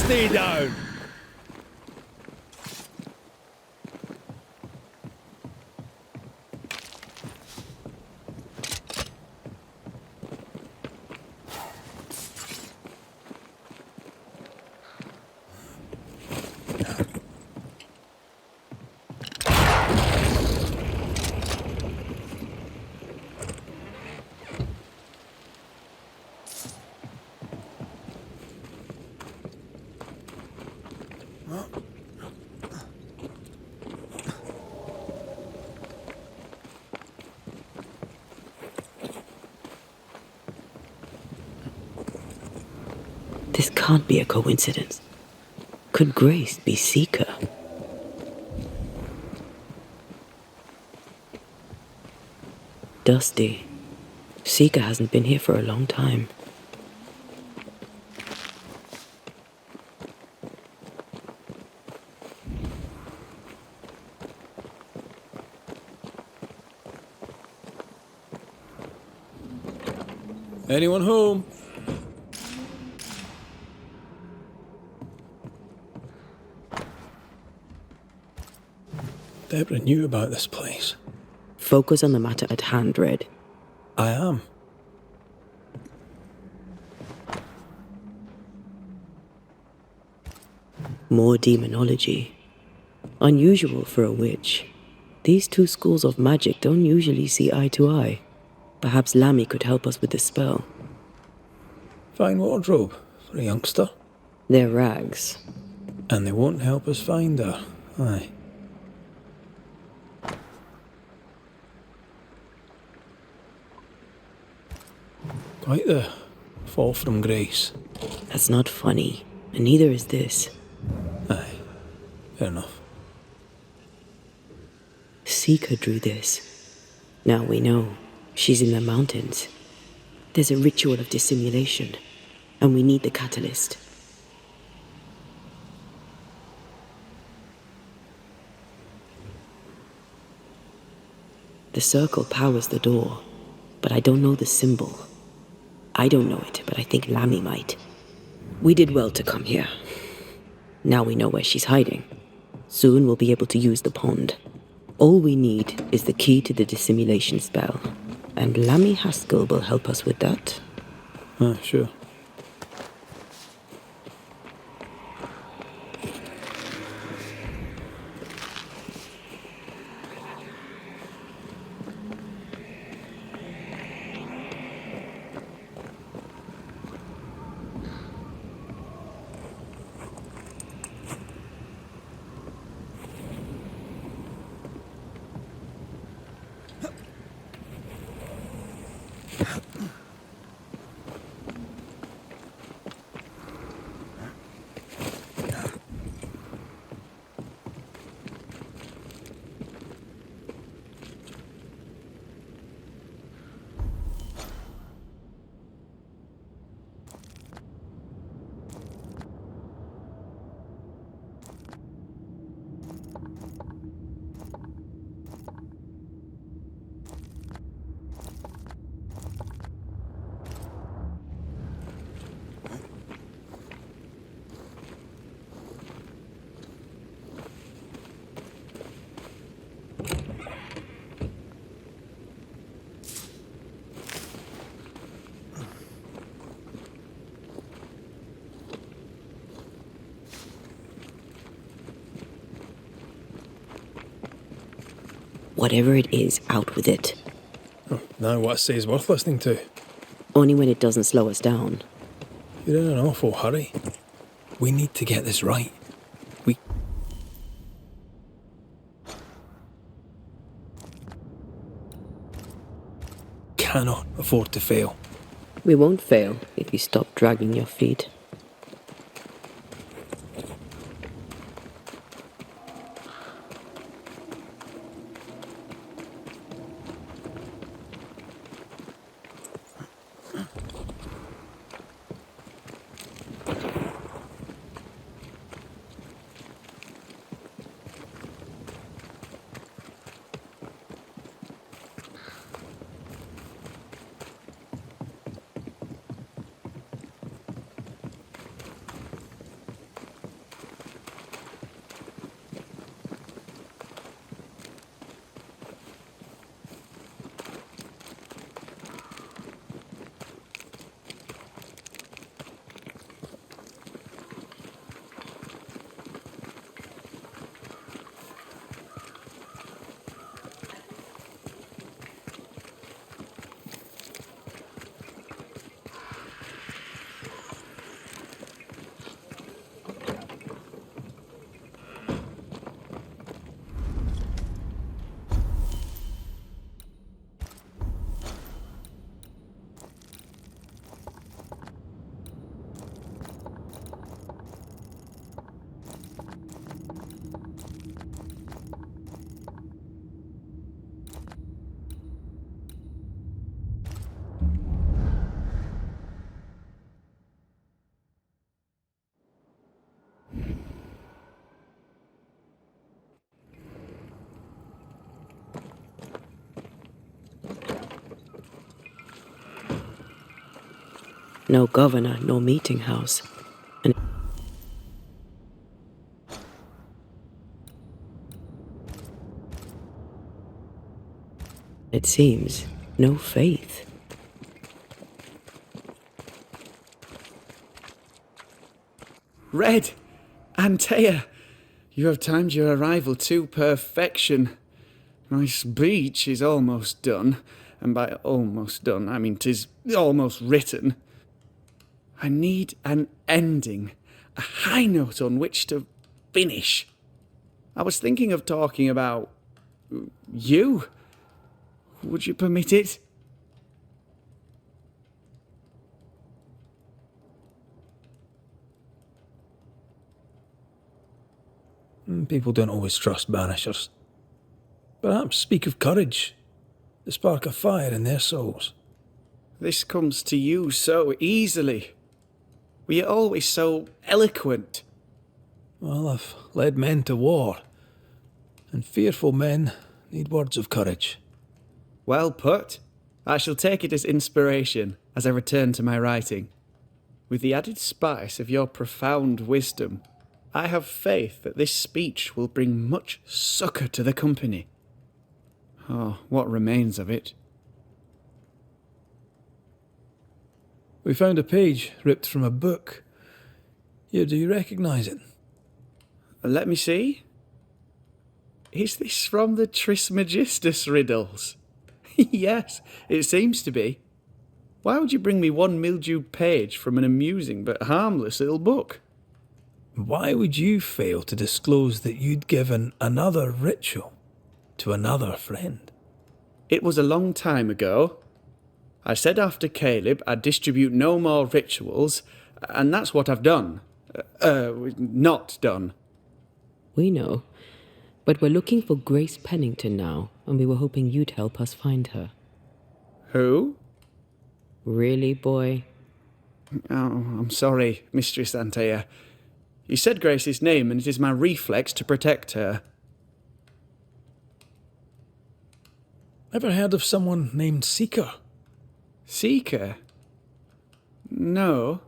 stay down. This can't be a coincidence. Could Grace be Seeker? Dusty. Seeker hasn't been here for a long time. Anyone home? Deborah knew about this place. Focus on the matter at hand, Red. I am. More demonology. Unusual for a witch. These two schools of magic don't usually see eye to eye. Perhaps Lammy could help us with the spell. Fine wardrobe for a youngster. They're rags. And they won't help us find her. Aye. Quite the fall from grace. That's not funny, and neither is this. Aye, fair enough. Seeker drew this. Now we know. She's in the mountains. There's a ritual of dissimulation, and we need the catalyst. The circle powers the door, but I don't know the symbol. I don't know it, but I think Lammy might. We did well to come here. Now we know where she's hiding. Soon we'll be able to use the pond. All we need is the key to the dissimulation spell, and Lammy Haskell will help us with that. Sure. Whatever it is, out with it. Oh, now what I say is worth listening to. Only when it doesn't slow us down. You're in an awful hurry. We need to get this right. We cannot afford to fail. We won't fail if you stop dragging your feet. No governor, no meeting house. And it seems, no faith. Red! Antea! You have timed your arrival to perfection. My speech is almost done, and by almost done, I mean 'tis almost written. I need an ending, a high note on which to finish. I was thinking of talking about you. Would you permit it? People don't always trust banishers. Perhaps speak of courage, the spark of fire in their souls. This comes to you so easily. Were you always so eloquent? Well, I've led men to war, and fearful men need words of courage. Well put. I shall take it as inspiration as I return to my writing. With the added spice of your profound wisdom, I have faith that this speech will bring much succour to the company. Oh, what remains of it? We found a page ripped from a book. Here, do you recognise it? Let me see. Is this from the Trismegistus riddles? Yes, it seems to be. Why would you bring me one mildewed page from an amusing but harmless little book? Why would you fail to disclose that you'd given another ritual to another friend? It was a long time ago. I said after Caleb I'd distribute no more rituals, and that's what I've done. Not done. We know. But we're looking for Grace Pennington now, and we were hoping you'd help us find her. Who? Really, boy? Oh, I'm sorry, Mistress Antea. You said Grace's name, and it is my reflex to protect her. Ever heard of someone named Seeker? Seeker? No.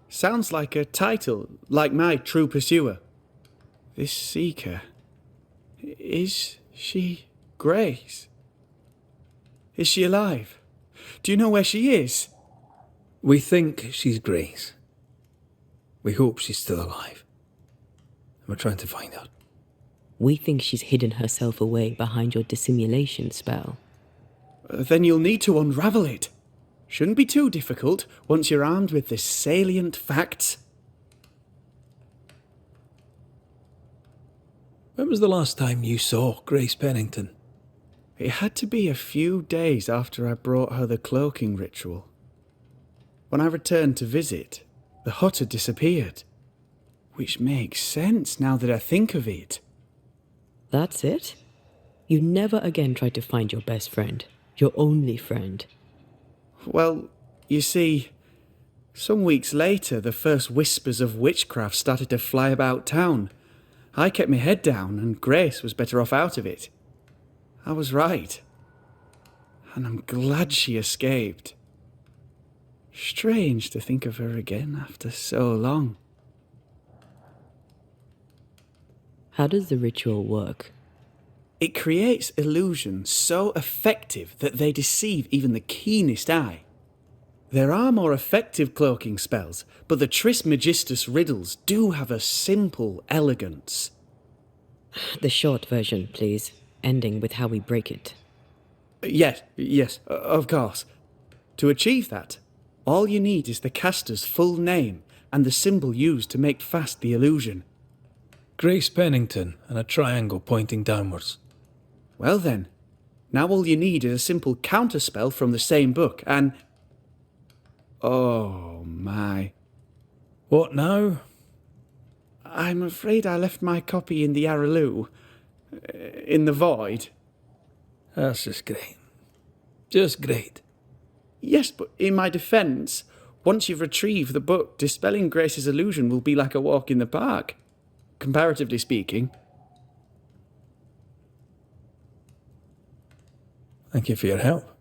Sounds like a title, like my True Pursuer. This Seeker. Is she Grace? Is she alive? Do you know where she is? We think she's Grace. We hope she's still alive. And we're trying to find her. We think she's hidden herself away behind your dissimulation spell. Then you'll need to unravel it. Shouldn't be too difficult once you're armed with the salient facts. When was the last time you saw Grace Pennington? It had to be a few days after I brought her the cloaking ritual. When I returned to visit, the hut had disappeared. Which makes sense now that I think of it. That's it? You never again tried to find your best friend, your only friend. Well, you see, some weeks later the first whispers of witchcraft started to fly about town. I kept my head down and Grace was better off out of it. I was right. And I'm glad she escaped. Strange to think of her again after so long. How does the ritual work? It creates illusions so effective that they deceive even the keenest eye. There are more effective cloaking spells, but the Trismegistus riddles do have a simple elegance. The short version, please, ending with how we break it. Yes, of course. To achieve that, all you need is the caster's full name and the symbol used to make fast the illusion. Grace Pennington and a triangle pointing downwards. Well then, now all you need is a simple counterspell from the same book and... Oh my. What now? I'm afraid I left my copy in the Araloo. In the void. That's just great. Just great. Yes, but in my defence, once you've retrieved the book, dispelling Grace's illusion will be like a walk in the park. Comparatively speaking. Thank you for your help.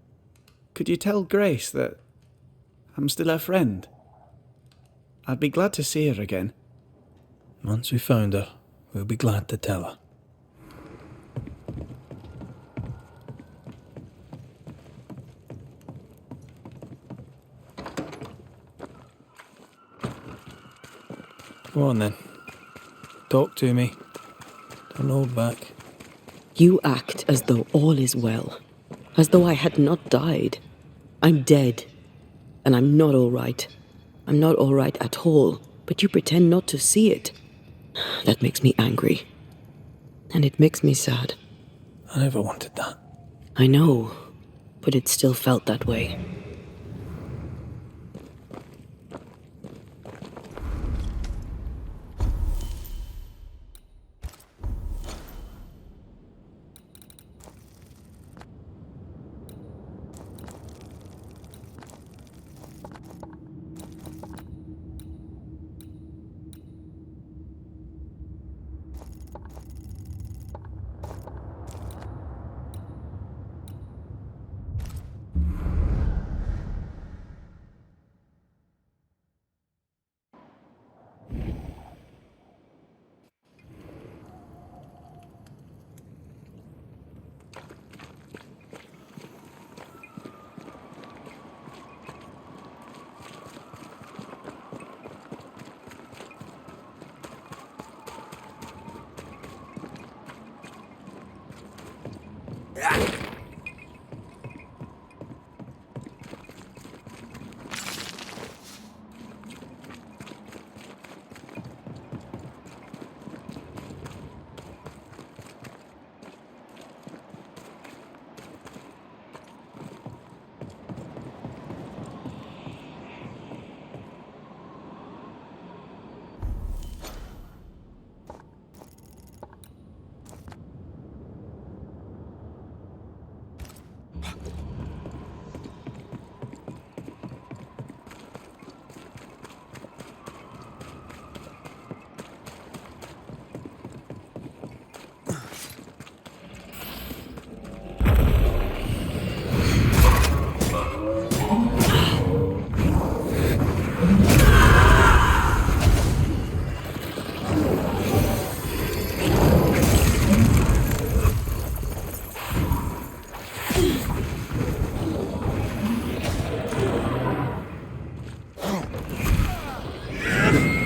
Could you tell Grace that I'm still her friend? I'd be glad to see her again. Once we found her, we'll be glad to tell her. Come on then. Talk to me. Don't hold back. You act as though all is well, as though I had not died. I'm dead, and I'm not all right. I'm not all right at all, but you pretend not to see it. That makes me angry. And it makes me sad. I never wanted that. I know, but it still felt that way.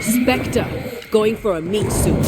Spectre, going for a meat suit.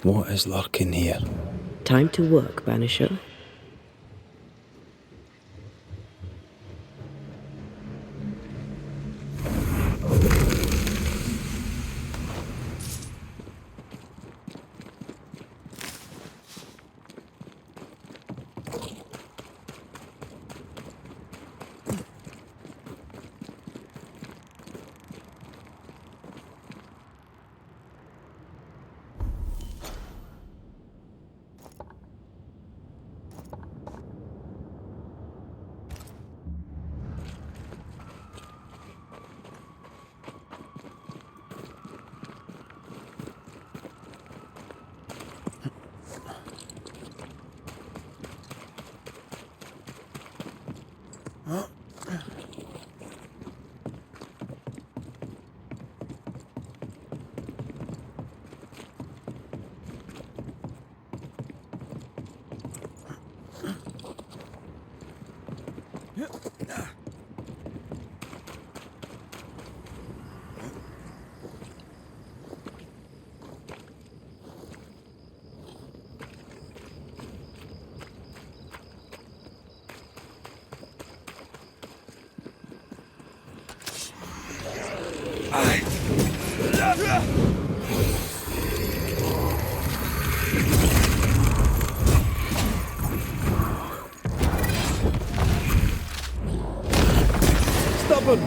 What is lurking here? Time to work, Banisher.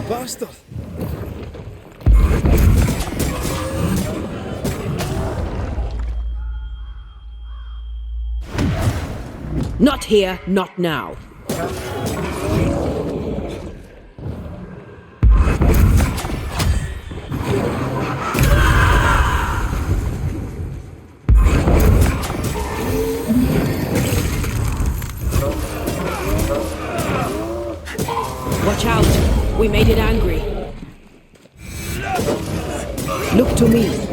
bastard! Not here, not now. Watch out! We made it angry. Look to me.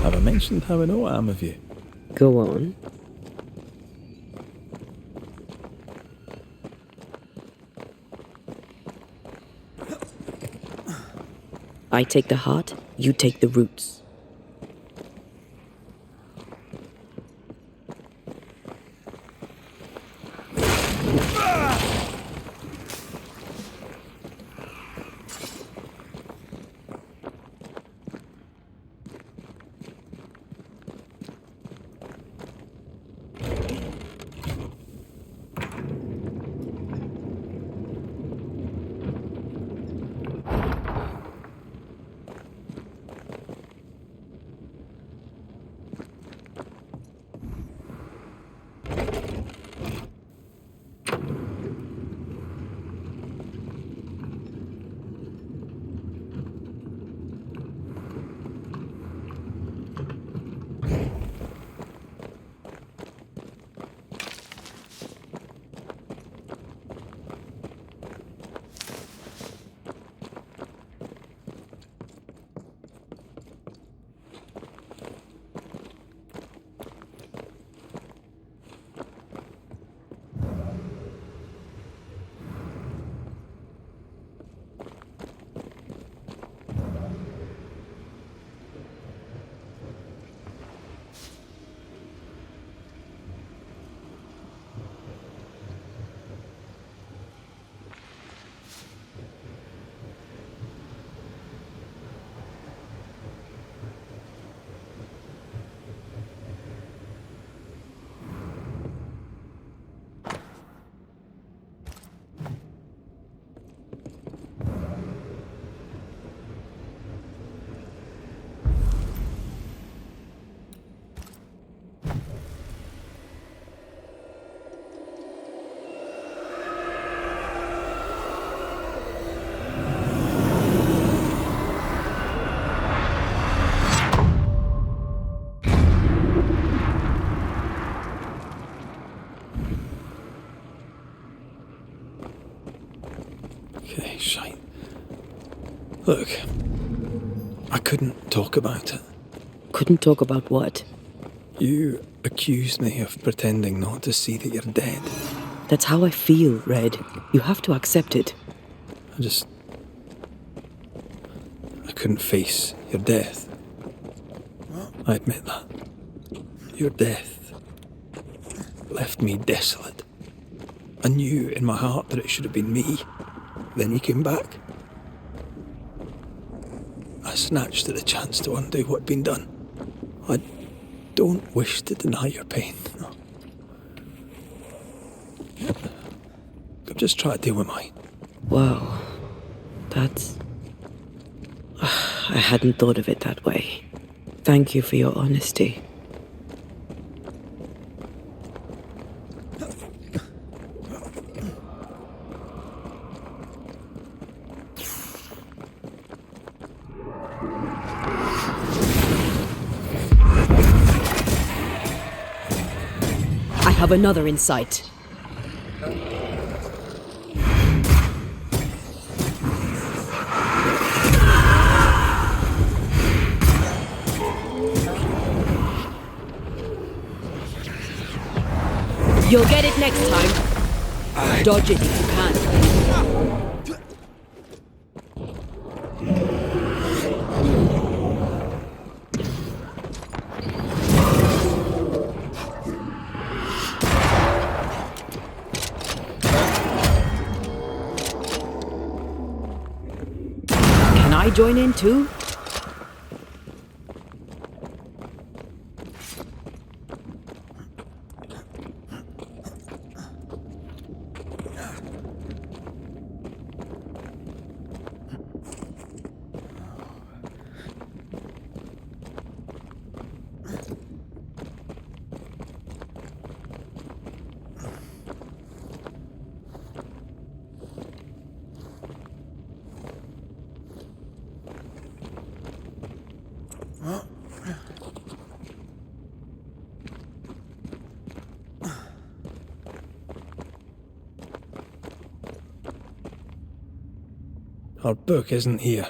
Have I mentioned how I know I am of you? Go on. I take the heart, you take the roots. Okay, shite. Look, I couldn't talk about it. Couldn't talk about what? You accused me of pretending not to see that you're dead. That's how I feel, Red. You have to accept it. I couldn't face your death. I admit that. Your death left me desolate. I knew in my heart that it should have been me. Then you came back. I snatched at the chance to undo what had been done. I don't wish to deny your pain. No. I've just tried to deal with mine. Wow. That's... I hadn't thought of it that way. Thank you for your honesty. I have another insight. You'll get it next time. Dodge it if you can. Can I join in too? Our book isn't here.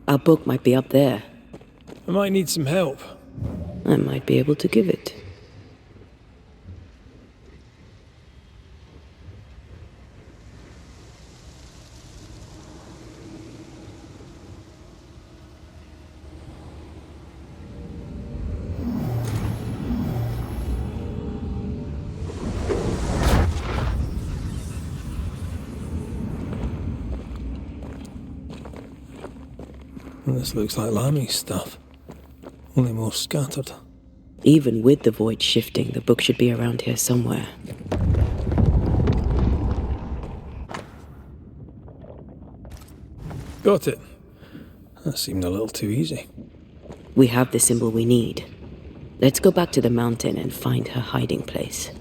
Our book might be up there. I might need some help. I might be able to give it. This looks like Lami's stuff. Only more scattered. Even with the void shifting, the book should be around here somewhere. Got it. That seemed a little too easy. We have the symbol we need. Let's go back to the mountain and find her hiding place.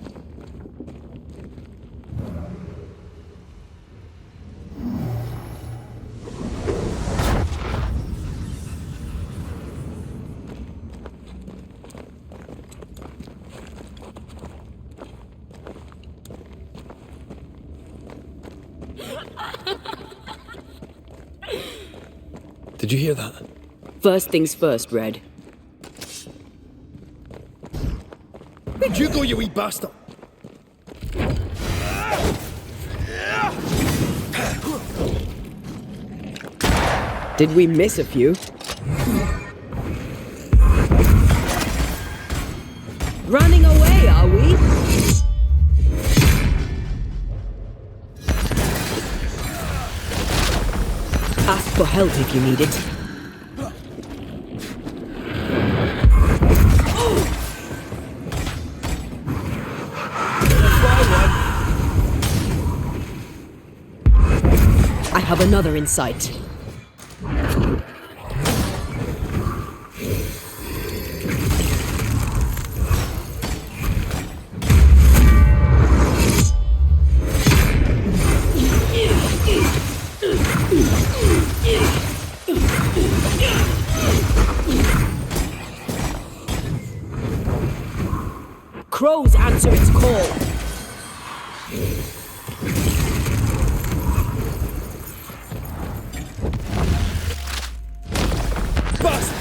Did you hear that? First things first, Red. Where'd you go, you wee bastard? Did we miss a few? Running away, are we? Ask for help if you need it. I have another in sight. Crows answer its call. Bust!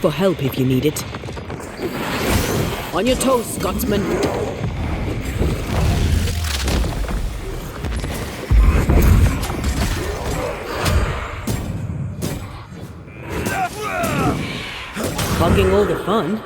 for help if you need it. On your toes, Scotsman. Hogging all the fun.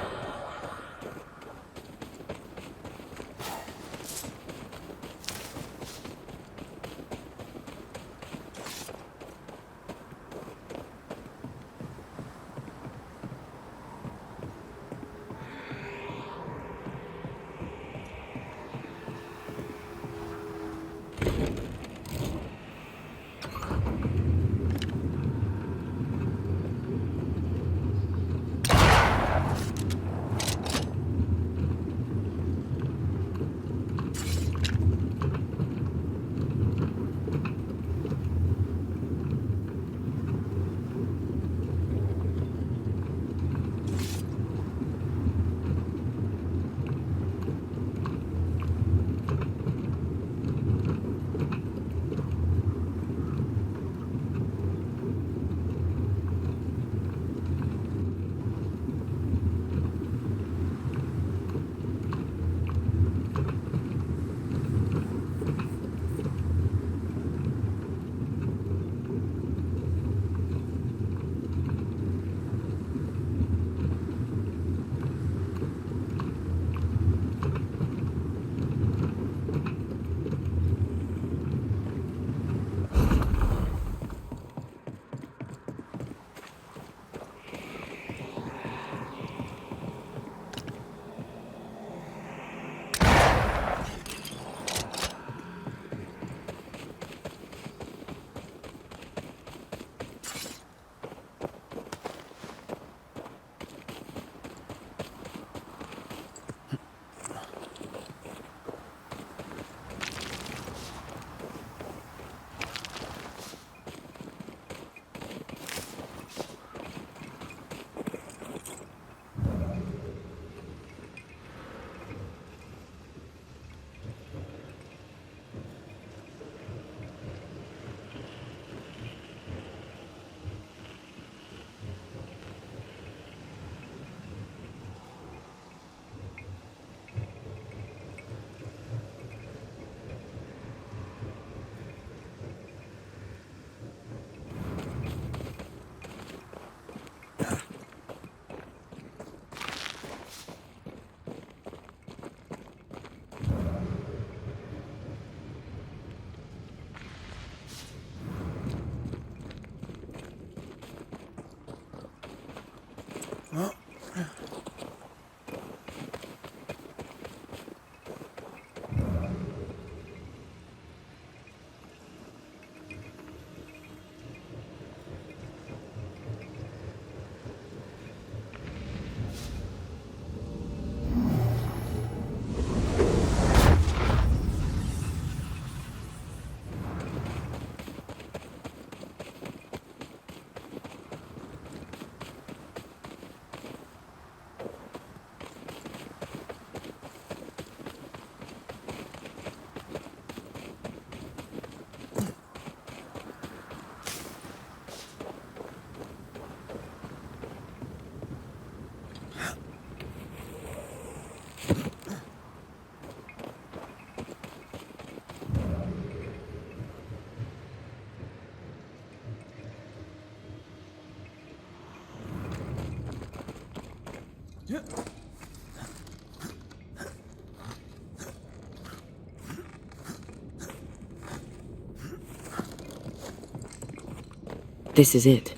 This is it.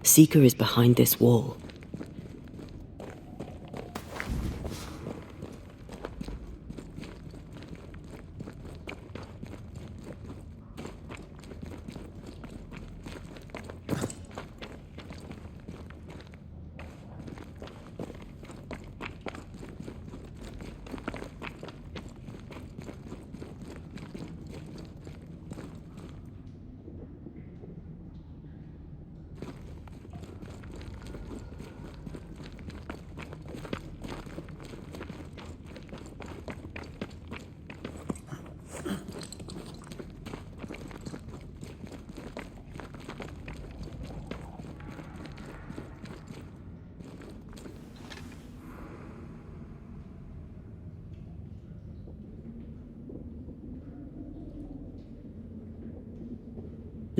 Seeker is behind this wall.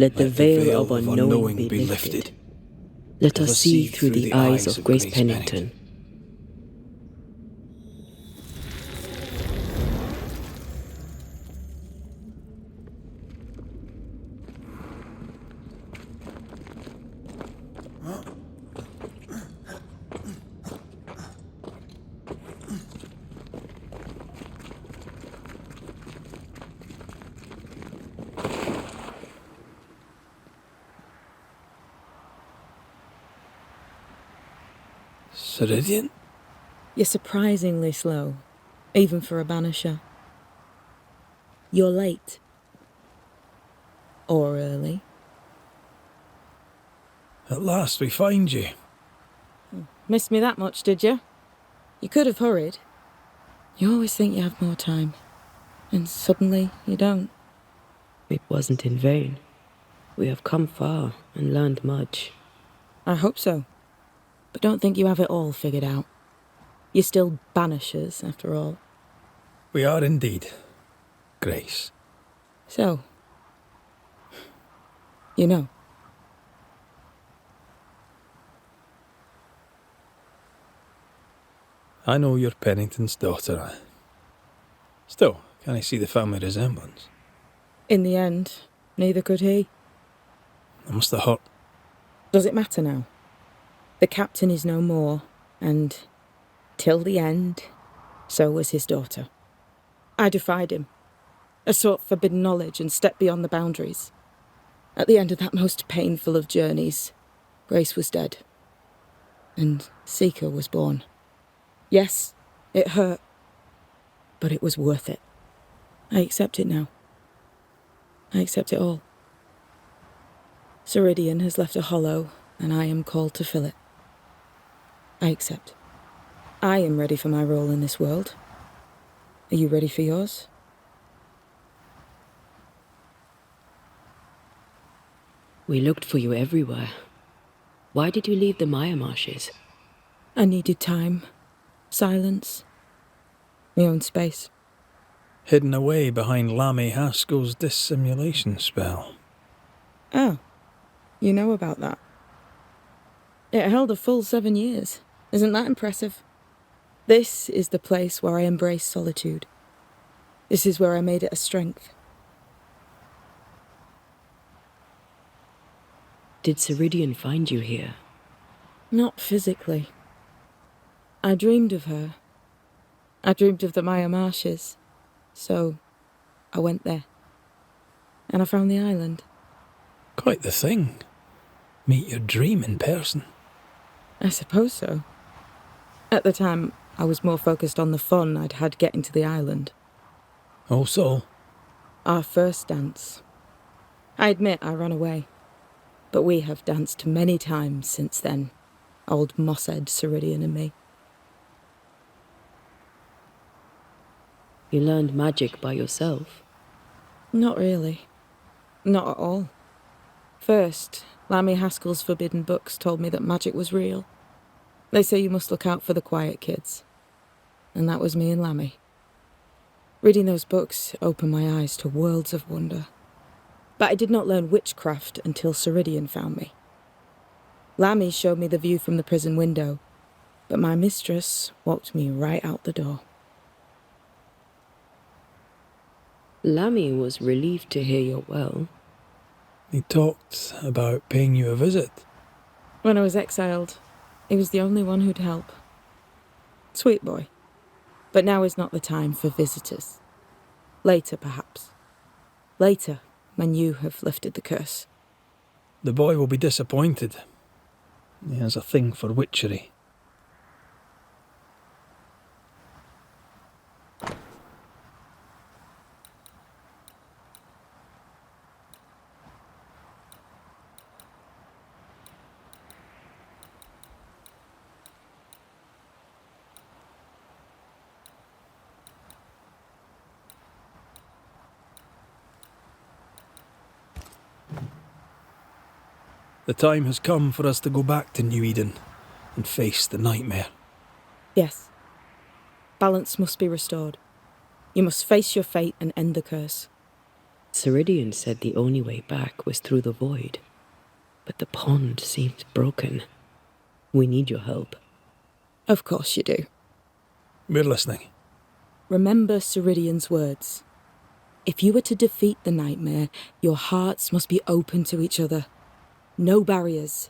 Let the veil of unknowing be lifted. Let us see through the eyes of Grace Pennington. Ceridian? You're surprisingly slow, even for a banisher. You're late. Or early. At last we find you. Missed me that much, did you? You could have hurried. You always think you have more time, and suddenly you don't. It wasn't in vain. We have come far and learned much. I hope so. But don't think you have it all figured out. You're still banishers, after all. We are indeed, Grace. So, you know. I know you're Pennington's daughter. Still, can I see the family resemblance? In the end, neither could he. I must have hurt. Does it matter now? The captain is no more, and till the end, so was his daughter. I defied him. I sought forbidden knowledge and stepped beyond the boundaries. At the end of that most painful of journeys, Grace was dead. And Seeker was born. Yes, it hurt, but it was worth it. I accept it now. I accept it all. Ceridian has left a hollow, and I am called to fill it. I accept. I am ready for my role in this world. Are you ready for yours? We looked for you everywhere. Why did you leave the Maya marshes? I needed time, silence, my own space. Hidden away behind Lammy Haskell's dissimulation spell. Oh, you know about that. It held a full 7 years. Isn't that impressive? This is the place where I embrace solitude. This is where I made it a strength. Did Ceridian find you here? Not physically. I dreamed of her. I dreamed of the Maya marshes. So, I went there. And I found the island. Quite the thing. Meet your dream in person. I suppose so. At the time, I was more focused on the fun I'd had getting to the island. Also, Our first dance. I admit I ran away. But we have danced many times since then. Old Mosshead, Ceridian and me. You learned magic by yourself? Not really. Not at all. First, Lammy Haskell's forbidden books told me that magic was real. They say you must look out for the quiet kids. And that was me and Lammy. Reading those books opened my eyes to worlds of wonder. But I did not learn witchcraft until Ceridian found me. Lammy showed me the view from the prison window, but my mistress walked me right out the door. Lammy was relieved to hear you're well. he talked about paying you a visit. When I was exiled, he was the only one who'd help. Sweet boy. But now is not the time for visitors. Later, perhaps. Later, when you have lifted the curse. The boy will be disappointed. He has a thing for witchery. The time has come for us to go back to New Eden and face the nightmare. Yes. Balance must be restored. You must face your fate and end the curse. Ceridian said the only way back was through the void, but the pond seems broken. We need your help. Of course you do. We're listening. Remember Ceridian's words. If you were to defeat the nightmare, your hearts must be open to each other. No barriers.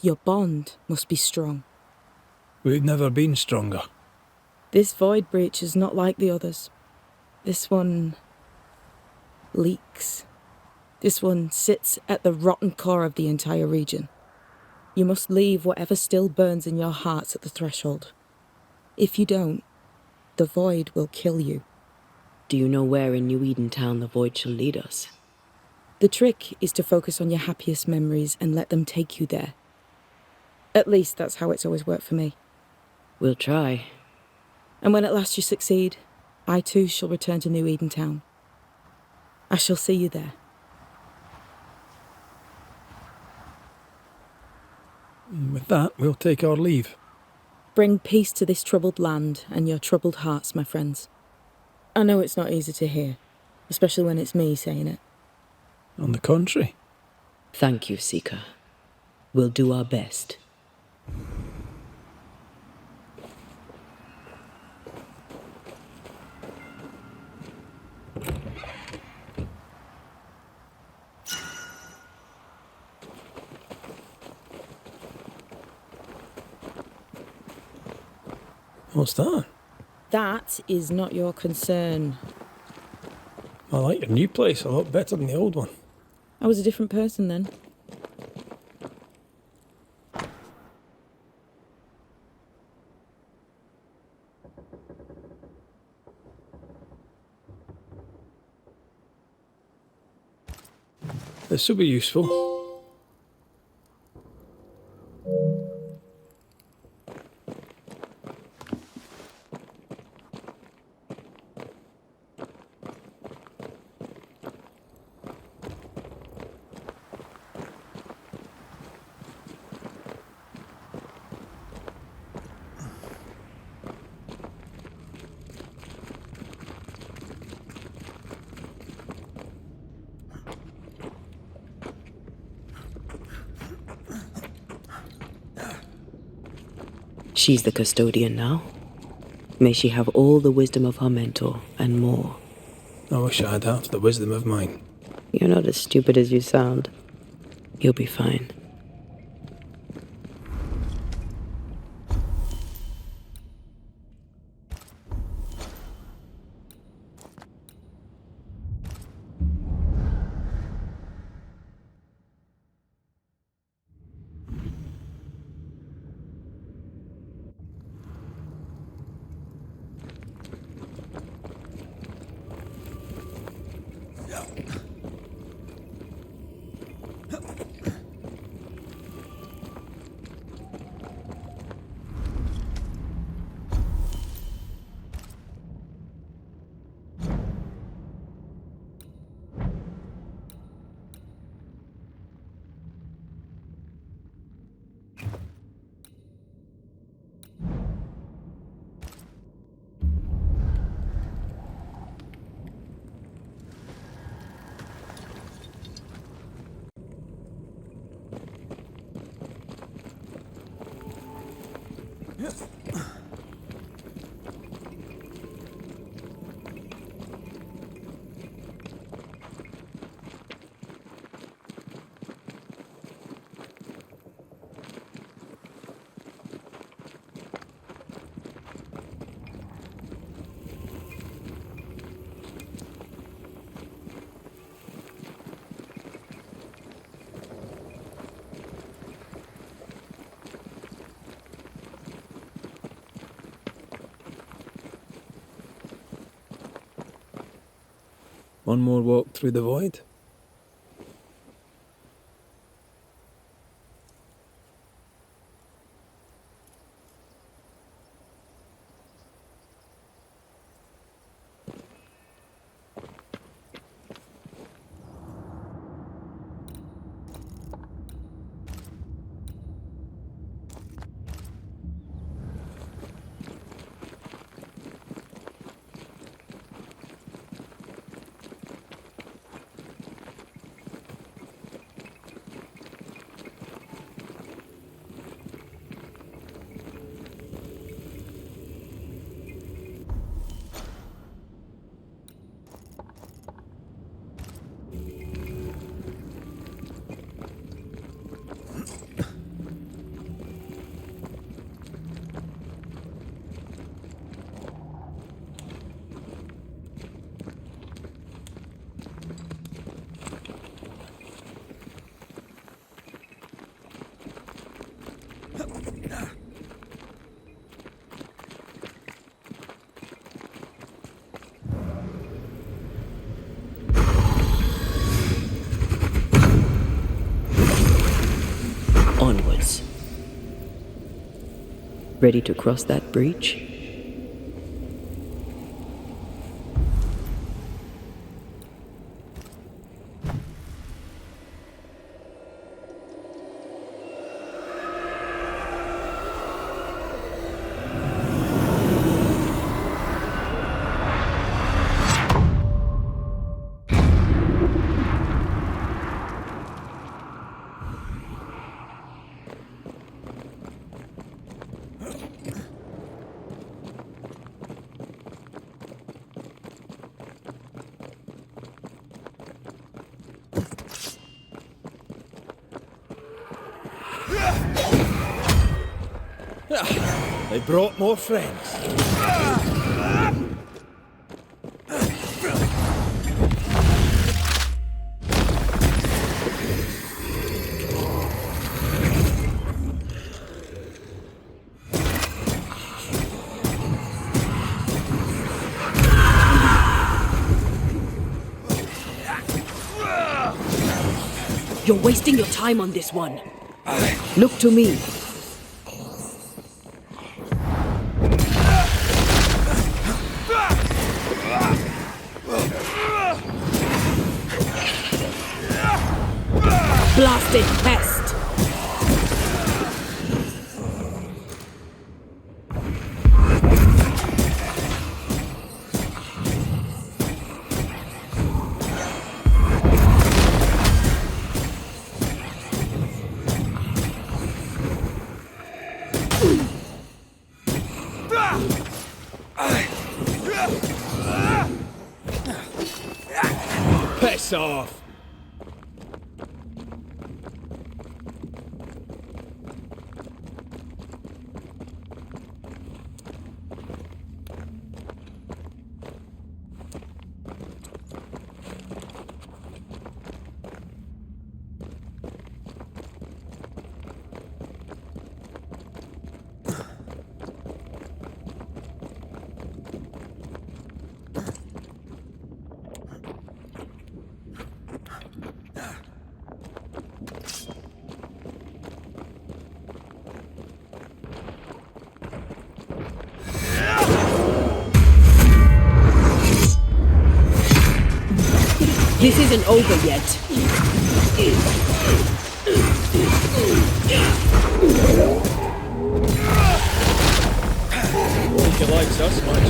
Your bond must be strong. We've never been stronger. This void breach is not like the others. This one leaks. This one sits at the rotten core of the entire region. You must leave whatever still burns in your hearts at the threshold. If you don't, the void will kill you. Do you know where in New Eden Town the void shall lead us? The trick is to focus on your happiest memories and let them take you there. At least that's how it's always worked for me. We'll try. And when at last you succeed, I too shall return to New Eden Town. I shall see you there. And with that, we'll take our leave. Bring peace to this troubled land and your troubled hearts, my friends. I know it's not easy to hear, especially when it's me saying it. On the contrary. Thank you, Seeker. We'll do our best. What's that? That is not your concern. I like your new place a lot better than the old one. I was a different person then. This will be useful. She's the custodian now. May she have all the wisdom of her mentor and more. I wish I had half the wisdom of mine. You're not as stupid as you sound. You'll be fine. One more walk through the void. Ready to cross that breach? They brought more friends. You're wasting your time on this one. Look to me. Blasted pest! Piss off! This isn't over yet. He likes us much.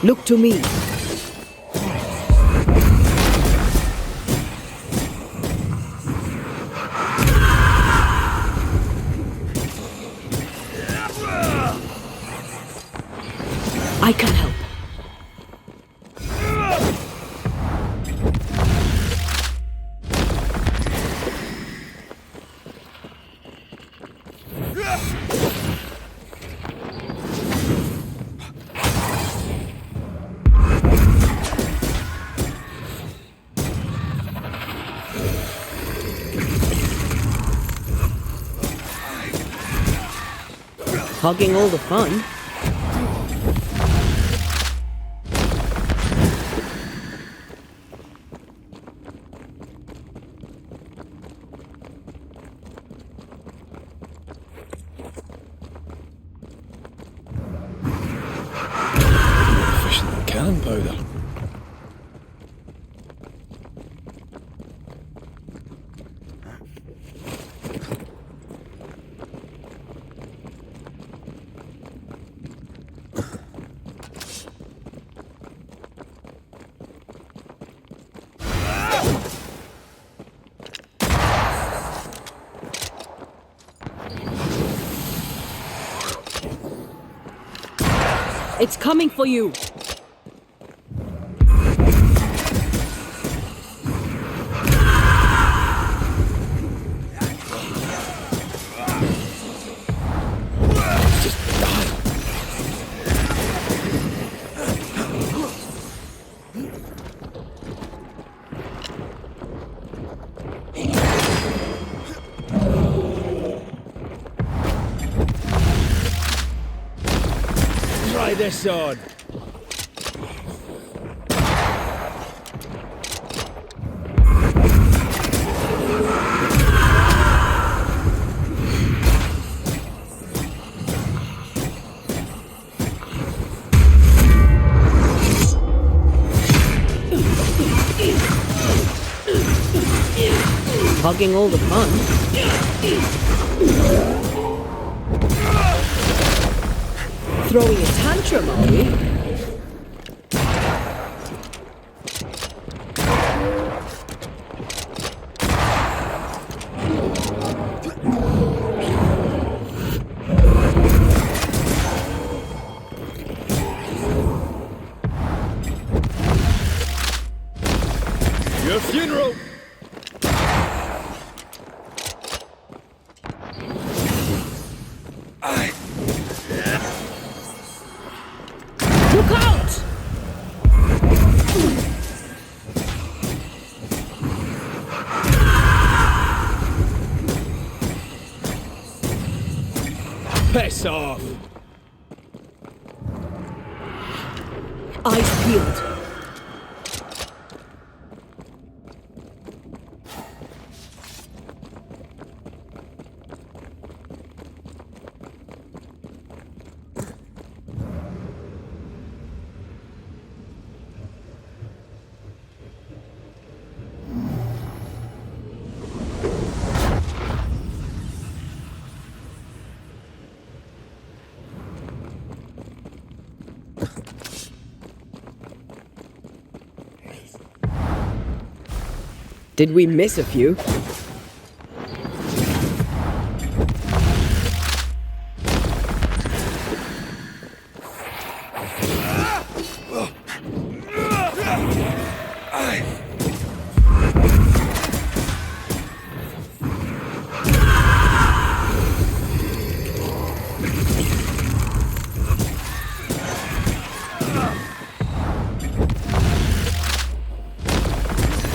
Look to me. I can help. Hogging all the fun. Efficient than cannon powder. It's coming for you! Try this on. Hogging all the fun. Throwing a tantrum, are we? Your funeral! Look out! Piss off! Eyes peeled. Did we miss a few?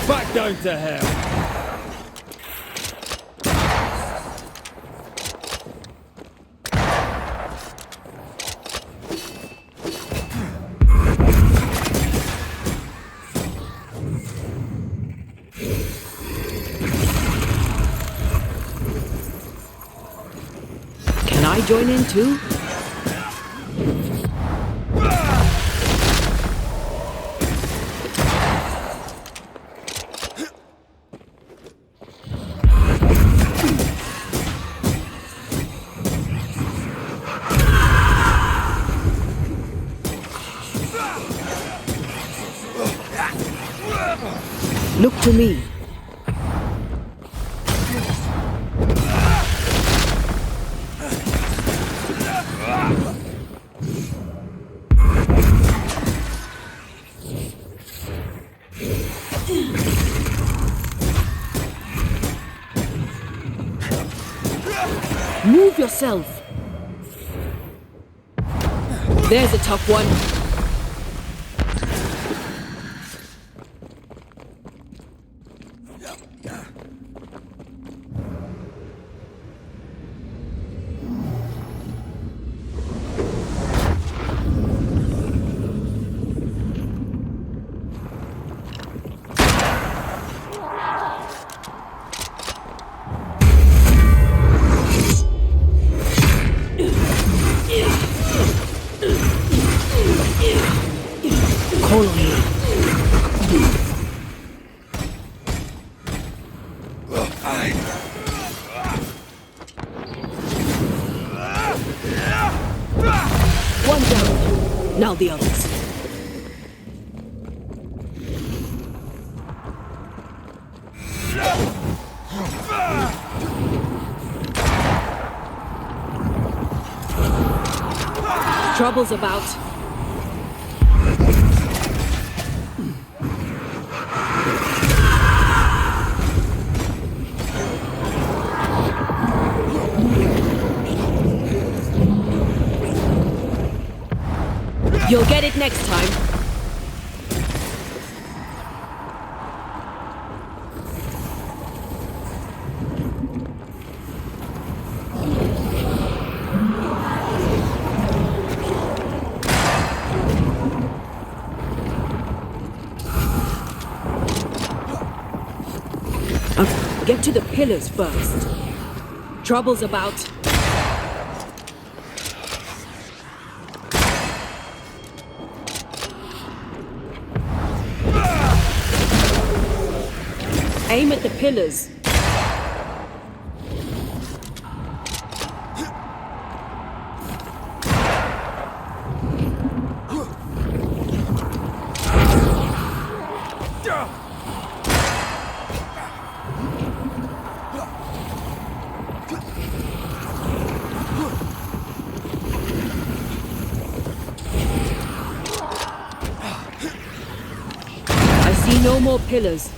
Back down to hell! Can I join in too? Look to me. Move yourself. There's a tough one. Call on you. One down. Now the others. Trouble's about. You'll get it next time. Get to the pillars first. Trouble's about. Aim at the pillars. I see no more pillars.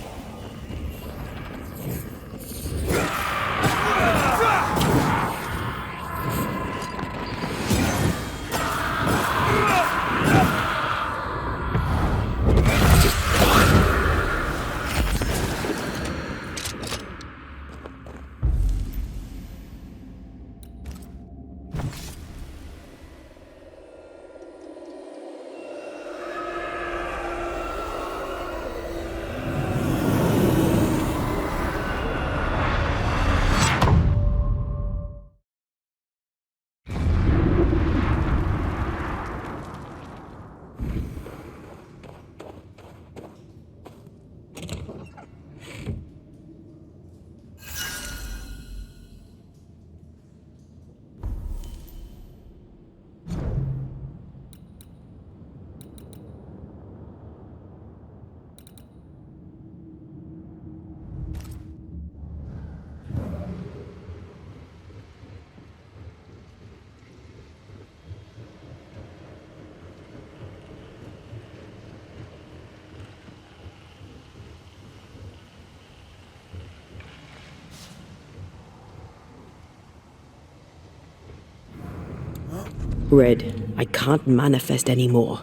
Red, I can't manifest anymore.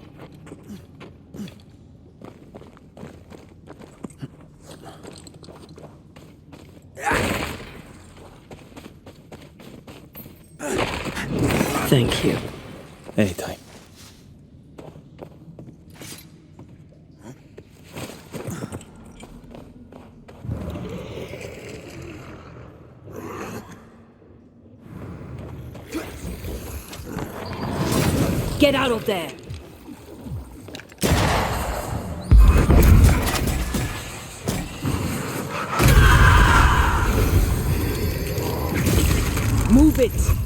Thank you. Anytime. Get out of there! Move it!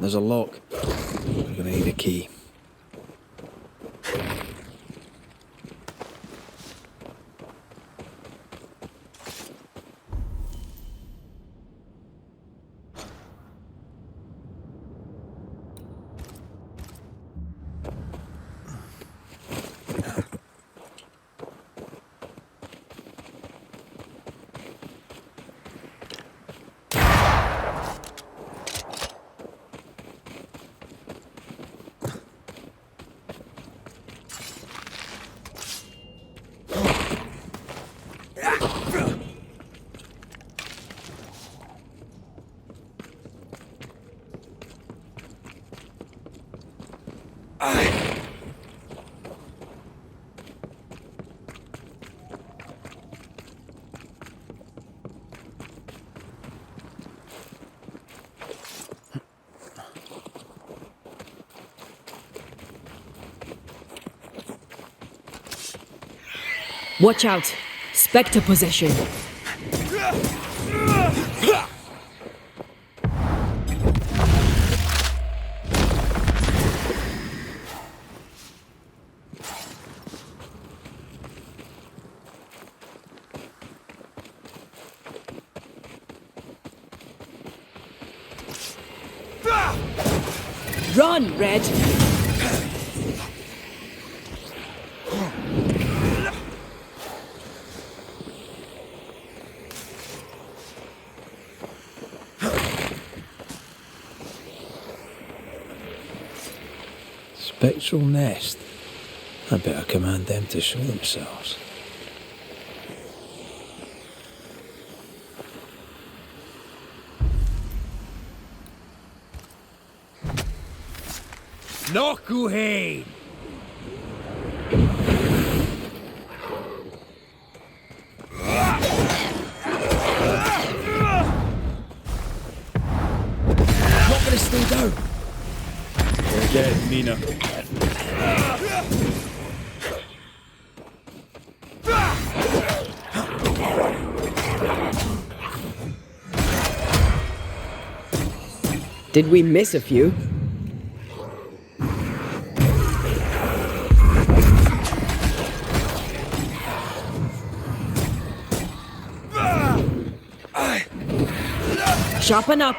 There's a lock. We're gonna need a key. Watch out! Spectre possession! Run, Red! Spectral nest. I better command them to show themselves. Nokuheim! Not gonna stay down. You're dead, Nina. Did we miss a few? Sharpen up!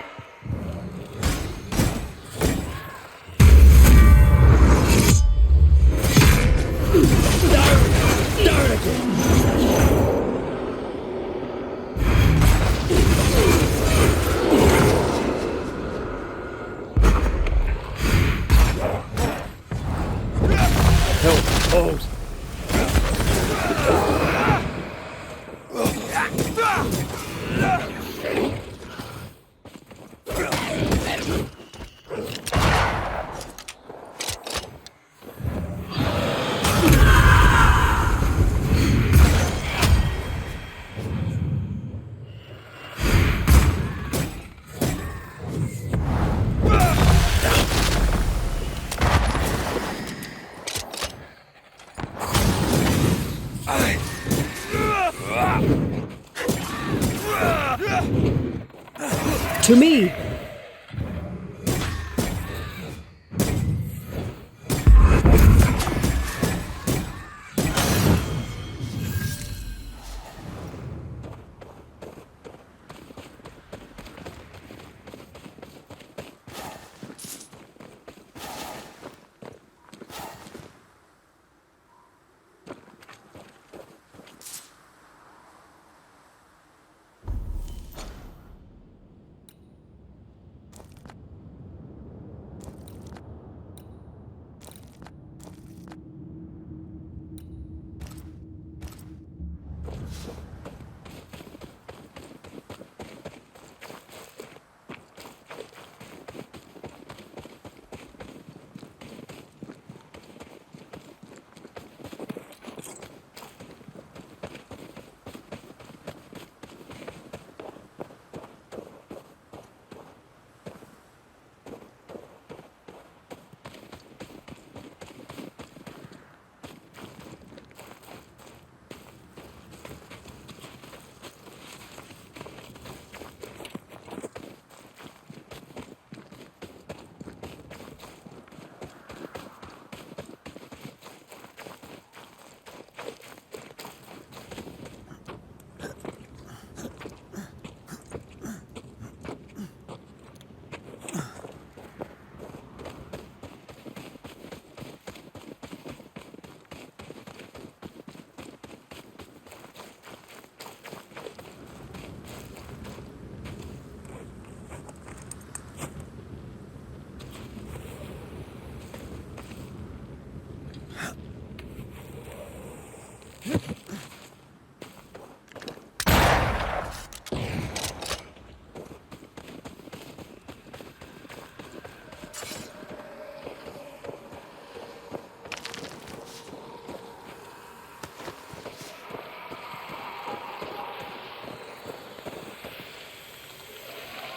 Down again. Help, hold. To me!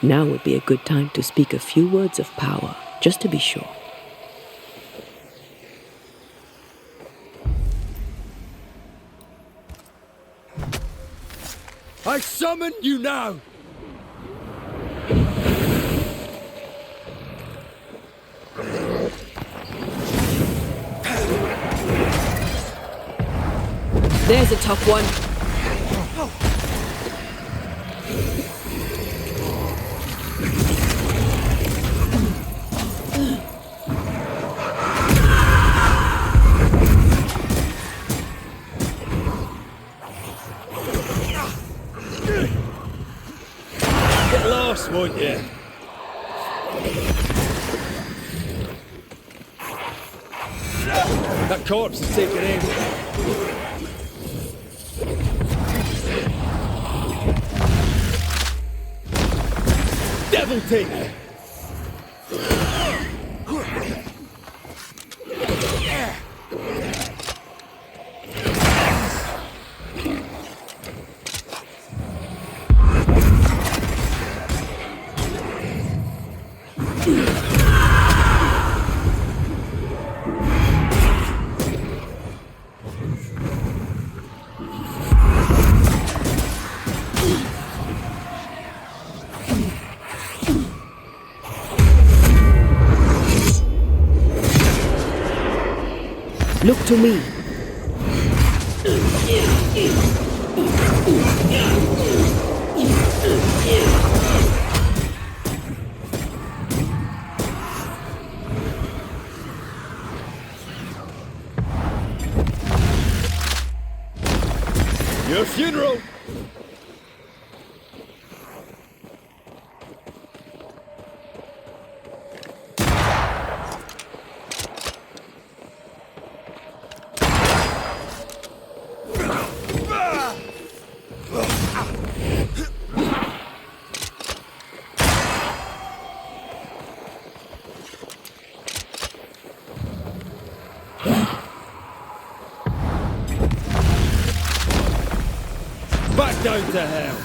Now would be a good time to speak a few words of power, just to be sure. I summon you now! There's a tough one. Get lost, won't you? That corpse is taking aim. Devil take it! Look to me. Your funeral! Back down to hell!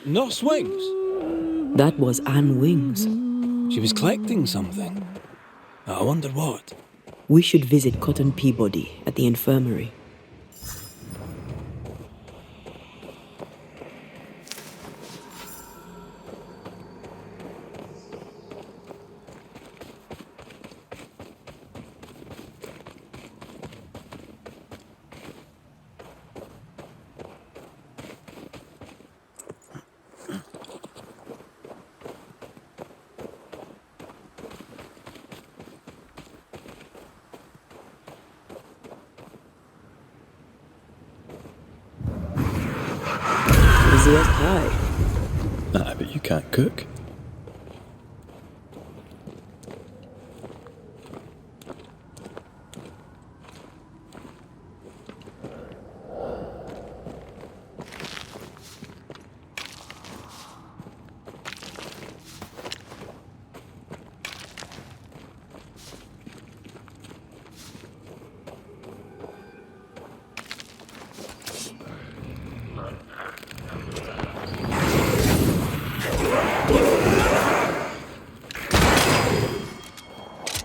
No swings. That was Anne Wings. She was collecting something. I wonder what. We should visit Cotton Peabody at the infirmary. Easiest pie. I bet you can't cook.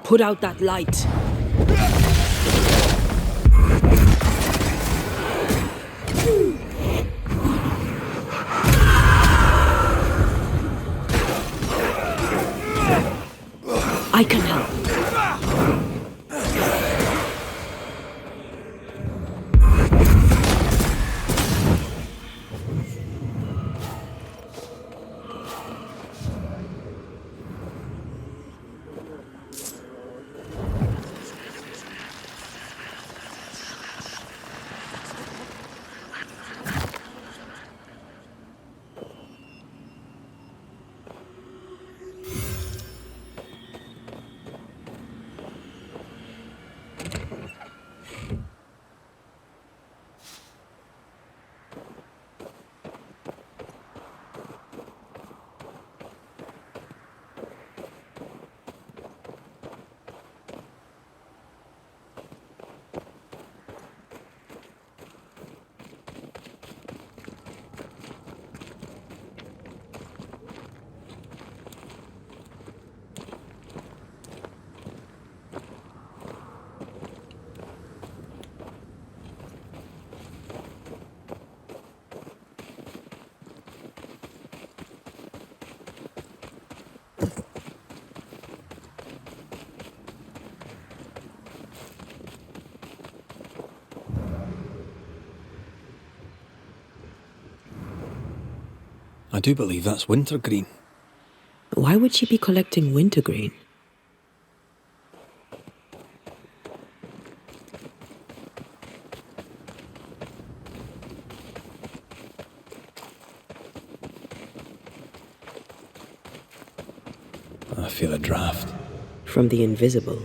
Put out that light. I can help. I do believe that's wintergreen. Why would she be collecting wintergreen? I feel a draft. From the invisible.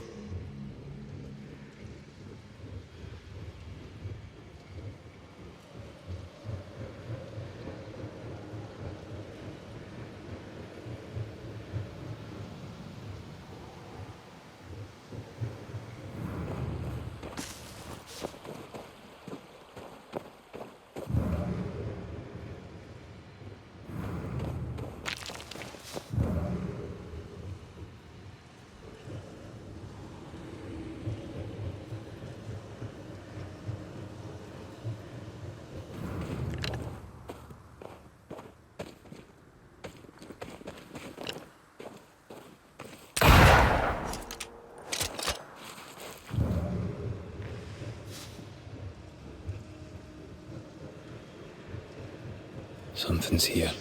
Something's here.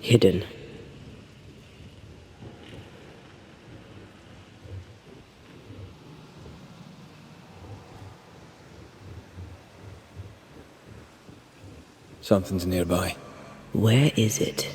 Hidden. Something's nearby. Where is it?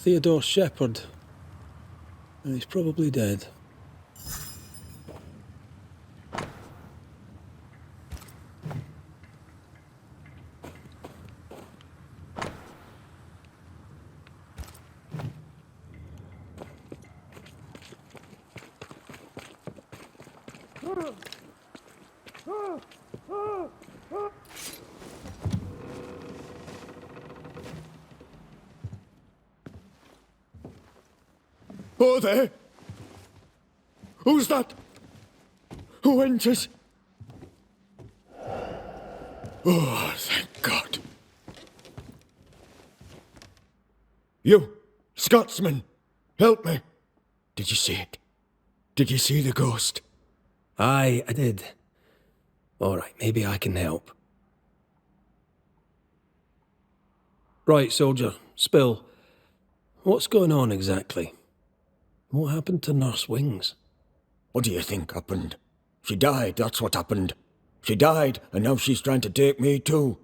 Theodore Shepherd. He's probably dead. Oh, there! Who's that? Who enters? Oh, thank God. You, Scotsman, help me. Did you see it? Did you see the ghost? Aye, I did. All right, maybe I can help. Right, soldier, spill. What's going on exactly? What happened to Nurse Wings? What do you think happened? She died, that's what happened. She died, and now she's trying to take me too.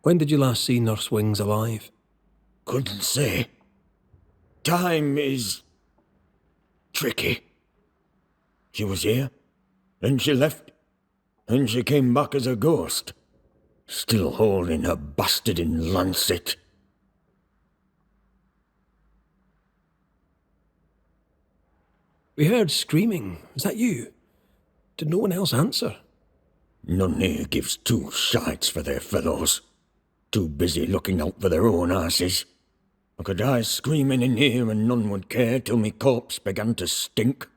When did you last see Nurse Wings alive? Couldn't say. Time is tricky. She was here, then she left, and she came back as a ghost, still holding her bastarding lancet. We heard screaming. Was that you? Did no one else answer? None here gives two shites for their fellows. Too busy looking out for their own asses. I could die screaming in here and none would care till me corpse began to stink.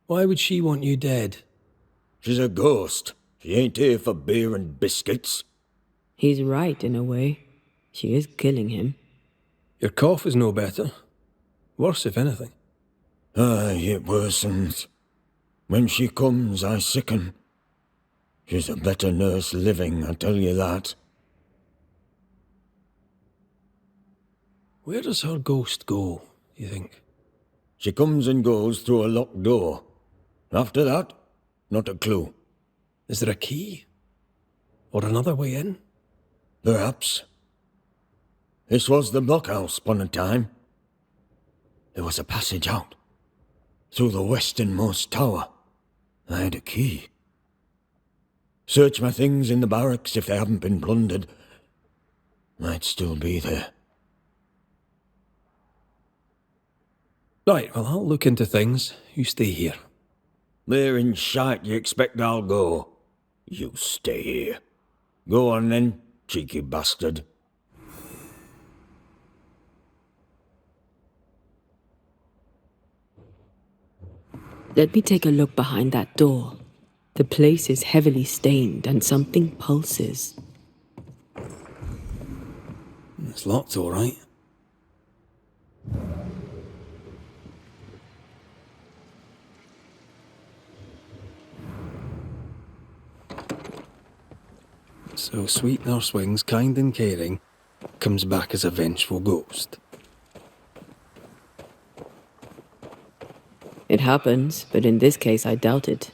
Why would she want you dead? She's a ghost. She ain't here for beer and biscuits. He's right, in a way. She is killing him. Your cough is no better. Worse, if anything. Aye, it worsens. When she comes, I sicken. She's a better nurse living, I tell you that. Where does her ghost go, you think? She comes and goes through a locked door. After that, not a clue. Is there a key? Or another way in? Perhaps. This was the blockhouse upon a time. There was a passage out. Through the westernmost tower. I had a key. Search my things in the barracks if they haven't been plundered. Might still be there. Right, well, I'll look into things. You stay here. Where in shite you expect I'll go? You stay here. Go on then, cheeky bastard. Let me take a look behind that door. The place is heavily stained and something pulses. It's locked, all right. So sweet Nurse Wings, kind and caring, comes back as a vengeful ghost. It happens, but in this case I doubt it.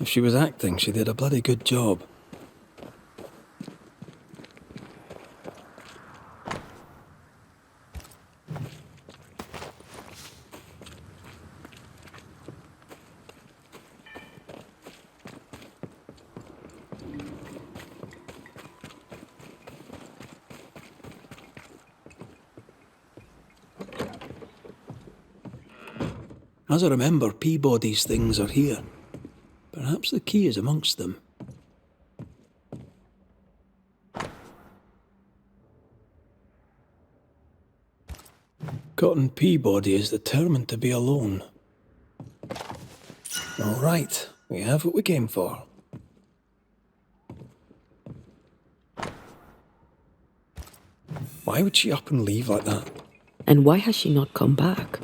If she was acting, she did a bloody good job. As I remember, Peabody's things are here. Perhaps the key is amongst them. Cotton Peabody is determined to be alone. All right, we have what we came for. Why would she up and leave like that? And why has she not come back?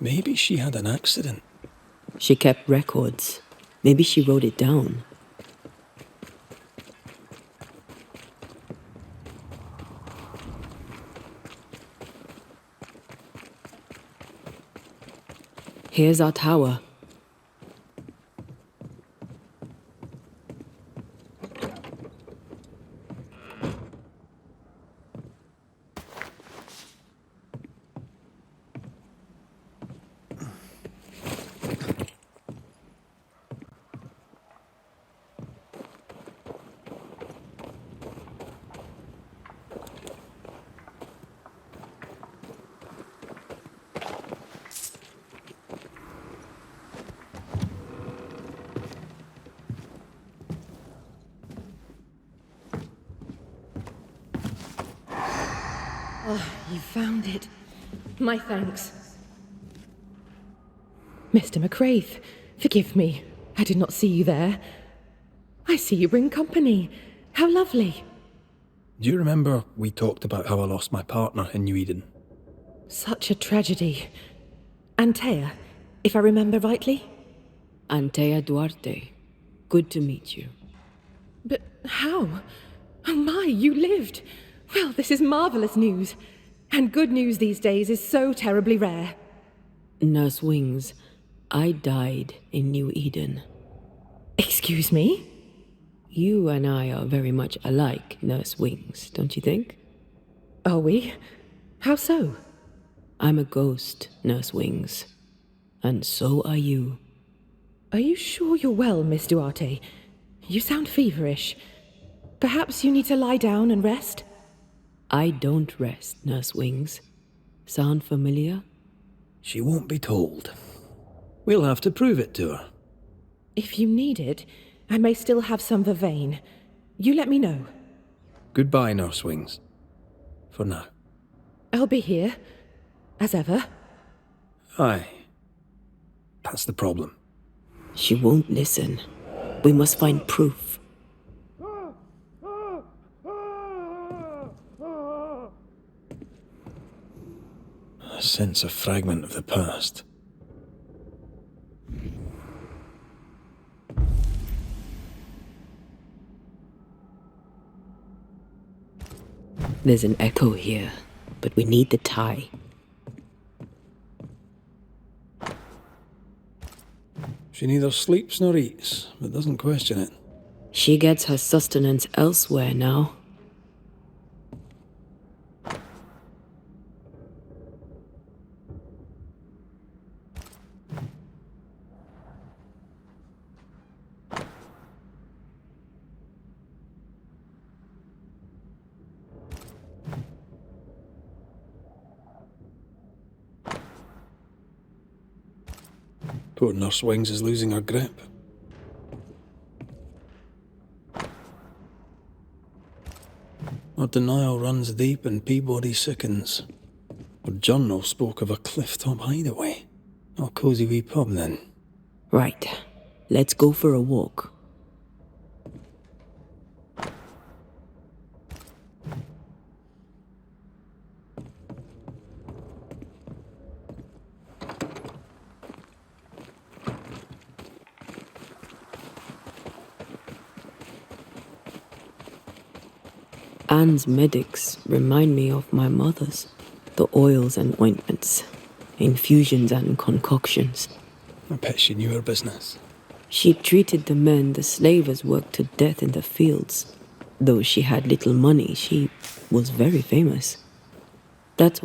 Maybe she had an accident. She kept records. Maybe she wrote it down. Here's our tower. You found it. My thanks. Mr. McCraith, forgive me. I did not see you there. I see you bring company. How lovely. Do you remember we talked about how I lost my partner in New Eden? Such a tragedy. Antea, if I remember rightly? Antea Duarte. Good to meet you. But how? Oh my, you lived. Well, this is marvelous news. And good news these days is so terribly rare. Nurse Wings, I died in New Eden. Excuse me? You and I are very much alike, Nurse Wings, don't you think? Are we? How so? I'm a ghost, Nurse Wings. And so are you. Are you sure you're well, Miss Duarte? You sound feverish. Perhaps you need to lie down and rest? I don't rest, Nurse Wings. Sound familiar? She won't be told. We'll have to prove it to her. If you need it, I may still have some vervain. You let me know. Goodbye, Nurse Wings. For now. I'll be here, as ever. Aye. That's the problem. She won't listen. We must find proof. sense a fragment of the past. There's an echo here, but we need the tie. She neither sleeps nor eats, but doesn't question it. She gets her sustenance elsewhere now. Poor Nurse Wings is losing her grip. Her denial runs deep and Peabody sickens. Her journal spoke of a clifftop hideaway. A cosy wee pub, then. Right. Let's go for a walk. Anne's medics remind me of my mother's. The oils and ointments, infusions and concoctions. I bet she knew her business. She treated the men the slavers worked to death in the fields. Though she had little money, she was very famous. That's...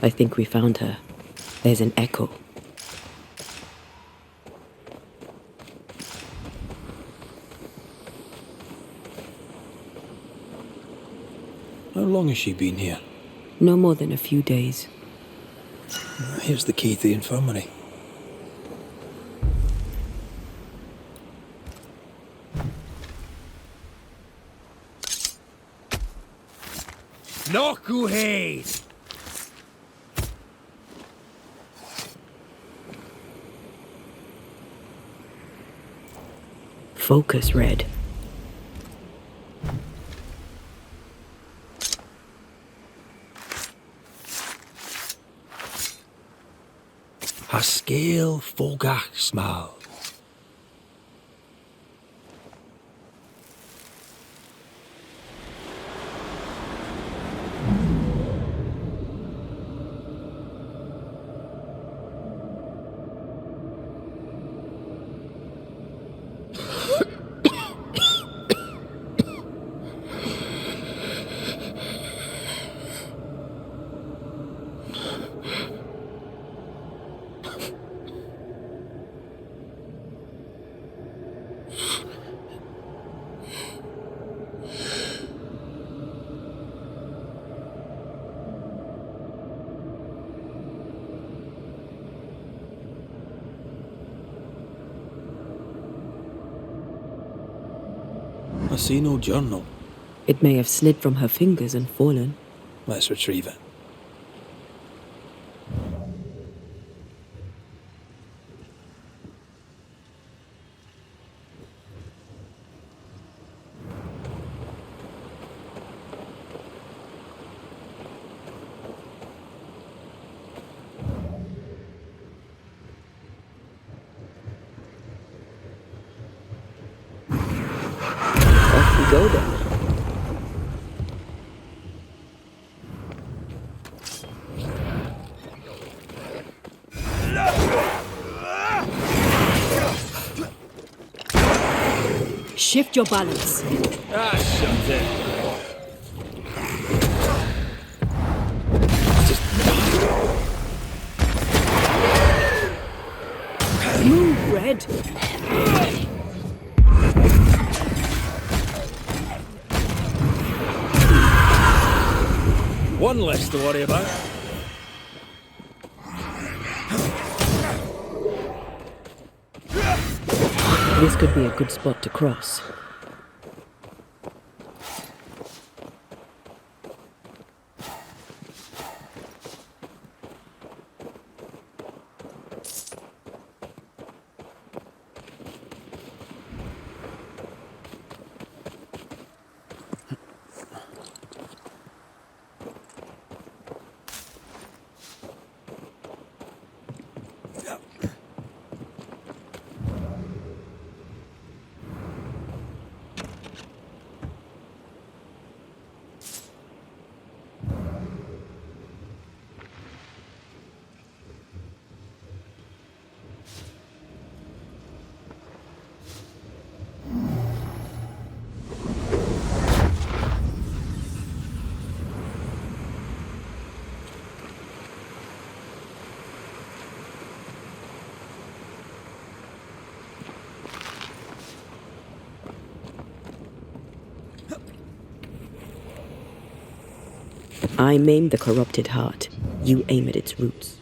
I think we found her. There's an echo. How long has she been here? No more than a few days. Here's the key to the infirmary. Nokuheid! Focus, Red. Haskell Fogach Smal. I see no journal. It may have slid from her fingers and fallen. Let's retrieve it. go then. Shift your balance. Ah, shut it. Move, Red. One less to worry about. This could be a good spot to cross. I maim the corrupted heart. You aim at its roots.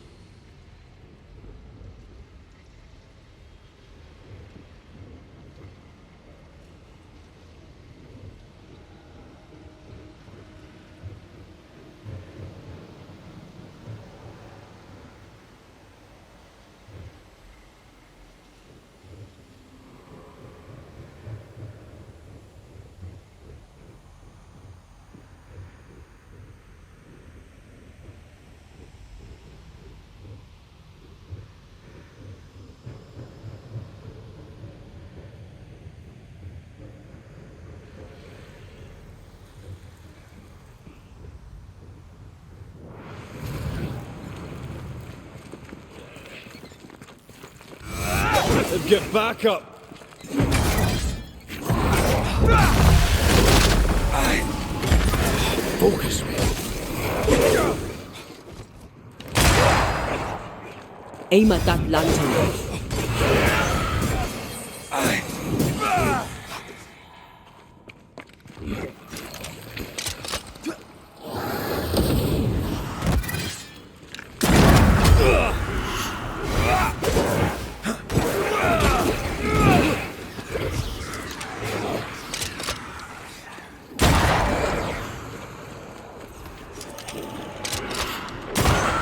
Get back up! Focus me. Aim at that lantern.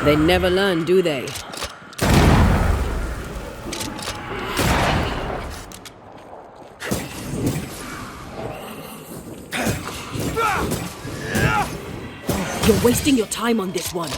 They never learn, do they? You're wasting your time on this one.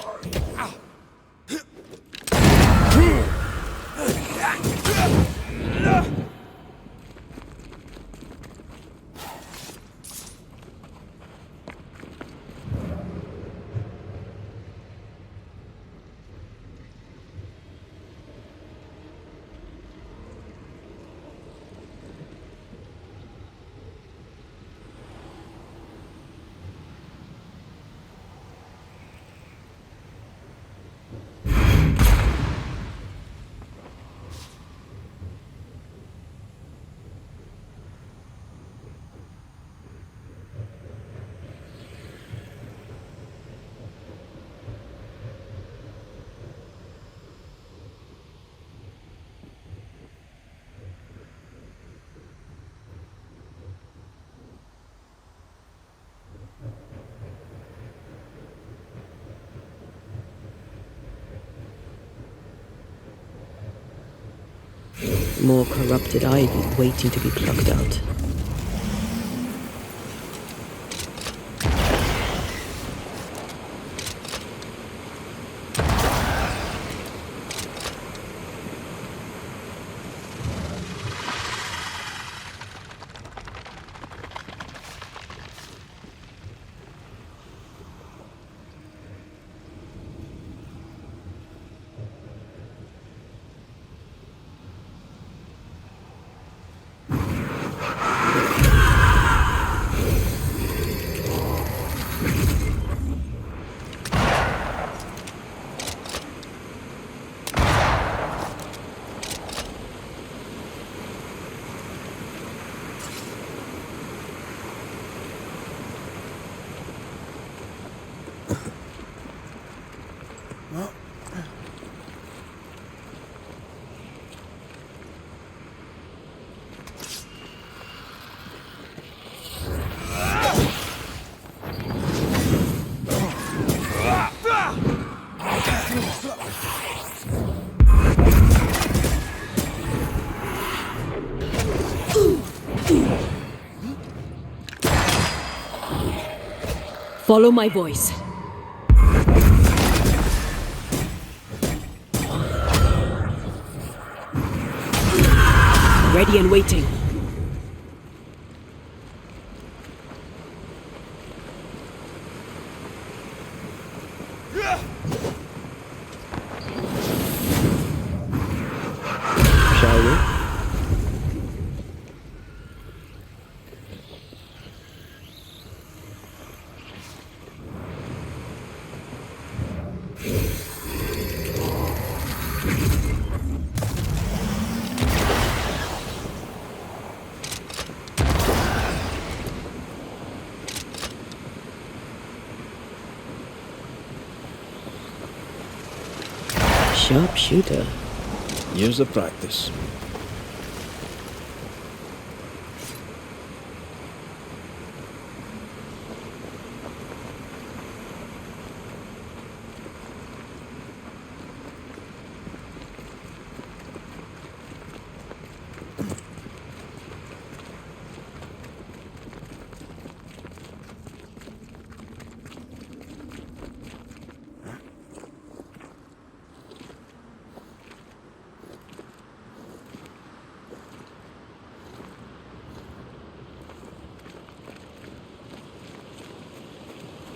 More corrupted ivy waiting to be plucked out. Follow my voice. Ready and waiting. Shall we? Sharpshooter. Years of practice.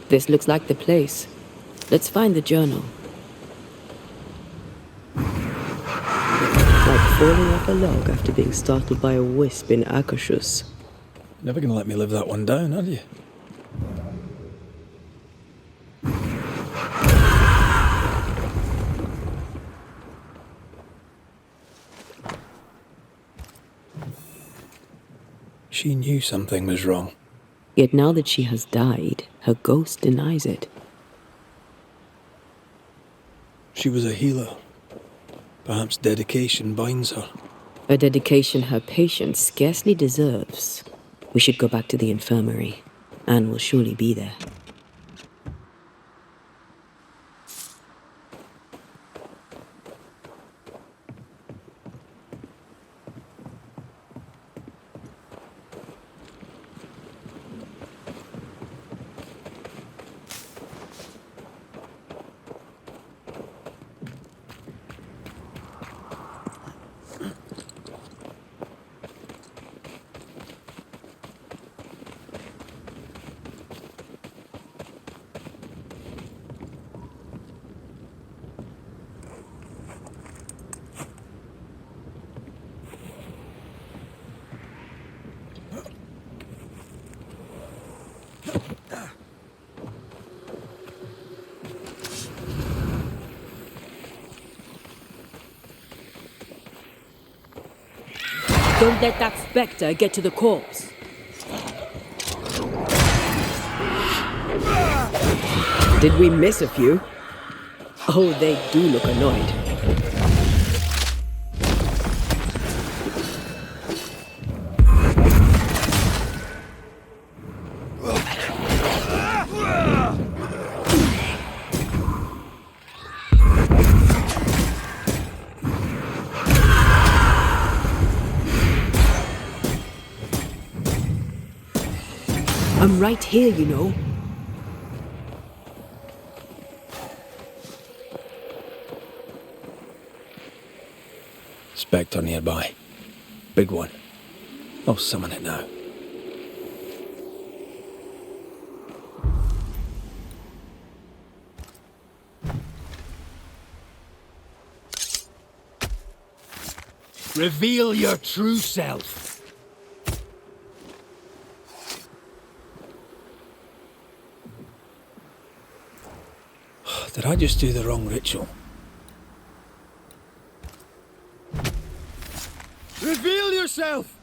This looks like the place. Let's find the journal. Like falling off a log after being startled by a wisp in Akashus. Never gonna let me live that one down, are you? She knew something was wrong. Yet now that she has died, her ghost denies it. She was a healer. Perhaps dedication binds her. A dedication her patient scarcely deserves. We should go back to the infirmary. Anne will surely be there. Don't let that spectre get to the corpse. Did we miss a few? Oh, they do look annoyed. I'm right here, you know. Spectre nearby. Big one. I'll summon it now. Reveal your true self. Did I just do the wrong ritual? Reveal yourself!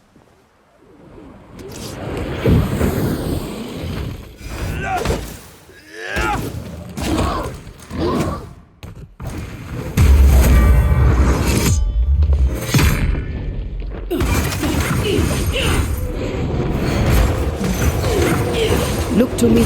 Look to me.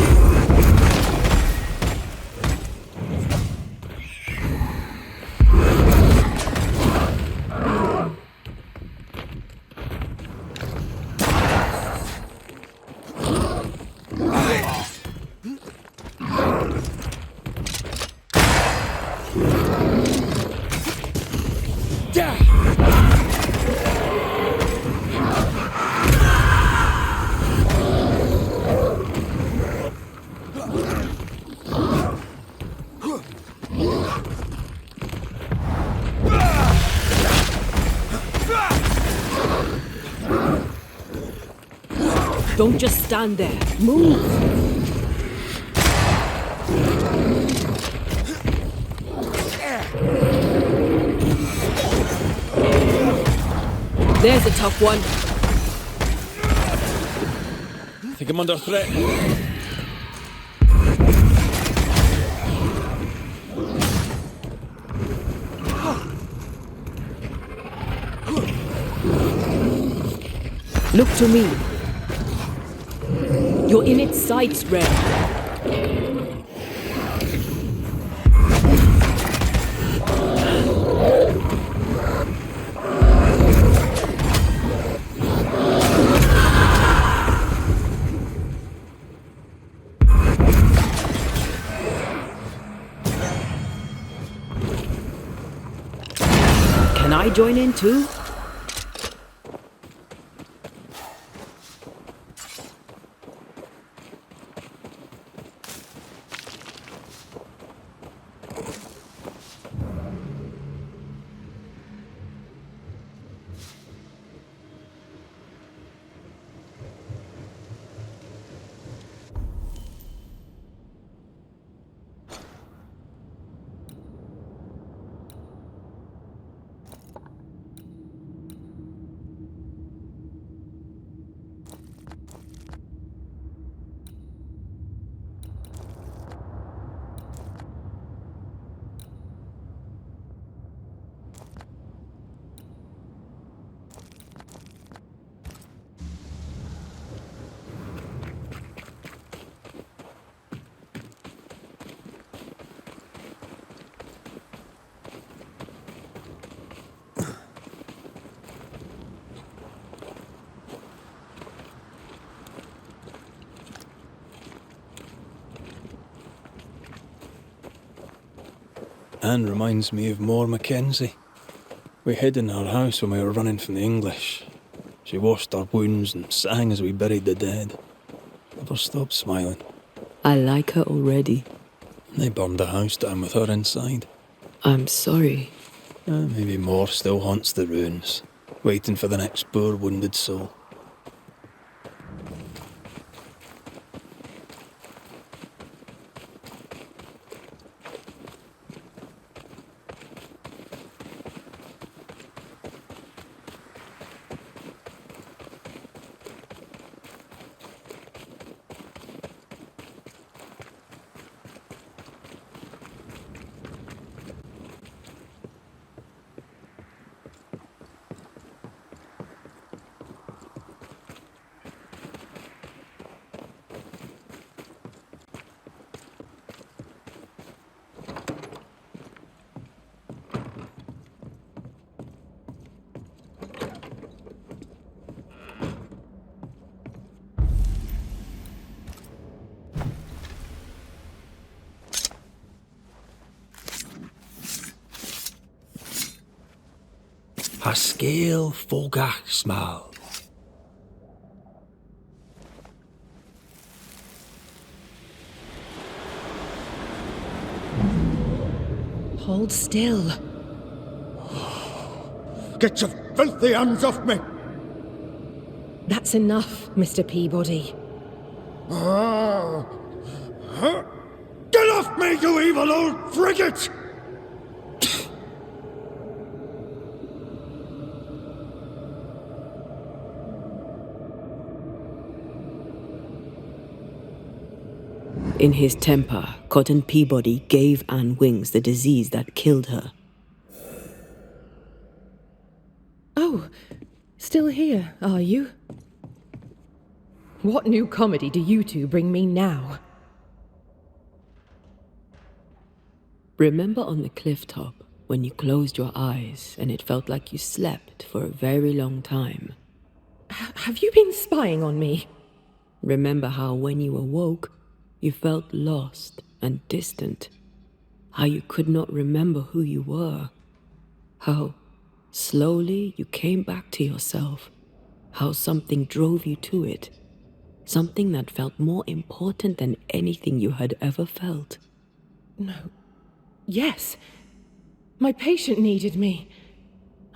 Don't just stand there. Move! There's a tough one. I think I'm under threat. Look to me. You're in its sights, Red. Can I join in too? Anne reminds me of Moore Mackenzie. We hid in her house when we were running from the English. She washed our wounds and sang as we buried the dead. Never stopped smiling. I like her already. They burned the house down with her inside. I'm sorry. Maybe Moore still haunts the ruins, waiting for the next poor wounded soul. Pascal Fogasmal. Hold still. Get your filthy hands off me! That's enough, Mr. Peabody. Get off me, you evil old frigate! In his temper, Cotton Peabody gave Anne Wings the disease that killed her. Oh, still here, are you? What new comedy do you two bring me now? Remember on the cliff top when you closed your eyes and it felt like you slept for a very long time? Have you been spying on me? Remember how when you awoke, you felt lost and distant? How you could not remember who you were? How slowly you came back to yourself? How something drove you to it? Something that felt more important than anything you had ever felt? No. Yes. My patient needed me.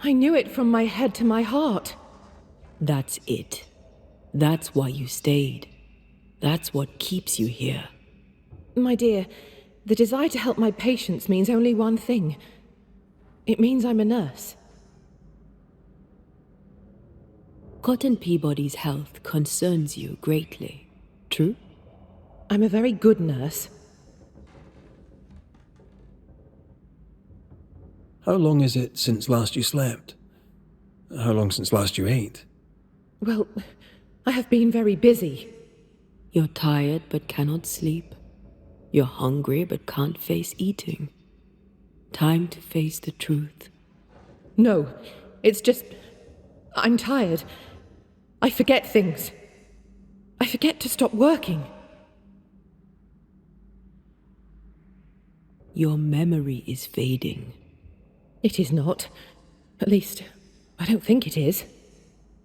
I knew it from my head to my heart. That's it. That's why you stayed. That's what keeps you here. My dear, the desire to help my patients means only one thing. It means I'm a nurse. Cotton Peabody's health concerns you greatly, true? I'm a very good nurse. How long is it since last you slept? How long since last you ate? Well, I have been very busy. You're tired but cannot sleep. You're hungry but can't face eating. Time to face the truth. No, it's just... I'm tired. I forget things. I forget to stop working. Your memory is fading. It is not. At least, I don't think it is.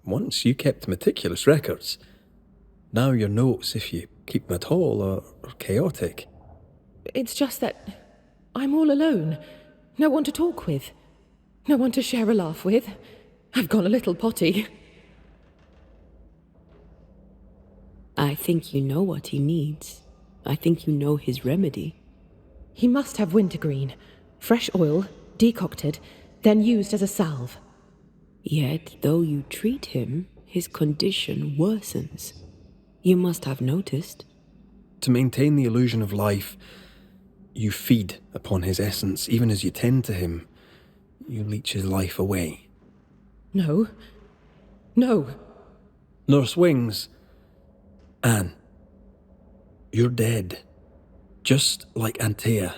Once you kept meticulous records. Now your notes, if you keep them at all, are chaotic. It's just that I'm all alone. No one to talk with. No one to share a laugh with. I've gone a little potty. I think you know what he needs. I think you know his remedy. He must have wintergreen. Fresh oil, decocted, then used as a salve. Yet, though you treat him, his condition worsens. You must have noticed. To maintain the illusion of life, you feed upon his essence. Even as you tend to him, you leech his life away. No. No. Nurse Wings. Anne. You're dead. Just like Antea.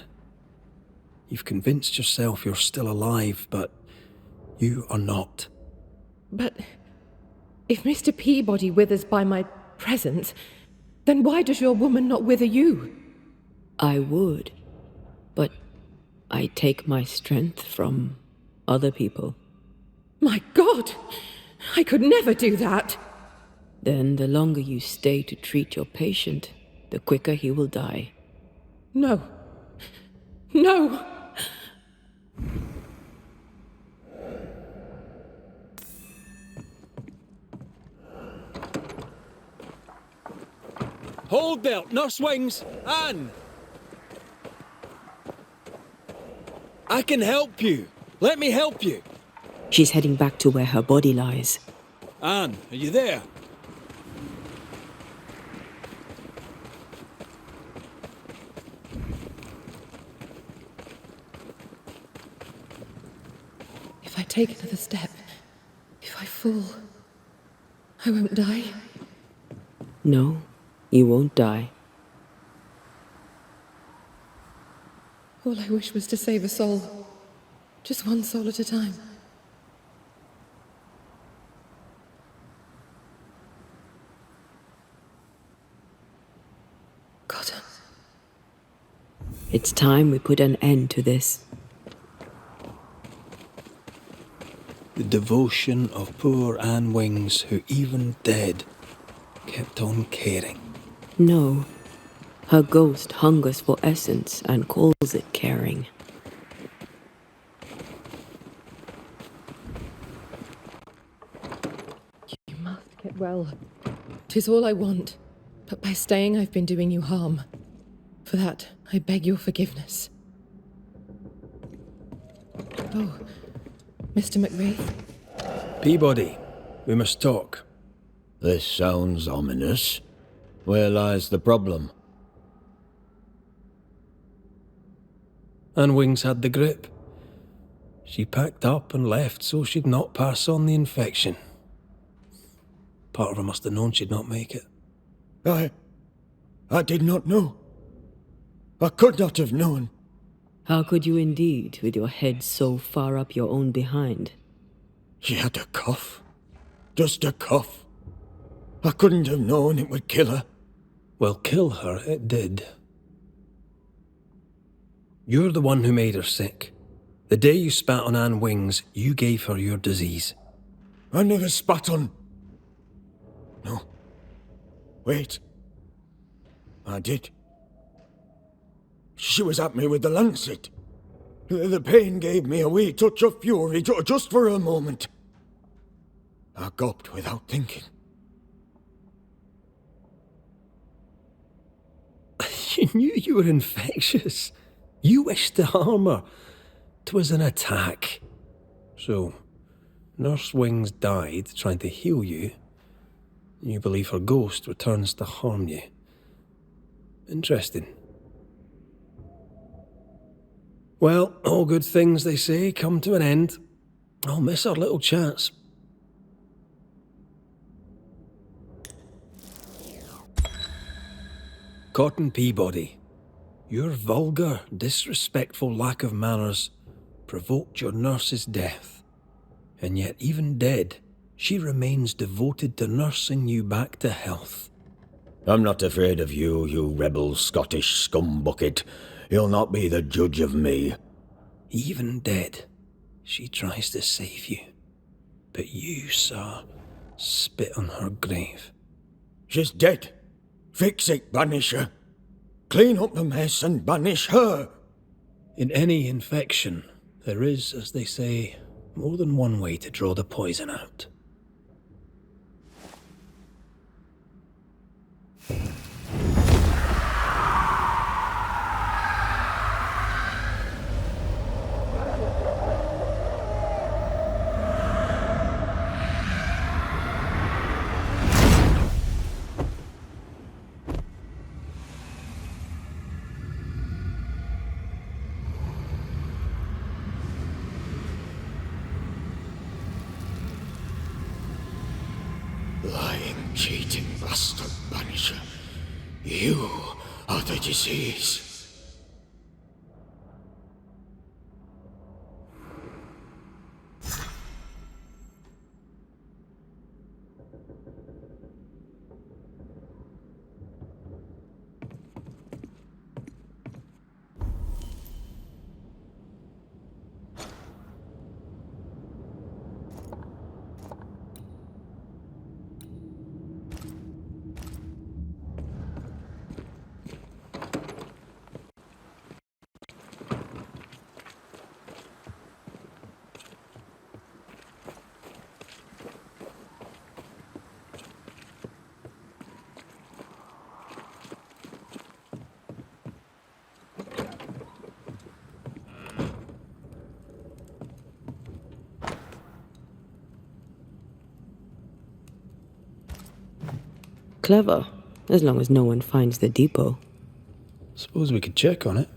You've convinced yourself you're still alive, but you are not. But if Mr. Peabody withers by my presence, then why does your woman not wither you? I would, but I take my strength from other people. My God! I could never do that! Then the longer you stay to treat your patient, the quicker he will die. No. No! Hold there, Nurse Wings! Anne! I can help you. Let me help you. She's heading back to where her body lies. Anne, are you there? If I take another step, if I fall, I won't die. No, you won't die. All I wish was to save a soul. Just one soul at a time. Cotton. It's time we put an end to this. The devotion of poor Anne Wings, who even dead, kept on caring. No. Her ghost hungers for essence and calls it caring. You must get well. 'Tis all I want. But by staying, I've been doing you harm. For that, I beg your forgiveness. Oh, Mr. McWraith? Peabody, we must talk. This sounds ominous. Where lies the problem? Anne Wings had the grip. She packed up and left so she'd not pass on the infection. Part of her must have known she'd not make it. I did not know. I could not have known. How could you indeed, with your head so far up your own behind? She had a cough. Just a cough. I couldn't have known it would kill her. Well, kill her it did. You're the one who made her sick. The day you spat on Anne Wings, you gave her your disease. I never spat on... No. Wait. I did. She was at me with the lancet. The pain gave me a wee touch of fury, just for a moment. I gulped without thinking. You knew you were infectious. You wished to harm her. 'Twas an attack. So, Nurse Wings died trying to heal you. You believe her ghost returns to harm you. Interesting. Well, all good things, they say, come to an end. I'll miss our little chats. Cotton Peabody, your vulgar, disrespectful lack of manners provoked your nurse's death. And yet, even dead, she remains devoted to nursing you back to health. I'm not afraid of you, you rebel Scottish scumbucket. You'll not be the judge of me. Even dead, she tries to save you. But you, sir, spit on her grave. She's dead. Fix it, Banisher. Clean up the mess and banish her. In any infection, there is, as they say, more than one way to draw the poison out. Lying, cheating bastard, Banisher. You are the disease. Clever, as long as no one finds the depot. Suppose we could check on it.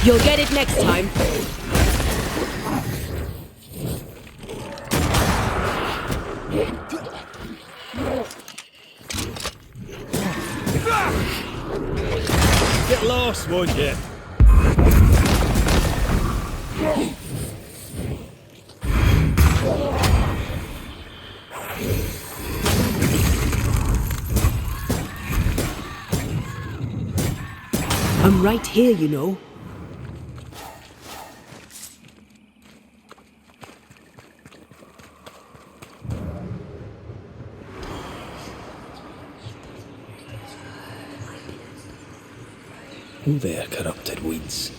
You'll get it next time. Get lost, won't you? I'm right here, you know. Oh there, corrupted weeds.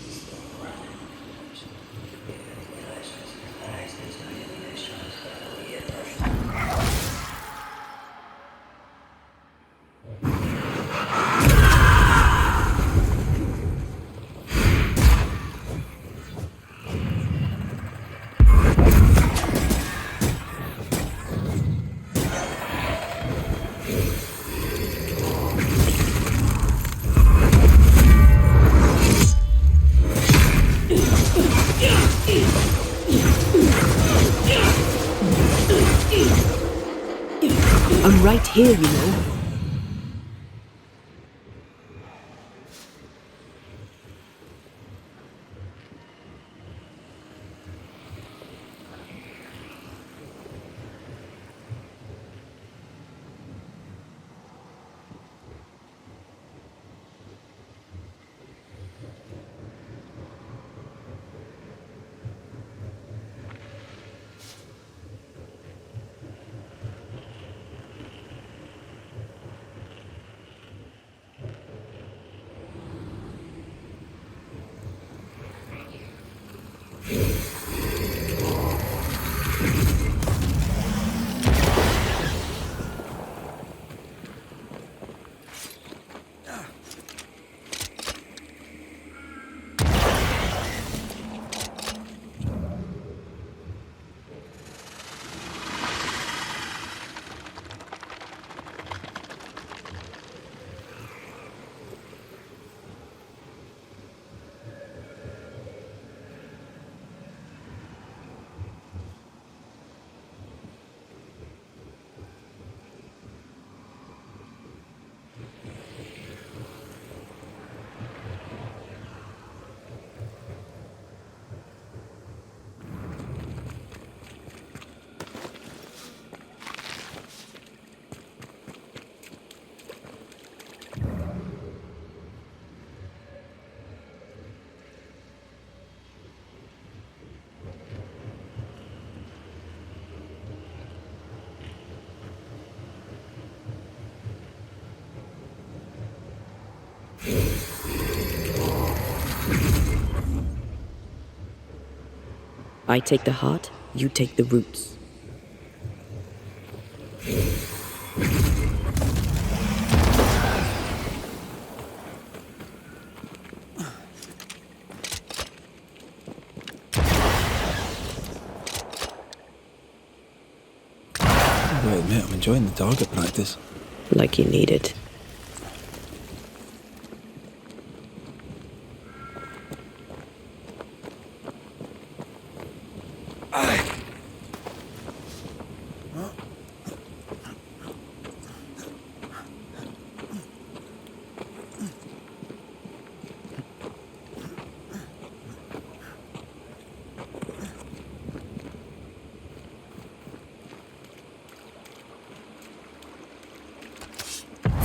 I'm right here, you know. I take the heart, you take the roots. I admit I'm enjoying the target practice. Like you need it.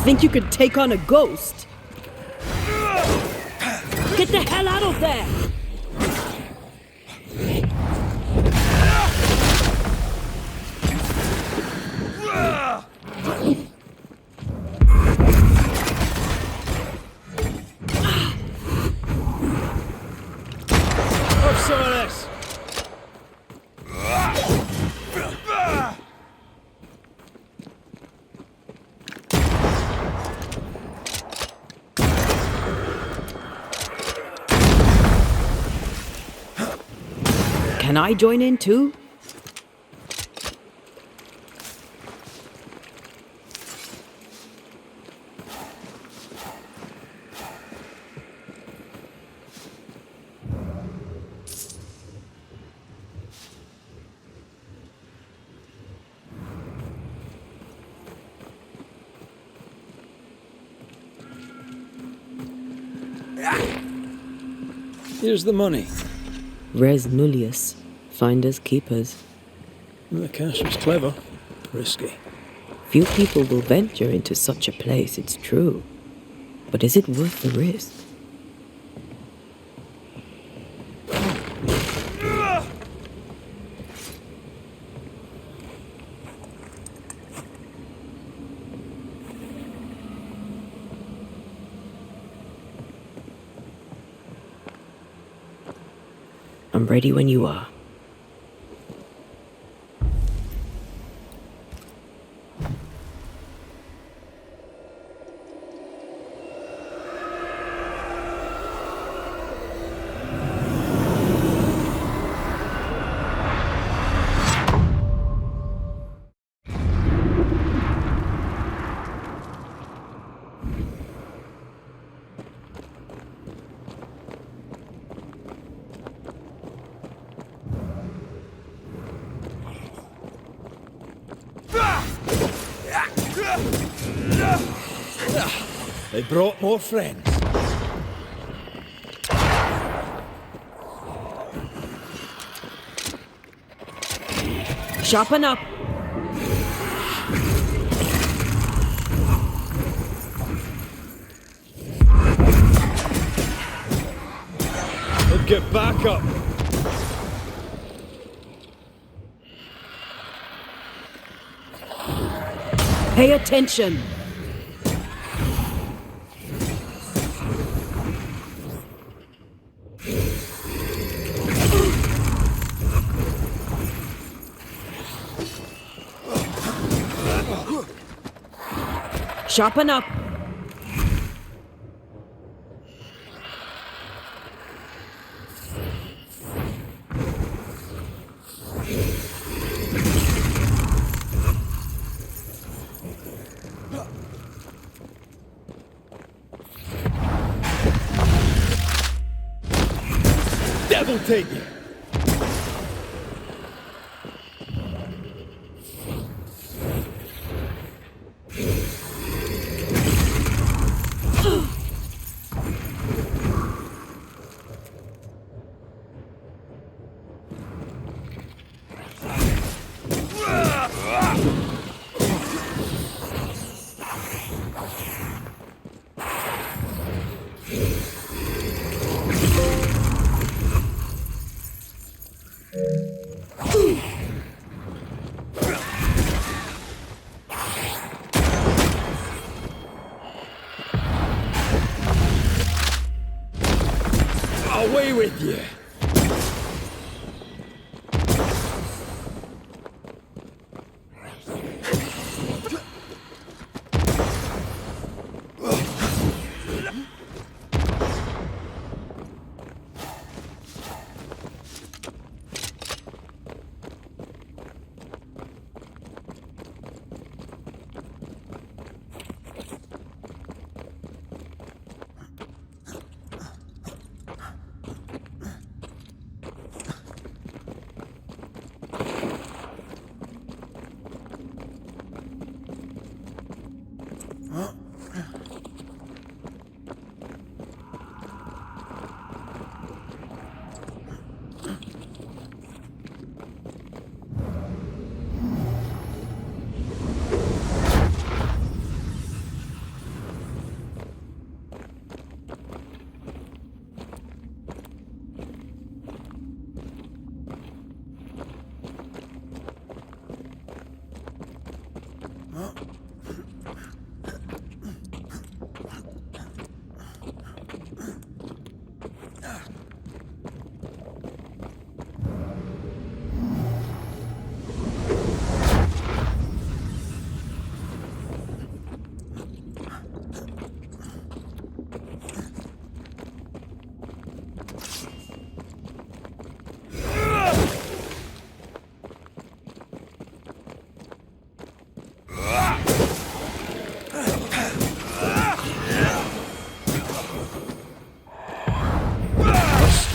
Think you could take on a ghost? Get the hell out of there! Have some of this! Can I join in too? Here's the money. Res nullius. Finders keepers. The cash was clever. Risky. Few people will venture into such a place, it's true. But is it worth the risk? I'm ready when you are. They brought more friends. Sharpen up! Get back up! Pay attention! Sharpen up! Devil take you! Away with you!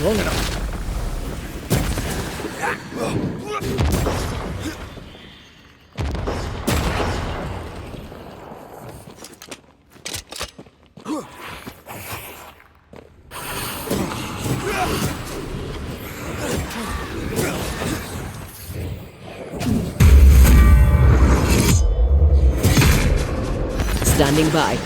Strong enough. Standing by.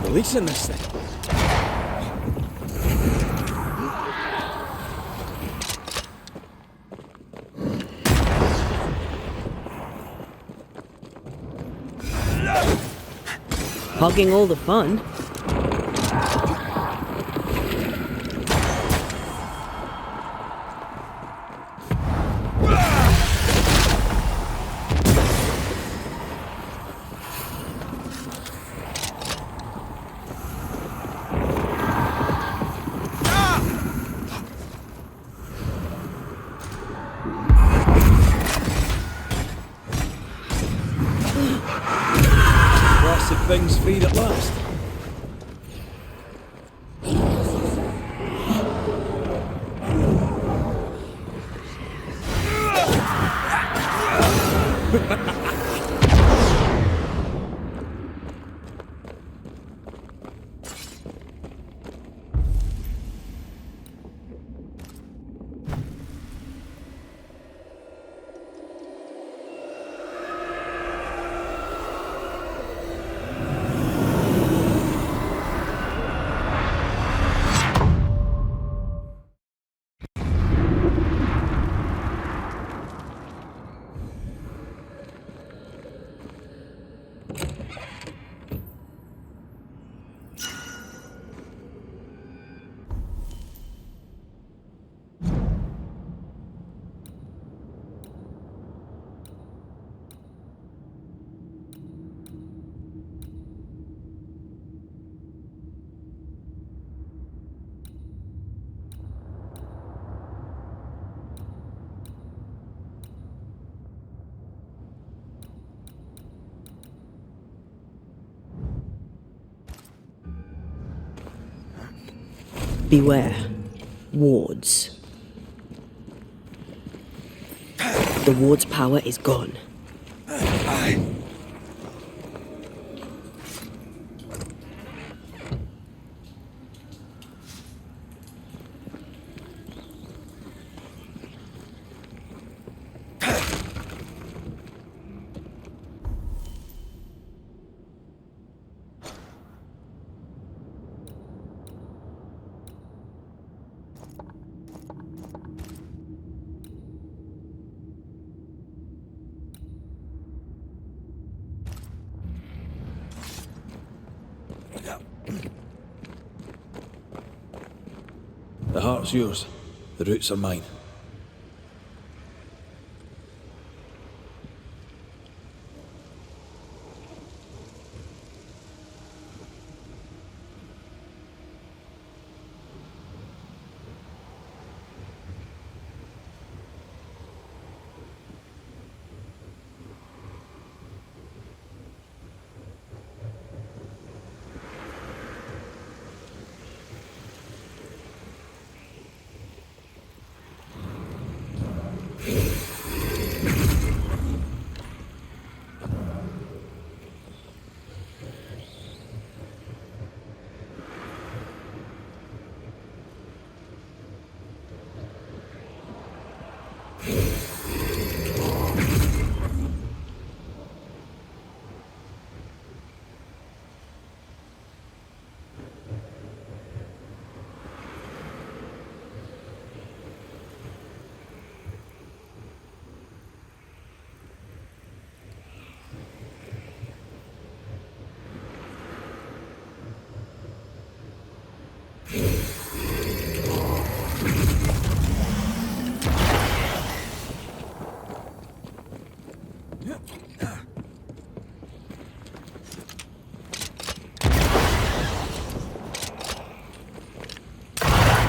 Releasing this thing. Hogging all the fun. Plastic thing's freed at last. Beware. Wards. The ward's power is gone. The heart's yours. The roots are mine.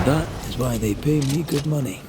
That is why they pay me good money.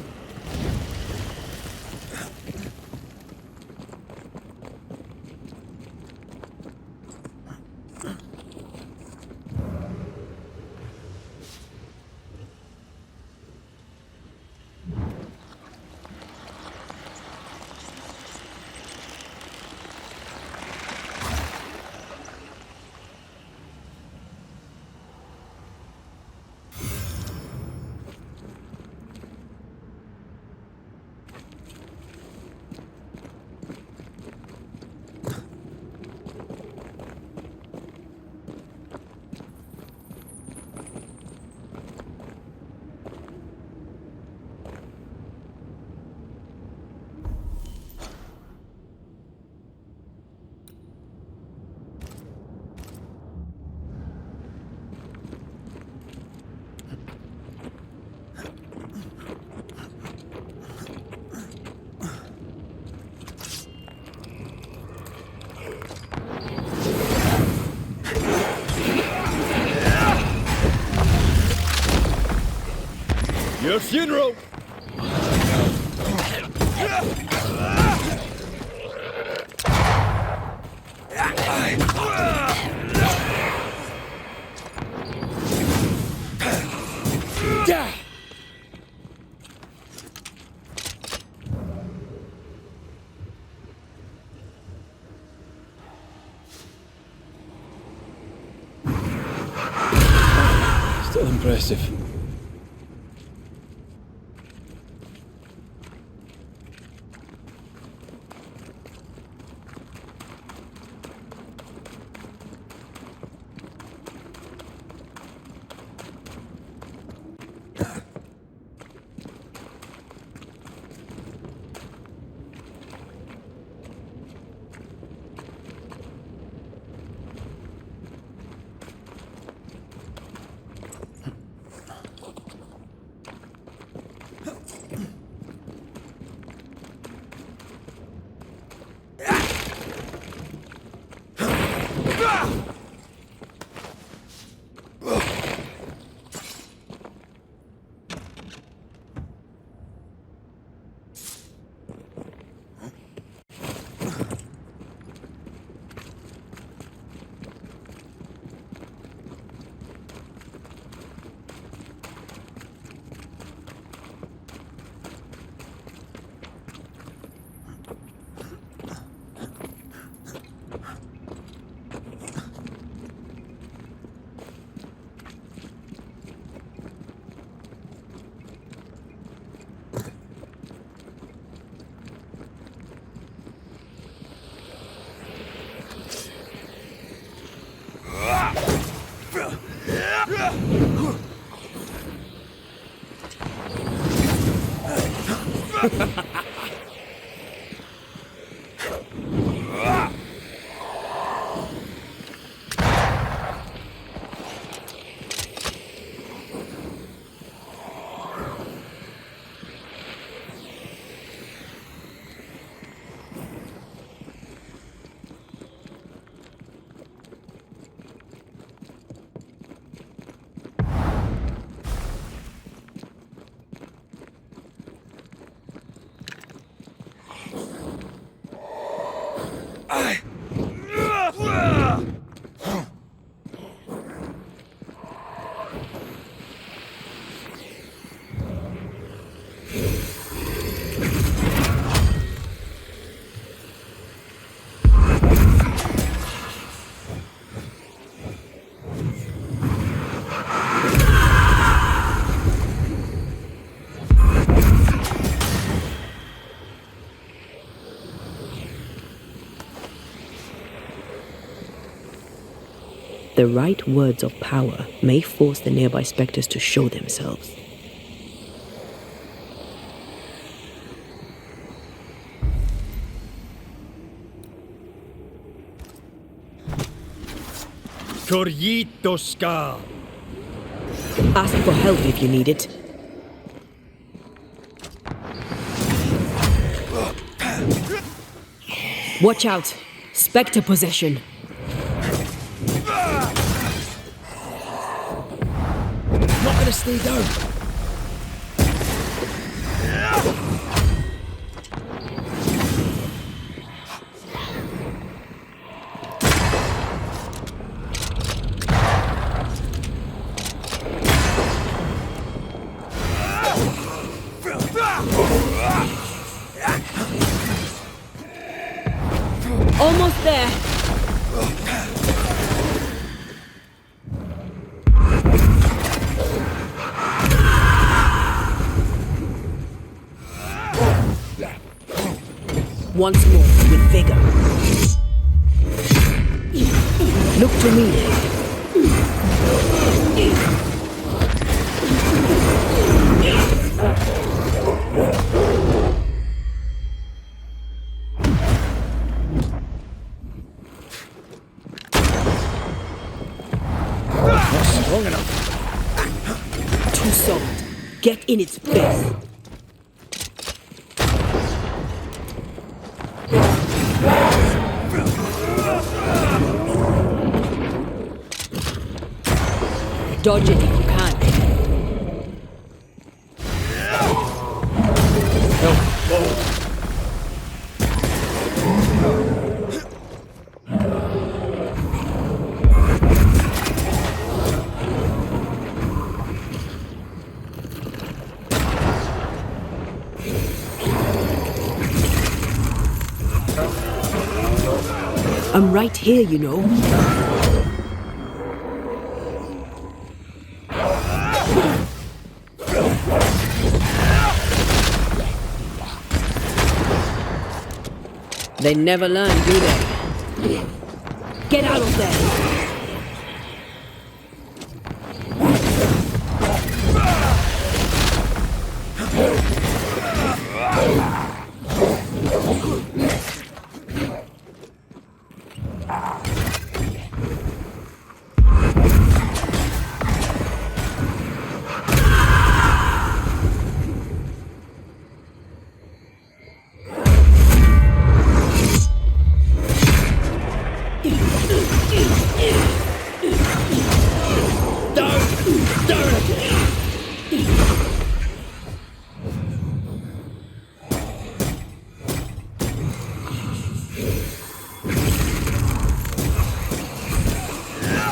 Your funeral! Still impressive. The right words of power may force the nearby specters to show themselves. Corjitoska! Ask for help if you need it. Watch out. Spectre possession. Not gonna stay down. Almost there. Once more, with vigor. Look to me. Not strong enough. Too soft. Get in its face. Dodge it if you can. I'm right here, you know. They never learn, do they? Get out of there!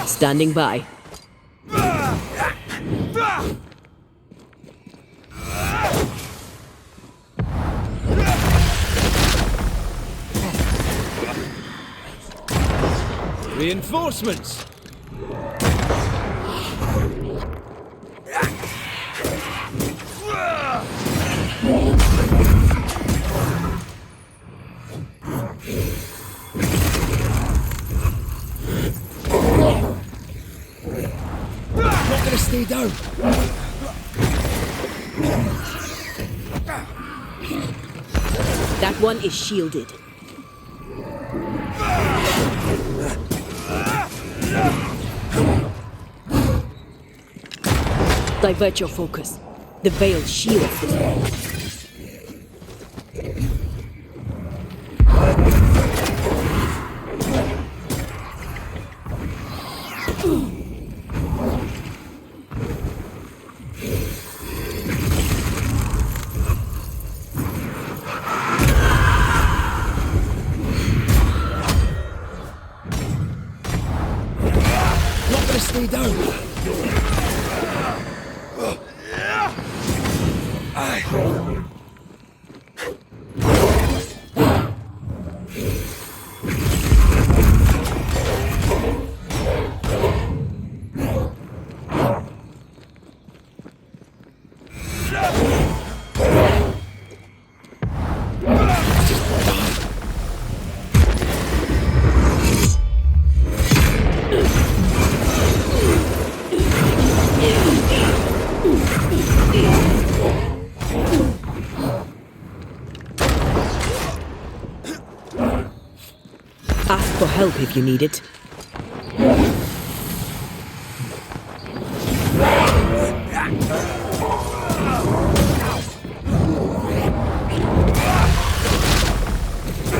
Standing by. Reinforcements! Not gonna stay down. That one is shielded. Divert your focus. The veil shields this one. Not gonna stay down. Ask for help if you need it.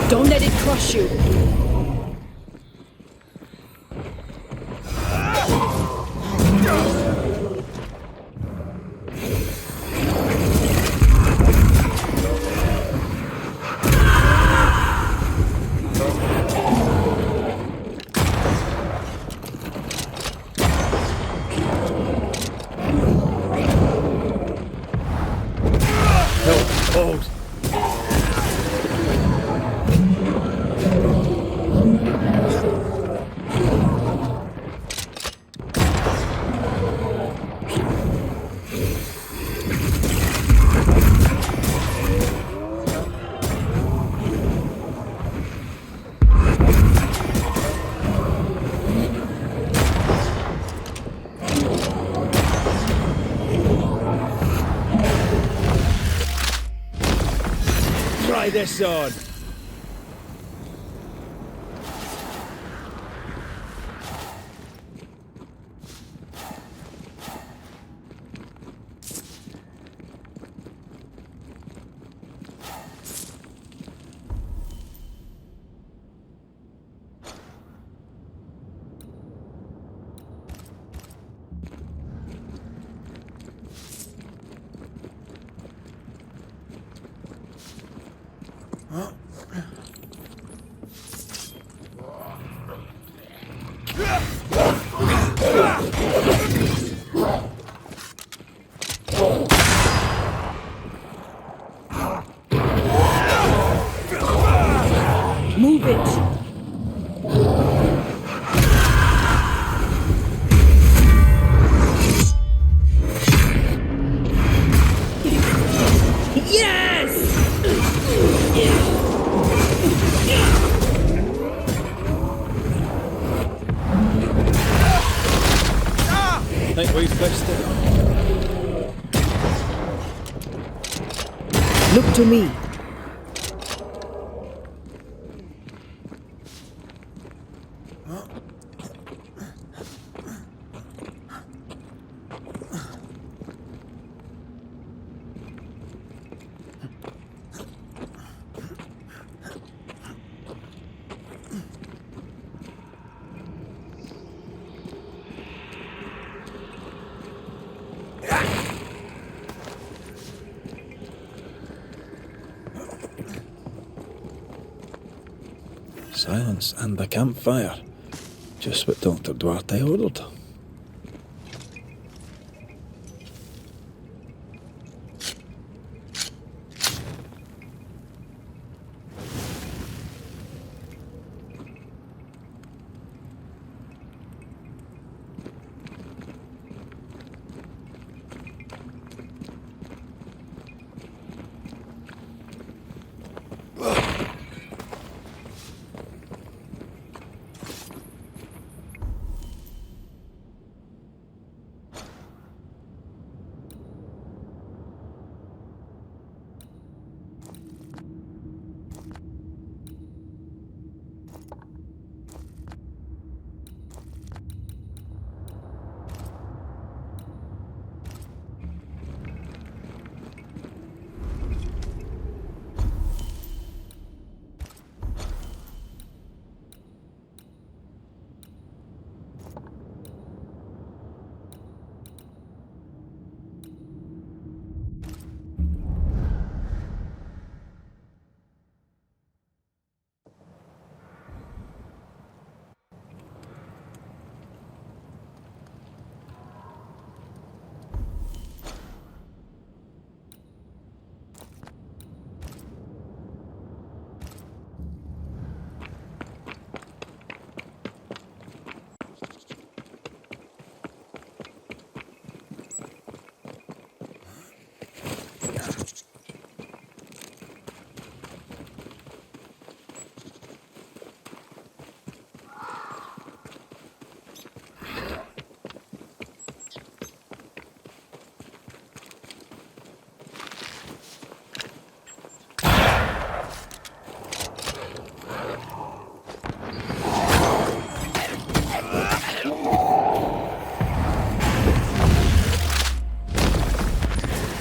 Don't let it crush you. Try this sword. Move it. I think we've fixed it. Look to me. Silence and the campfire. Just what Dr. Duarte ordered.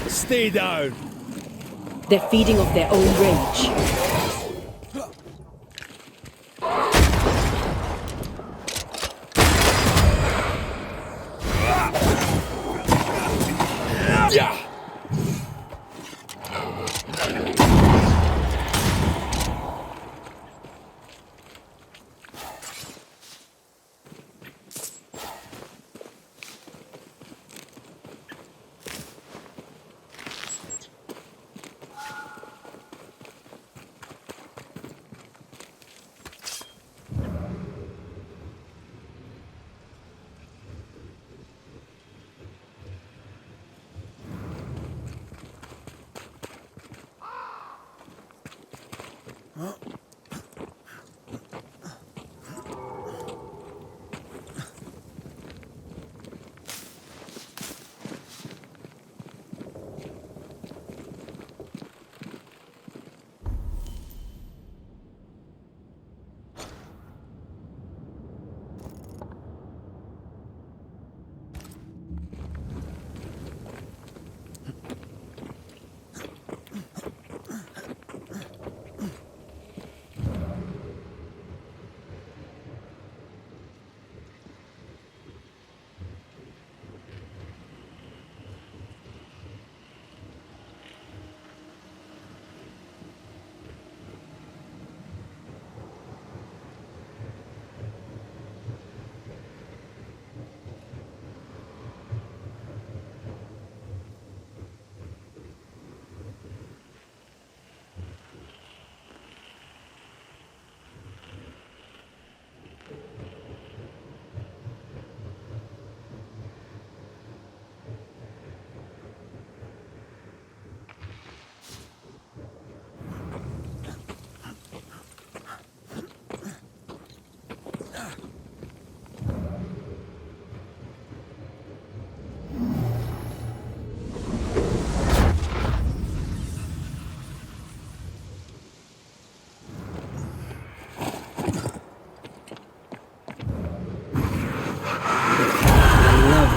Stay down. They're feeding off their own rage.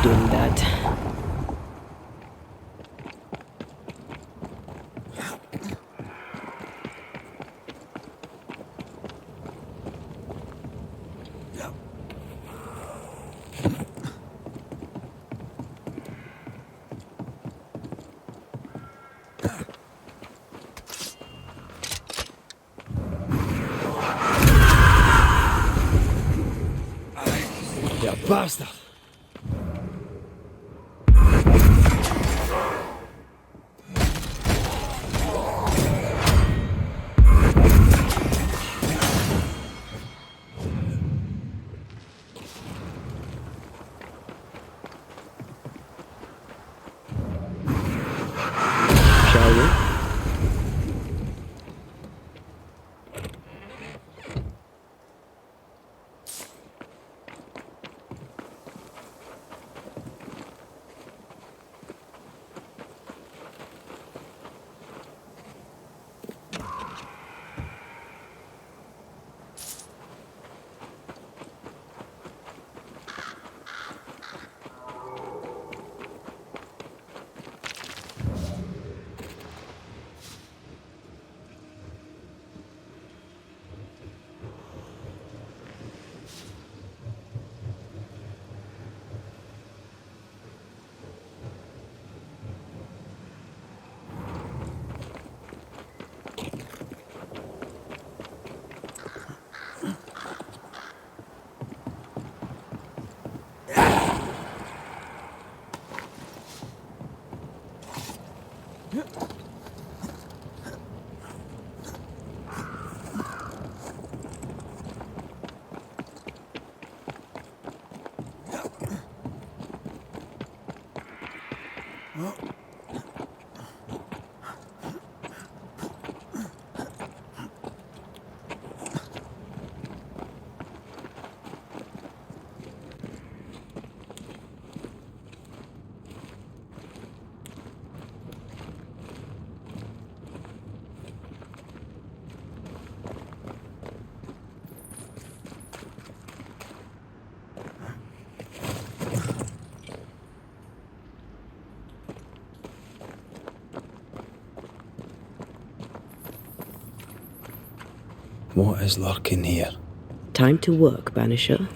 Doing that. You bastard! Shall we? What is lurking here? Time to work, Banisher.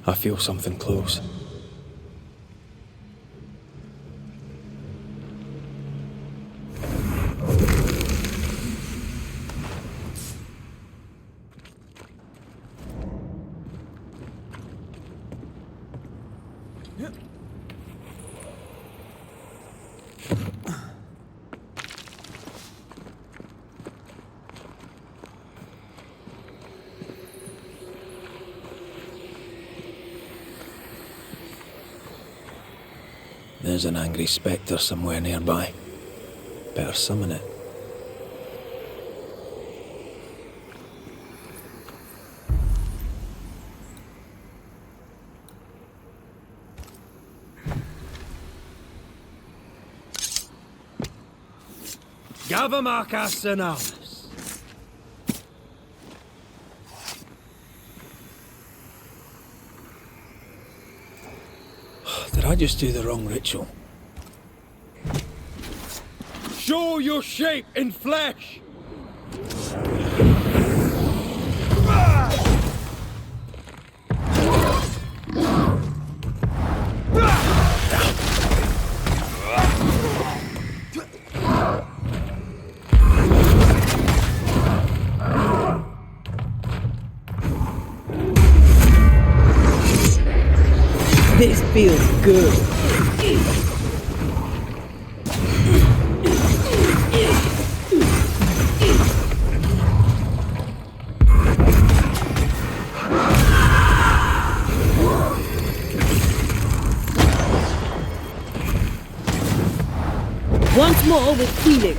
I feel something close. There's an angry spectre somewhere nearby. Better summon it. Gavamarcas Analis. Did I just do the wrong ritual? Show your shape in flesh! This feels good. Once more with healing.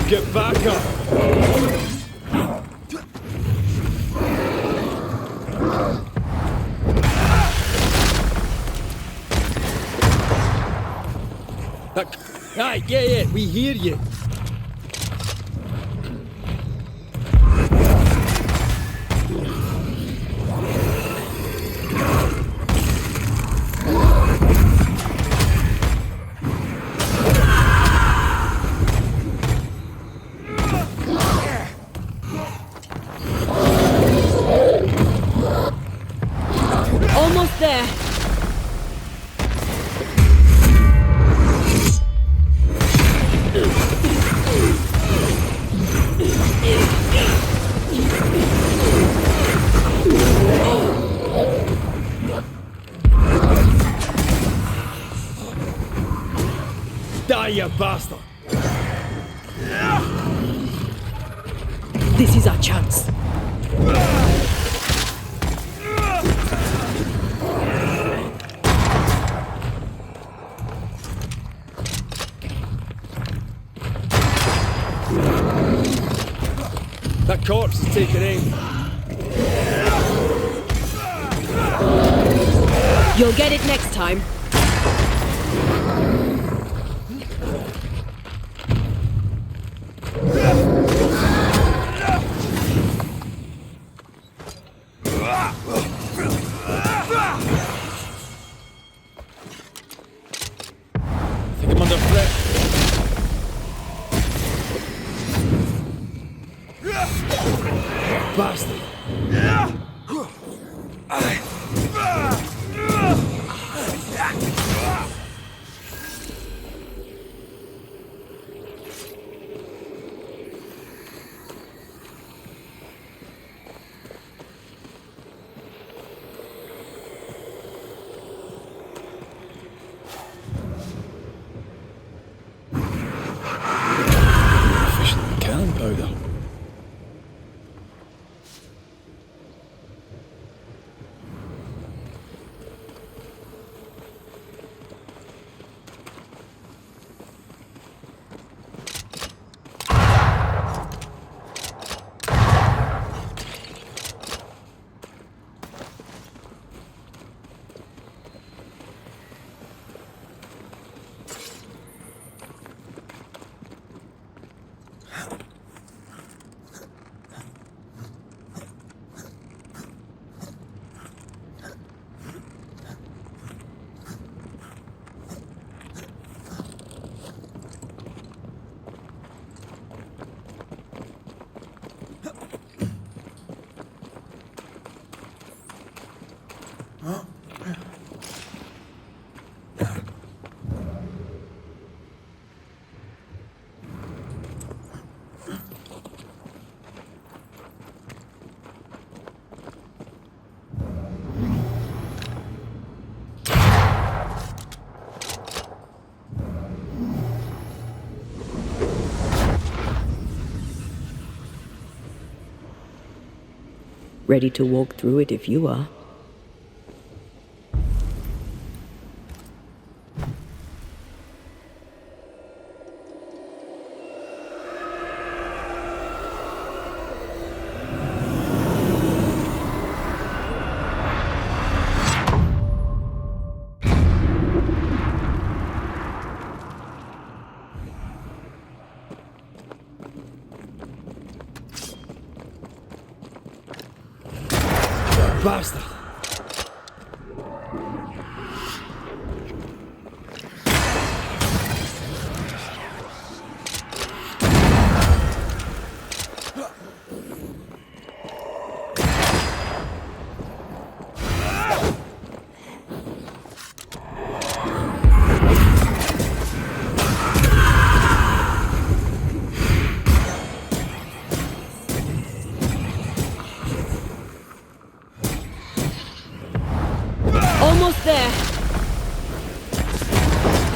Get back up! Right, yeah, we hear you. Almost there. Die, you bastard! This is our chance. That corpse is taking aim. You'll get it next time. I think I'm under threat. Bastard! Officially cannon powder. Ready to walk through it if you are. Bastard! Almost there.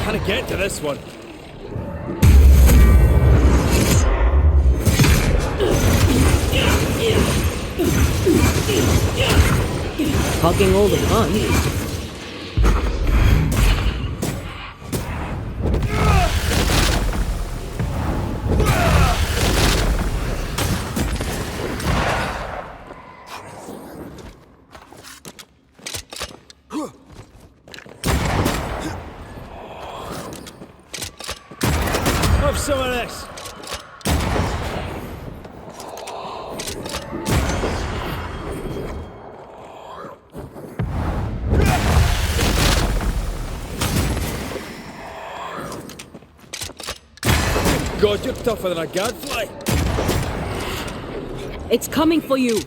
Can't get to this one. Hogging all the fun. Have some of this. God, you're tougher than a gadfly. It's coming for you.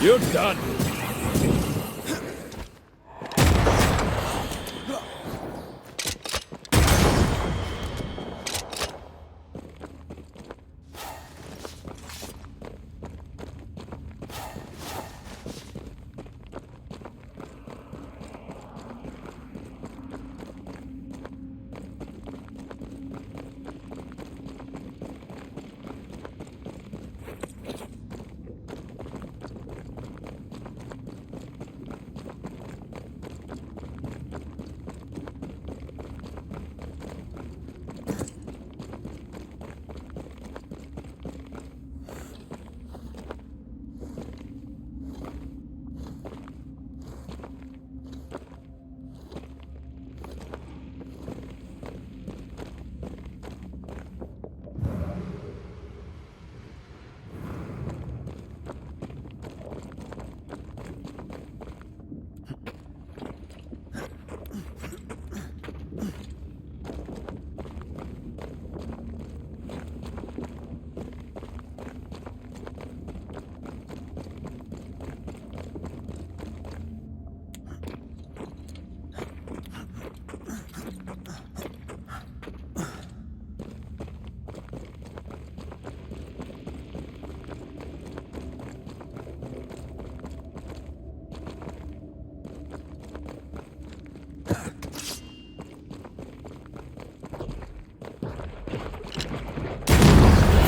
You're done.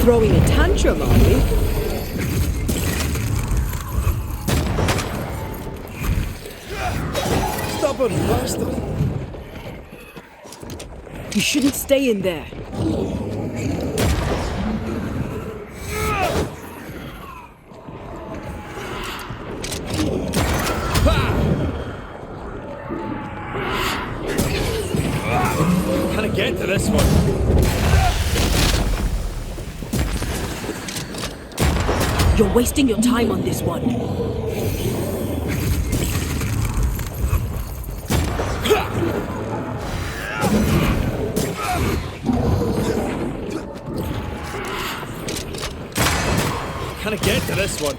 throwing a tantrum, are we? Stubborn bastard! You shouldn't stay in there. Can I get to this one? You're wasting your time on this one. Can I get to this one?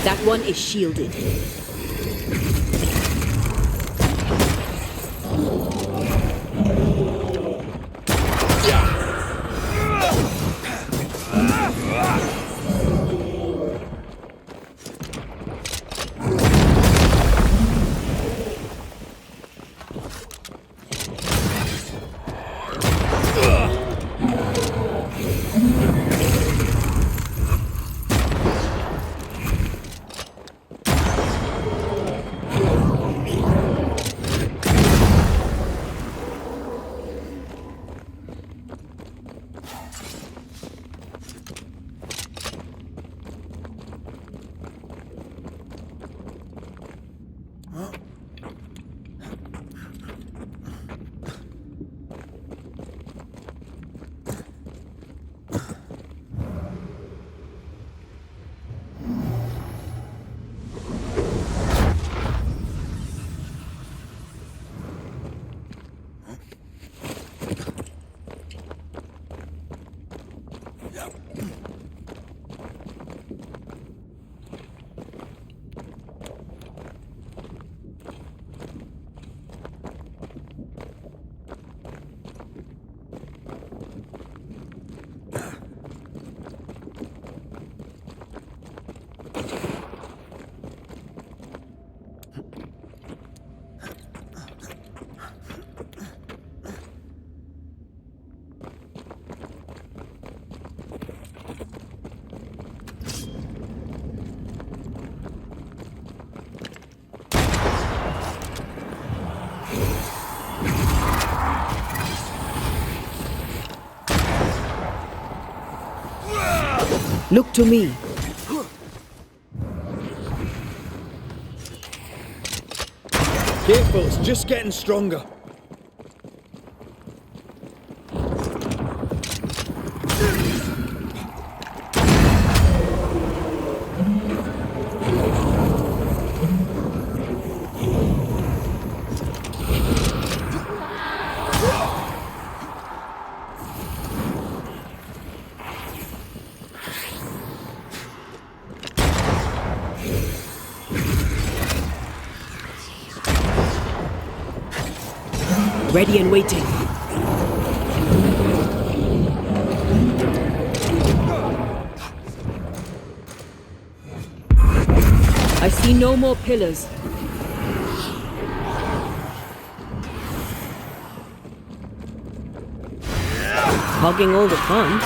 That one is shielded. Look to me. Careful, it's just getting stronger. Ready and waiting. I see no more pillars. Hogging all the fun.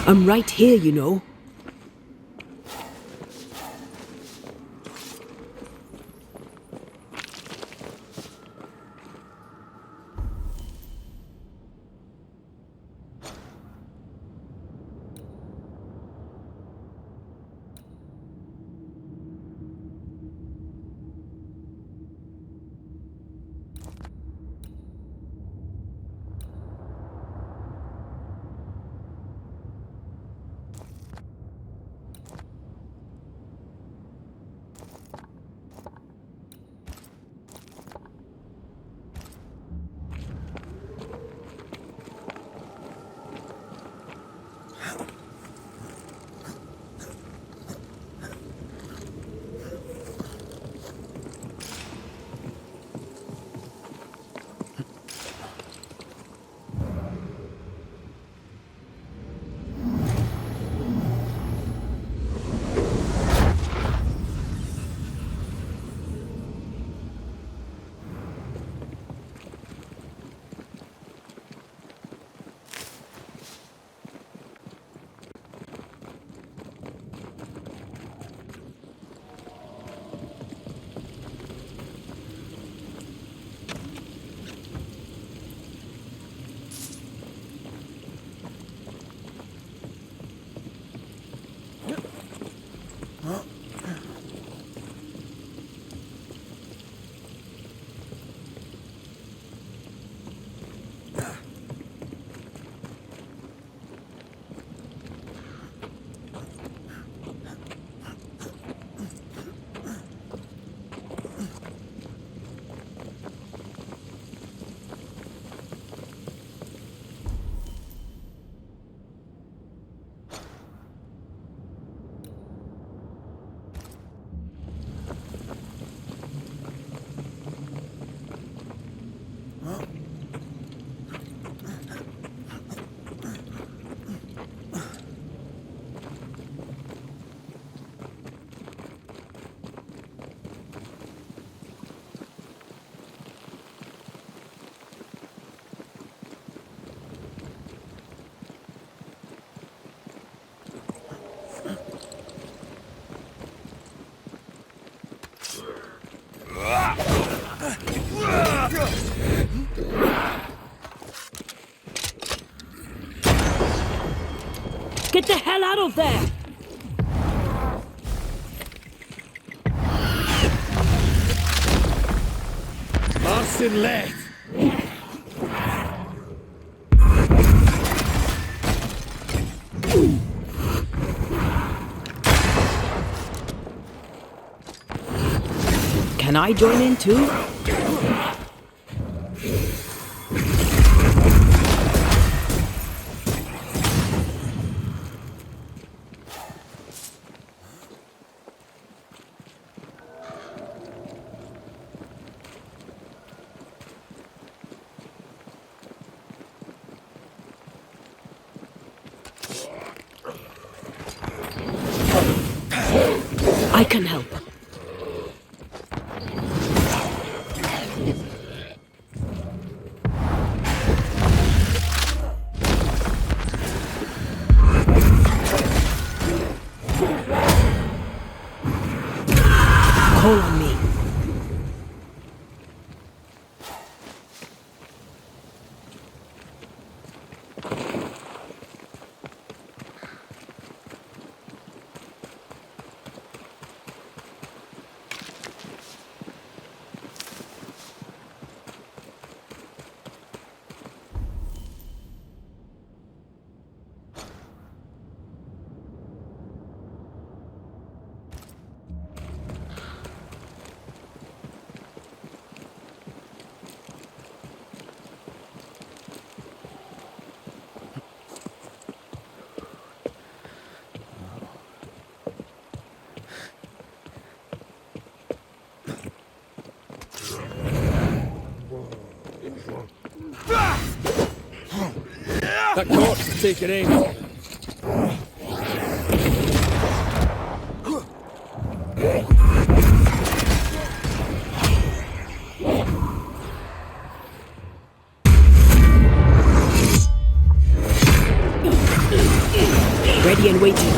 I'm right here, you know. Get the hell out of there! Bastard left! Can I join in too? I can help. Call on me. That corpse to take it in. ready and waiting.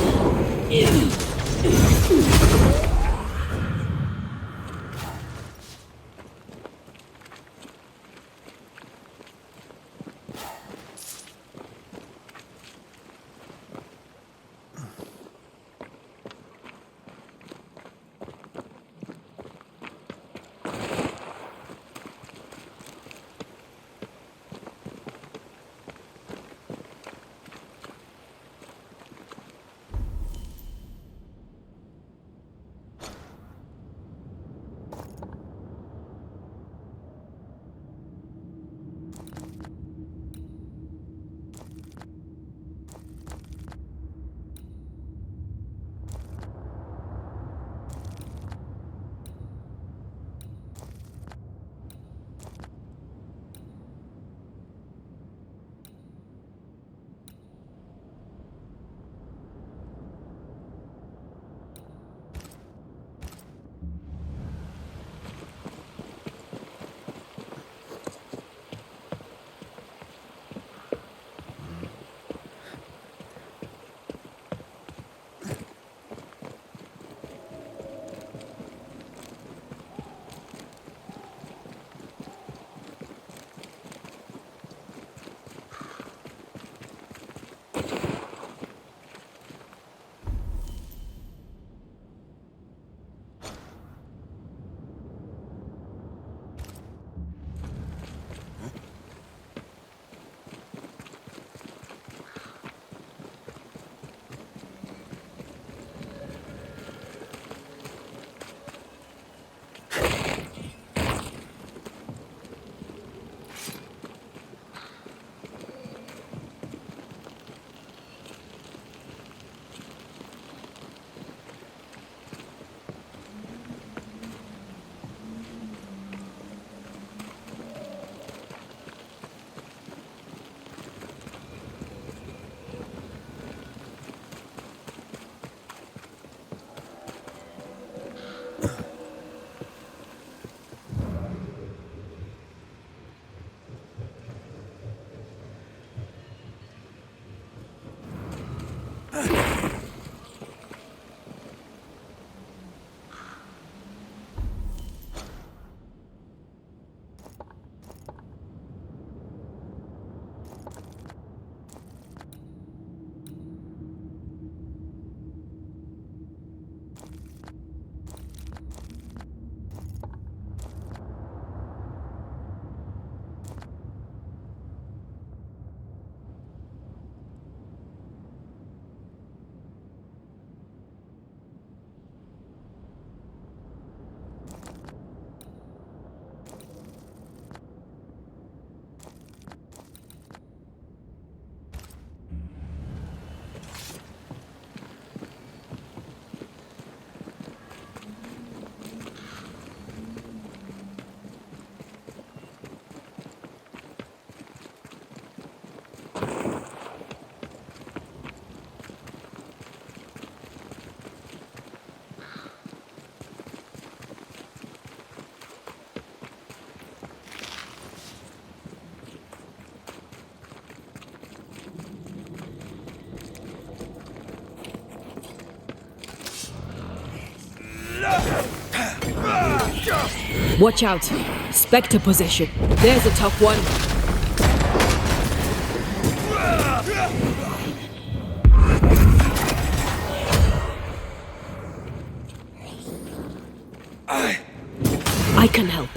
Watch out. Spectre possession. There's a tough one. I can help.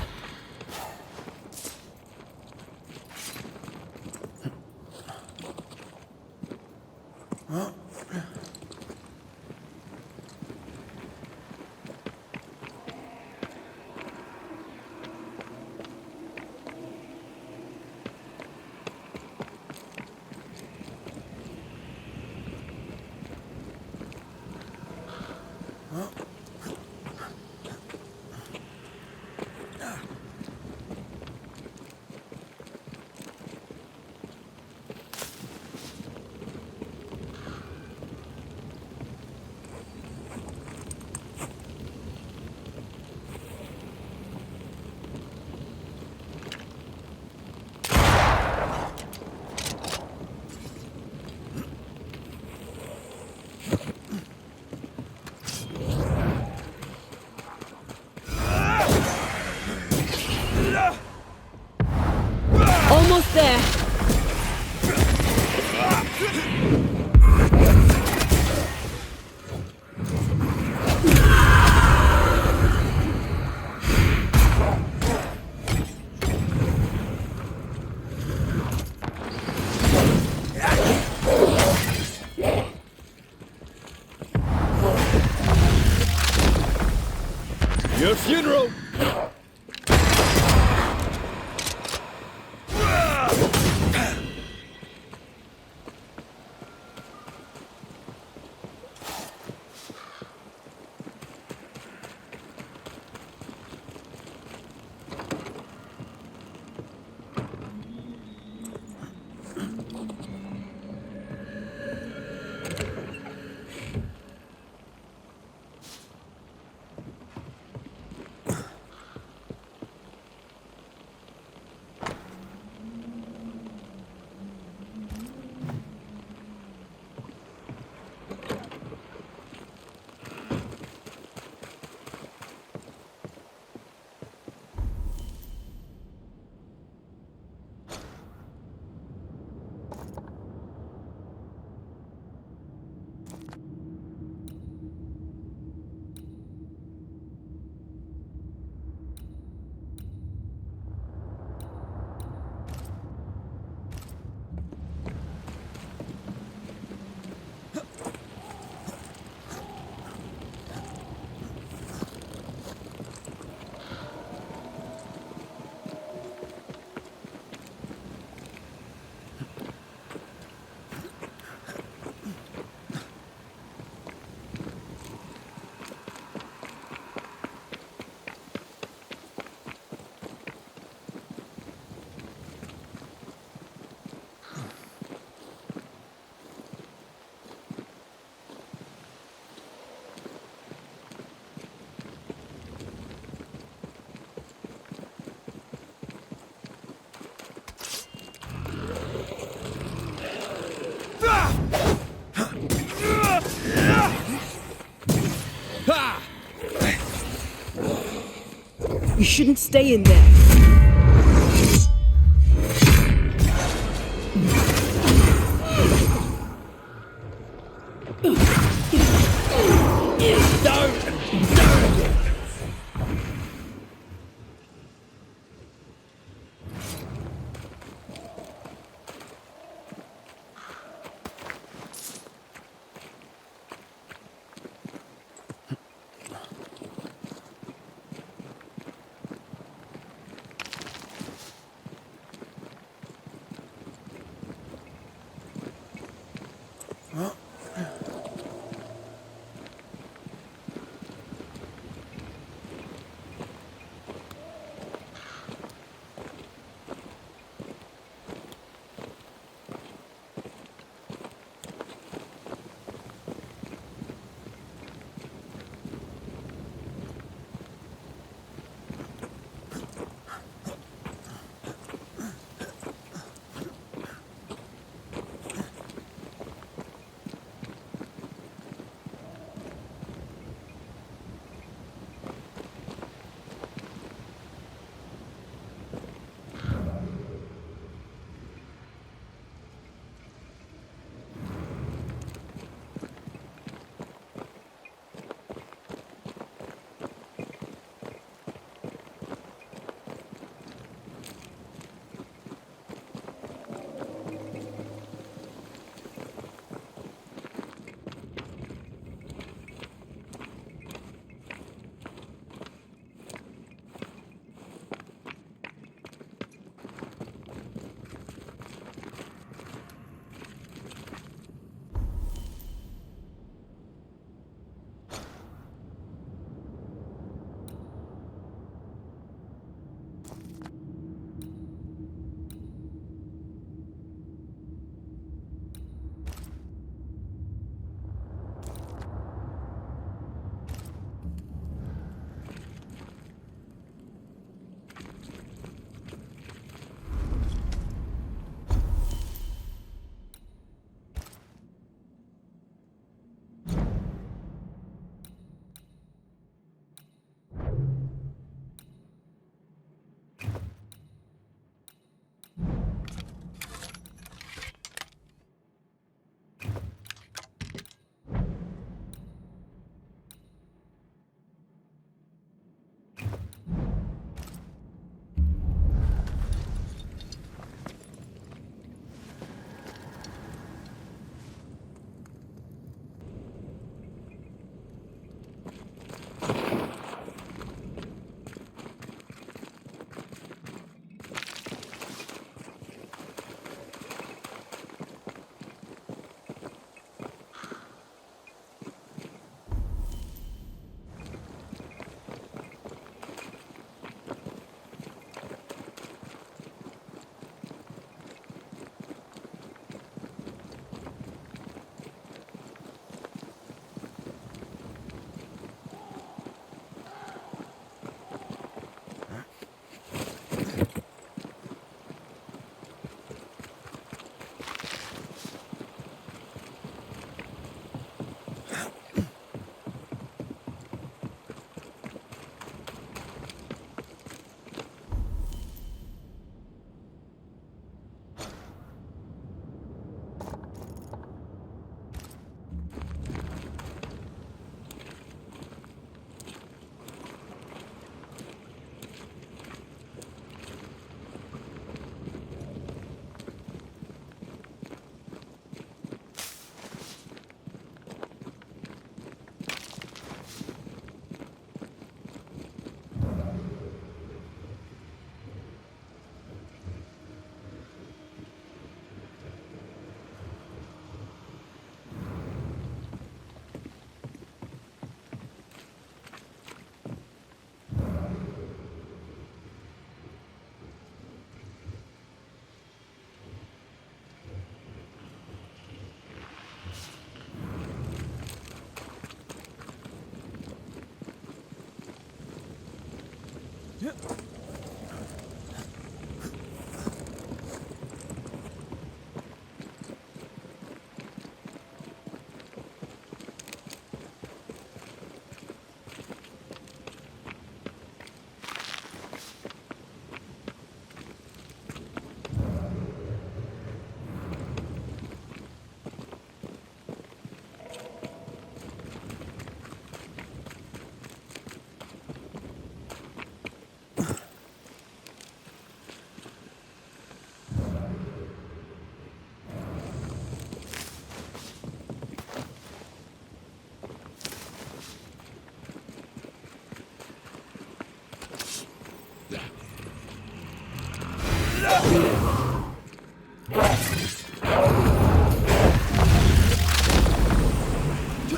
Your funeral! You shouldn't stay in there.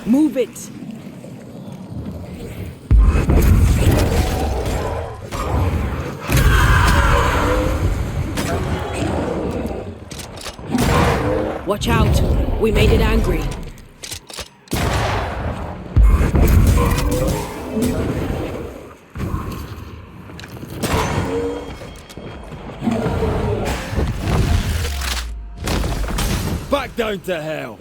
Move it! Watch out! We made it angry. Back down to hell!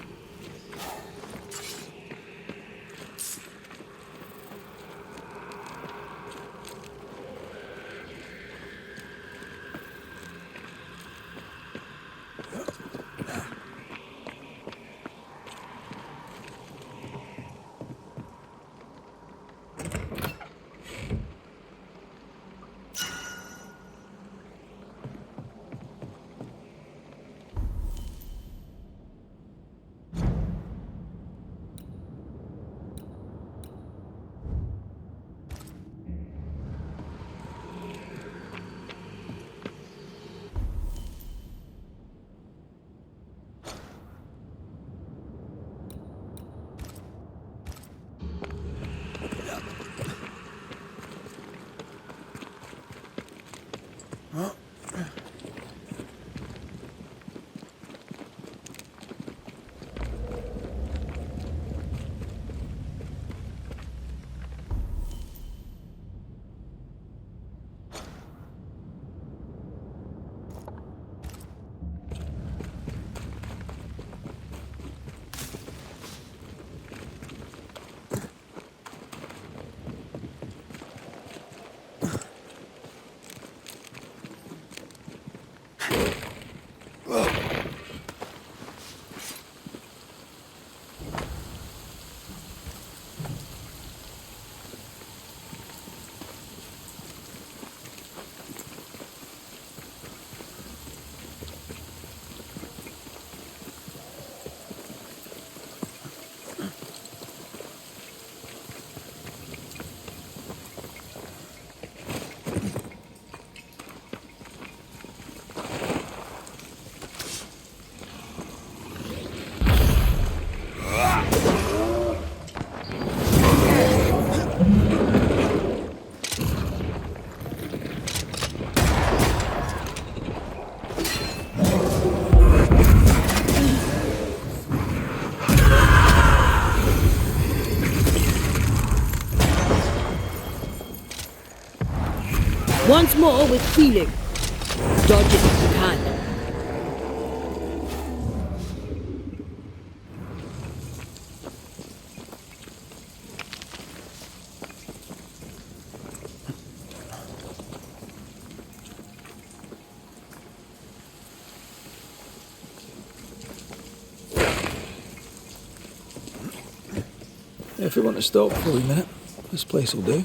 Once more with feeling. Dodge it if you can. If you want to stop for a wee minute, this place will do.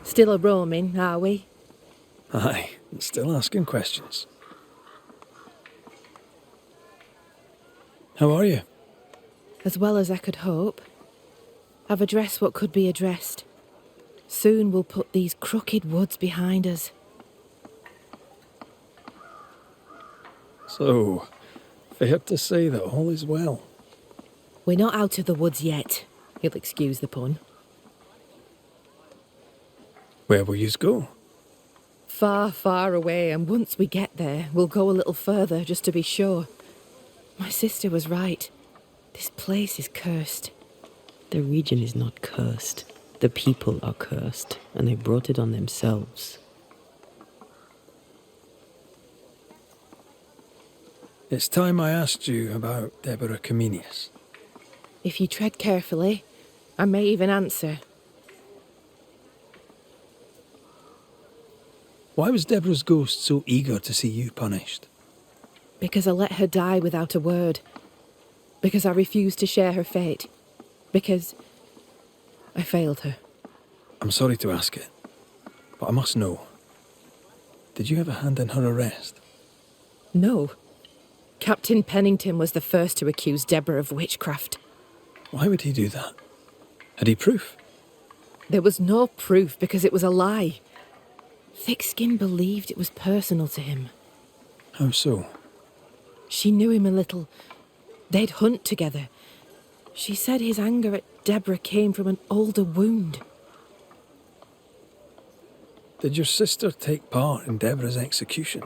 Still a-roaming, are we? Aye, and still asking questions. How are you? As well as I could hope. I've addressed what could be addressed. Soon we'll put these crooked woods behind us. So, fair to say that all is well. We're not out of the woods yet. You'll excuse the pun. Where will yous go? Far, far away, and once we get there, we'll go a little further just to be sure. My sister was right. This place is cursed. The region is not cursed. The people are cursed, and they brought it on themselves. It's time I asked you about Deborah Comenius. If you tread carefully, I may even answer. Why was Deborah's ghost so eager to see you punished? Because I let her die without a word. Because I refused to share her fate. Because I failed her. I'm sorry to ask it, but I must know. Did you have a hand in her arrest? No. Captain Pennington was the first to accuse Deborah of witchcraft. Why would he do that? Had he proof? There was no proof because it was a lie. Thickskin believed it was personal to him. How so? She knew him a little. They'd hunt together. She said his anger at Deborah came from an older wound. Did your sister take part in Deborah's execution?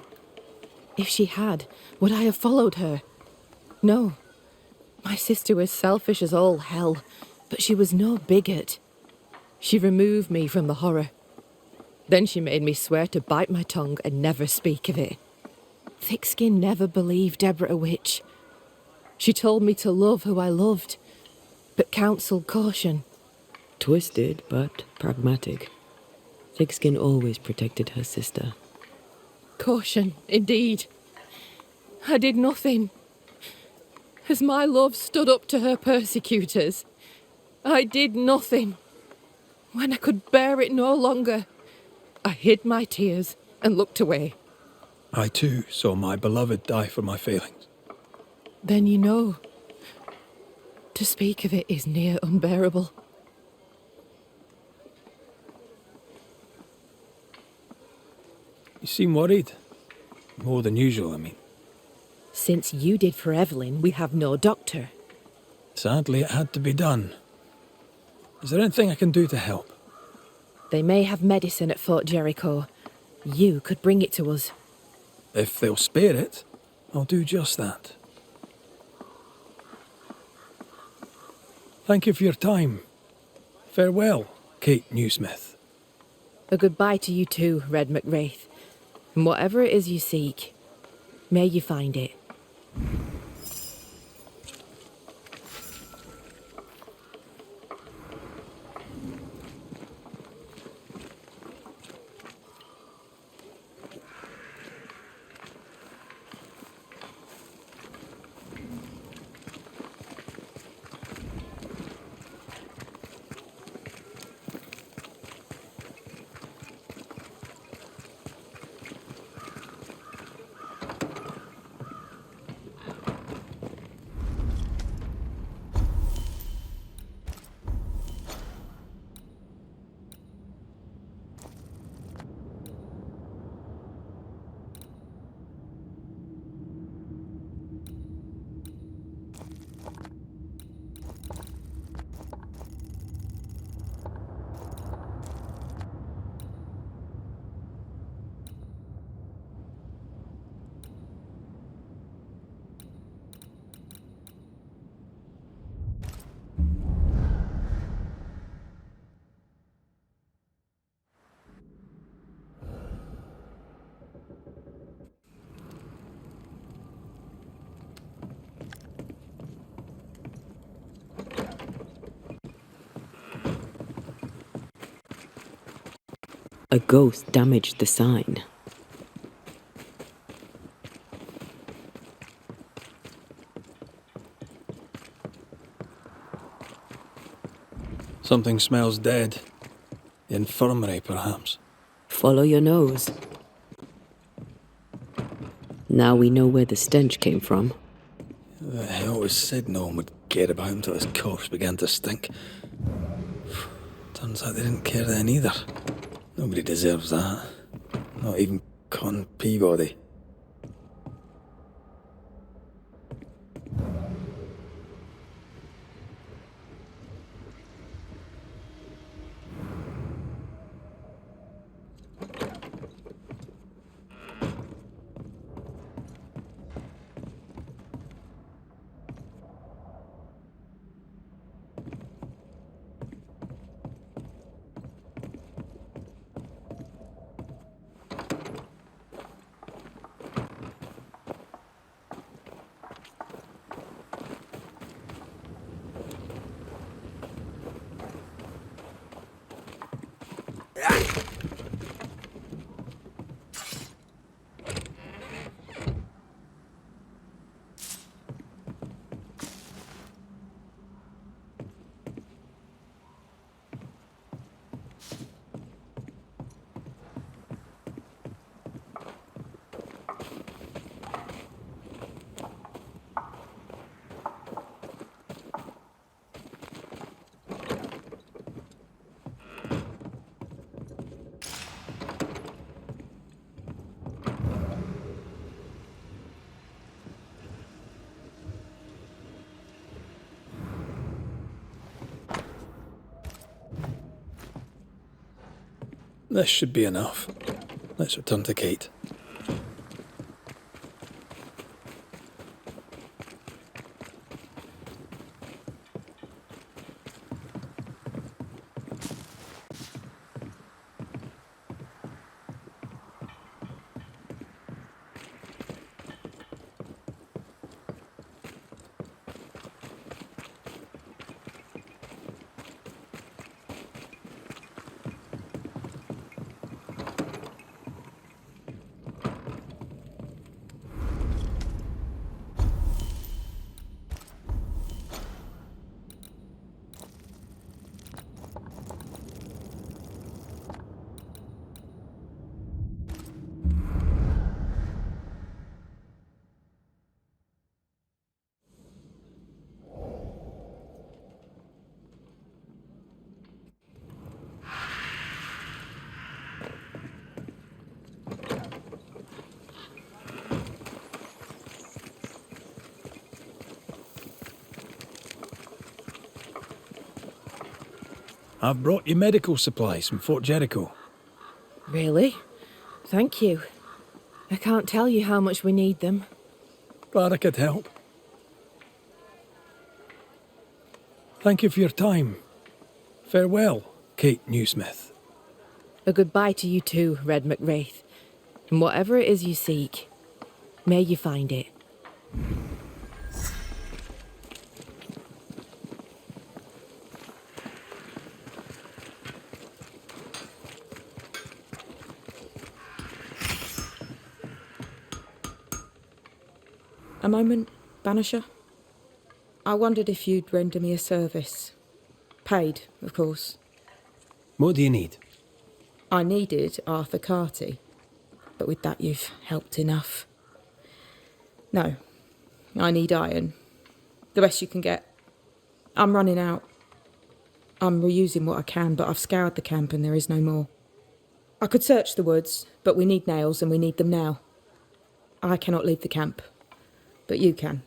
If she had, would I have followed her? No. My sister was selfish as all hell, but she was no bigot. She removed me from the horror. Then she made me swear to bite my tongue and never speak of it. Thickskin never believed Deborah a witch. She told me to love who I loved, but counselled caution. Twisted, but pragmatic. Thickskin always protected her sister. Caution, indeed. I did nothing. As my love stood up to her persecutors, I did nothing. When I could bear it no longer, I hid my tears and looked away. I too saw my beloved die for my failings. Then you know. To speak of it is near unbearable. You seem worried. More than usual, I mean. Since you did for Evelyn, we have no doctor. Sadly, it had to be done. Is there anything I can do to help? They may have medicine at Fort Jericho. You could bring it to us. If they'll spare it, I'll do just that. Thank you for your time. Farewell, Kate Newsmith. A goodbye to you too, Red McWraith. And whatever it is you seek, may you find it. A ghost damaged the sign. Something smells dead. The infirmary, perhaps. Follow your nose. Now we know where the stench came from. I always said no one would care about him till his corpse began to stink. Turns out they didn't care then either. Nobody deserves that. Not even Con Peabody. This should be enough. Let's return to Kate. I've brought you medical supplies from Fort Jericho. Really? Thank you. I can't tell you how much we need them. Glad I could help. Thank you for your time. Farewell, Kate Newsmith. A goodbye to you too, Red McWraith. And whatever it is you seek, may you find it. A moment, Banisher. I wondered if you'd render me a service. Paid, of course. What do you need? I needed Arthur Carty, but with that you've helped enough. No, I need iron. The best you can get. I'm running out. I'm reusing what I can, but I've scoured the camp and there is no more. I could search the woods, but we need nails and we need them now. I cannot leave the camp, but you can.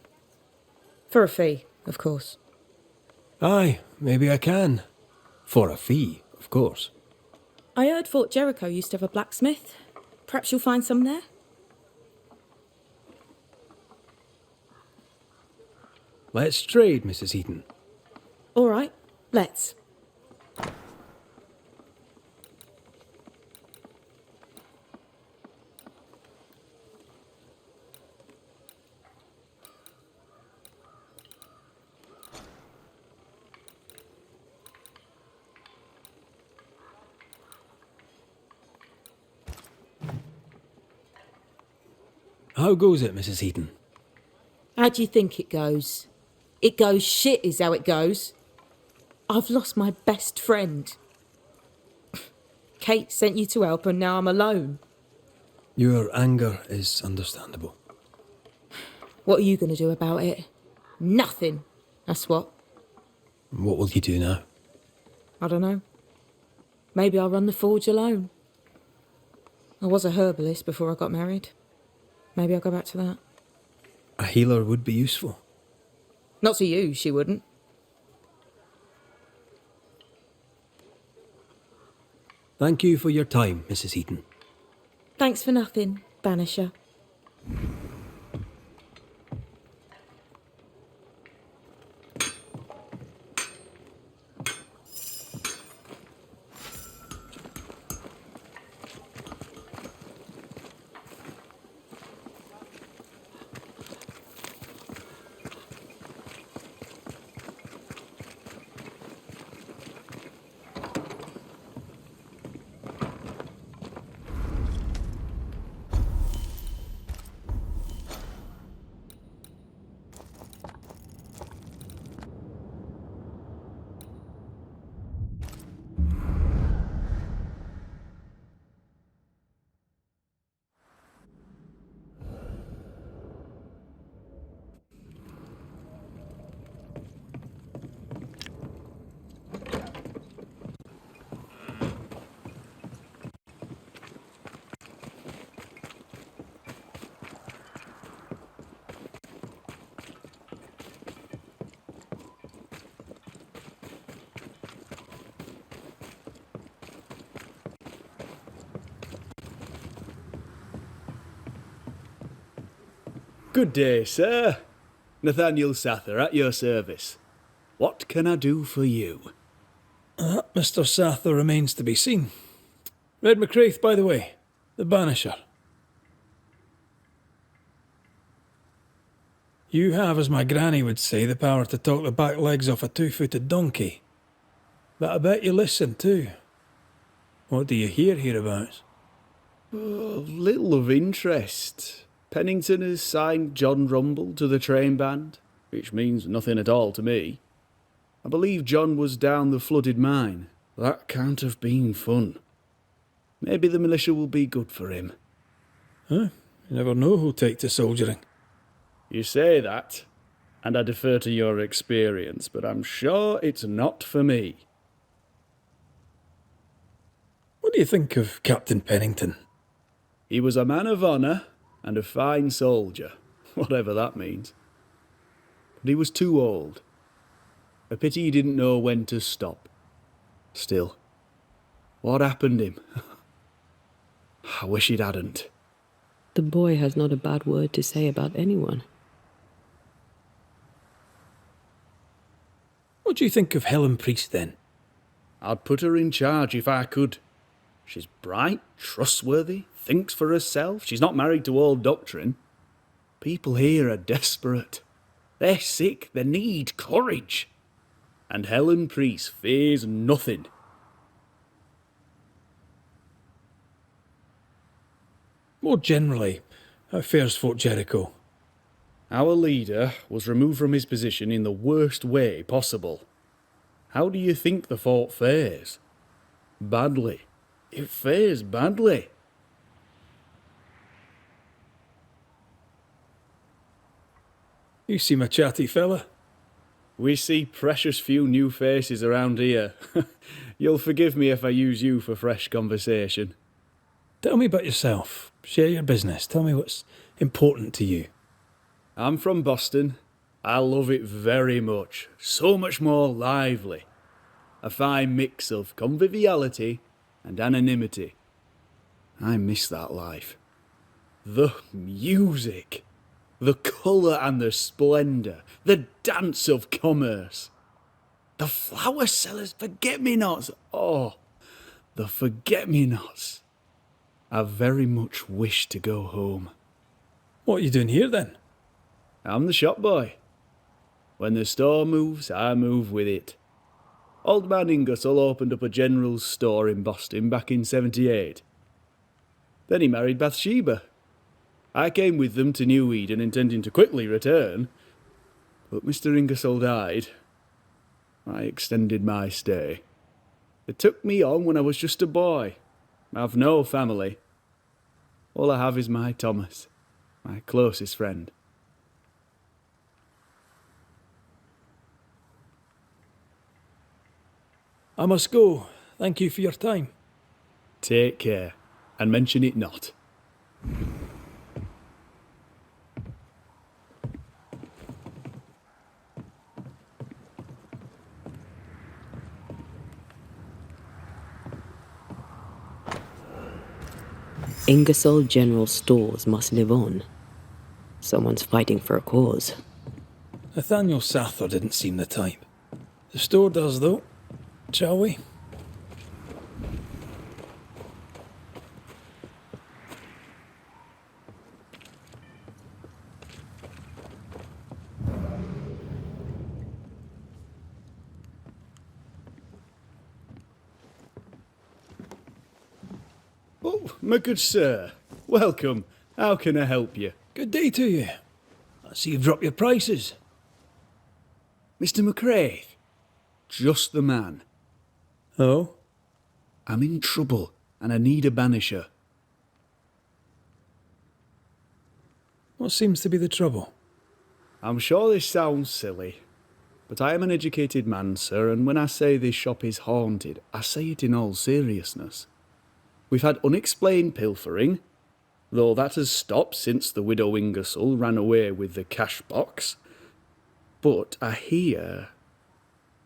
For a fee, of course. Aye, maybe I can. For a fee, of course. I heard Fort Jericho used to have a blacksmith. Perhaps you'll find some there? Let's trade, Mrs. Heaton. All right, let's. How goes it, Mrs. Heaton? How do you think it goes? It goes shit is how it goes. I've lost my best friend. Kate sent you to help and now I'm alone. Your anger is understandable. What are you going to do about it? Nothing. That's what. What will you do now? I don't know. Maybe I'll run the forge alone. I was a herbalist before I got married. Maybe I'll go back to that. A healer would be useful. Not to you, she wouldn't. Thank you for your time, Mrs. Heaton. Thanks for nothing, Banisher. Good day, sir. Nathaniel Sather at your service. What can I do for you? Mr. Sather remains to be seen. Red McWraith, by the way, the Banisher. You have, as my granny would say, the power to talk the back legs off a two-footed donkey. But I bet you listen too. What do you hear hereabouts? Little of interest. Pennington has signed John Rumble to the train band, which means nothing at all to me. I believe John was down the flooded mine. That can't have been fun. Maybe the militia will be good for him. Huh? You never know who'll take to soldiering. You say that, and I defer to your experience, but I'm sure it's not for me. What do you think of Captain Pennington? He was a man of honour and a fine soldier, whatever that means. But he was too old. A pity he didn't know when to stop. Still, what happened him? I wish it hadn't. The boy has not a bad word to say about anyone. What do you think of Helen Priest, then? I'd put her in charge if I could. She's bright, trustworthy, thinks for herself. She's not married to old doctrine. People here are desperate. They're sick, they need courage. And Helen Priest fears nothing. More generally, how fares Fort Jericho? Our leader was removed from his position in the worst way possible. How do you think the fort fares? Badly. It fares badly. You seem a chatty fella. We see precious few new faces around here. You'll forgive me if I use you for fresh conversation. Tell me about yourself. Share your business. Tell me what's important to you. I'm from Boston. I love it very much. So much more lively. A fine mix of conviviality and anonymity. I miss that life. The music. The colour and the splendour. The dance of commerce. The flower sellers' forget-me-nots. Oh, the forget-me-nots. I very much wish to go home. What are you doing here then? I'm the shop boy. When the store moves, I move with it. Old man Ingersoll opened up a general store in Boston back in '78. Then he married Bathsheba. I came with them to New Eden intending to quickly return, but Mr. Ingersoll died. I extended my stay. They took me on when I was just a boy. I've no family. All I have is my Thomas, my closest friend. I must go. Thank you for your time. Take care, and mention it not. Ingersoll General Stores must live on. Someone's fighting for a cause. Nathaniel Sather didn't seem the type. The store does, though. Shall we? Oh, my good sir. Welcome. How can I help you? Good day to you. I see you've dropped your prices. Mr. McCrae. Just the man. Oh? I'm in trouble, and I need a banisher. What seems to be the trouble? I'm sure this sounds silly, but I am an educated man, sir, and when I say this shop is haunted, I say it in all seriousness. We've had unexplained pilfering, though that has stopped since the widow Ingersoll ran away with the cash box. But I hear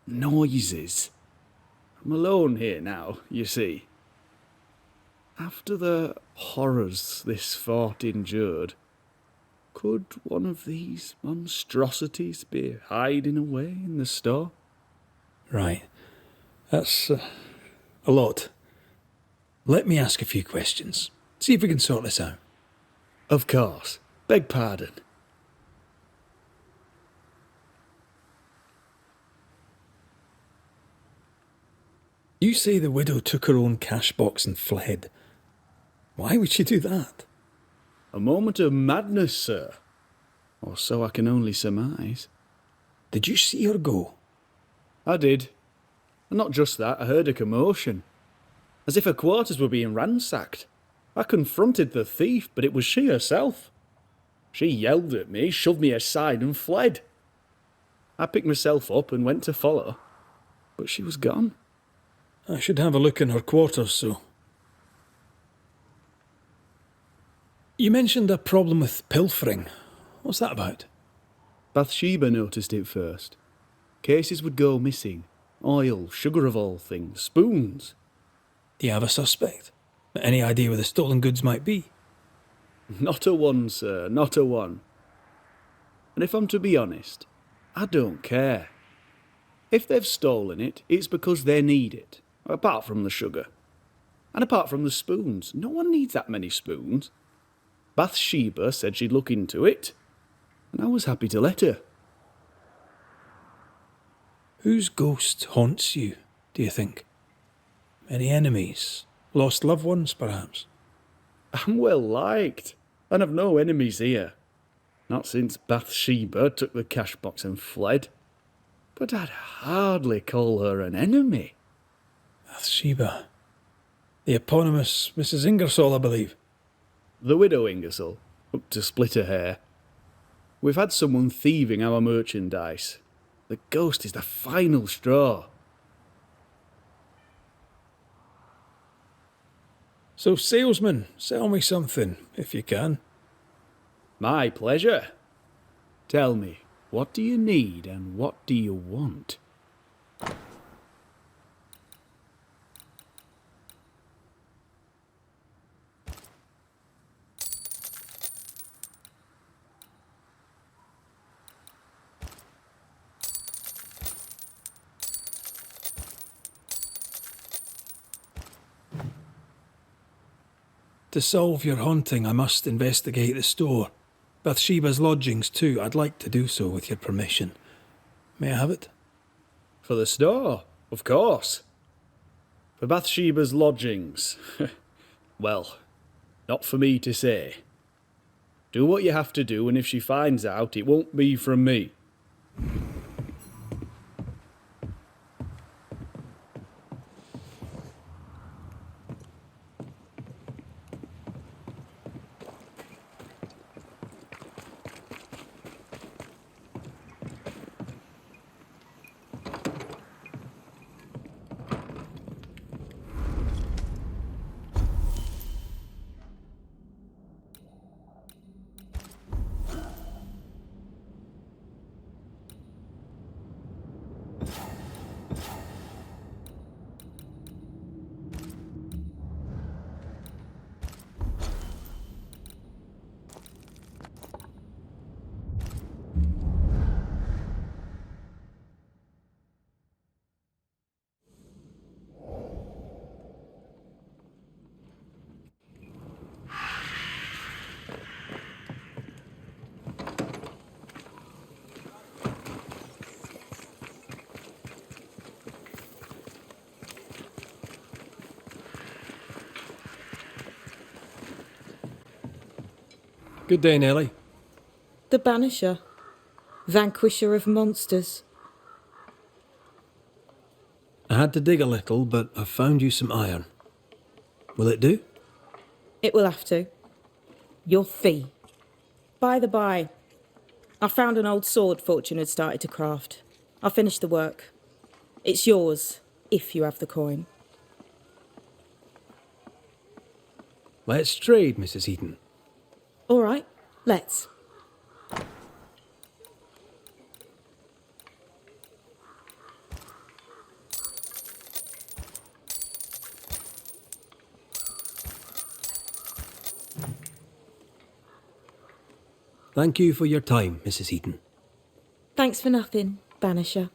noises. I'm alone here now, you see. After the horrors this fort endured, could one of these monstrosities be hiding away in the store? Right. That's a lot. Let me ask a few questions. See if we can sort this out. Of course. Beg pardon. You say the widow took her own cash box and fled. Why would she do that? A moment of madness, sir. Or so I can only surmise. Did you see her go? I did. And not just that, I heard a commotion. As if her quarters were being ransacked. I confronted the thief, but it was she herself. She yelled at me, shoved me aside and fled. I picked myself up and went to follow, but she was gone. I should have a look in her quarters, so. You mentioned a problem with pilfering. What's that about? Bathsheba noticed it first. Cases would go missing. Oil, sugar of all things, spoons. Do you have a suspect? Any idea where the stolen goods might be? Not a one, sir, not a one. And if I'm to be honest, I don't care. If they've stolen it, it's because they need it, apart from the sugar. And apart from the spoons, no one needs that many spoons. Bathsheba said she'd look into it, and I was happy to let her. Whose ghost haunts you, do you think? Any enemies? Lost loved ones, perhaps? I'm well liked, and I've no enemies here. Not since Bathsheba took the cash box and fled. But I'd hardly call her an enemy. Bathsheba. The eponymous Mrs. Ingersoll, I believe. The widow Ingersoll, up to split her hair. We've had someone thieving our merchandise. The ghost is the final straw. So, salesman, sell me something, if you can. My pleasure. Tell me, what do you need and what do you want? To solve your haunting, I must investigate the store. Bathsheba's lodgings, too. I'd like to do so with your permission. May I have it? For the store, of course. For Bathsheba's lodgings. Well, not for me to say. Do what you have to do, and if she finds out, it won't be from me. Good day, Nellie. The Banisher, vanquisher of monsters. I had to dig a little, but I've found you some iron. Will it do? It will have to. Your fee. By the by, I found an old sword Fortune had started to craft. I'll finish the work. It's yours, if you have the coin. Let's trade, Mrs. Eden. All right, let's. Thank you for your time, Mrs. Eden. Thanks for nothing, Banisher.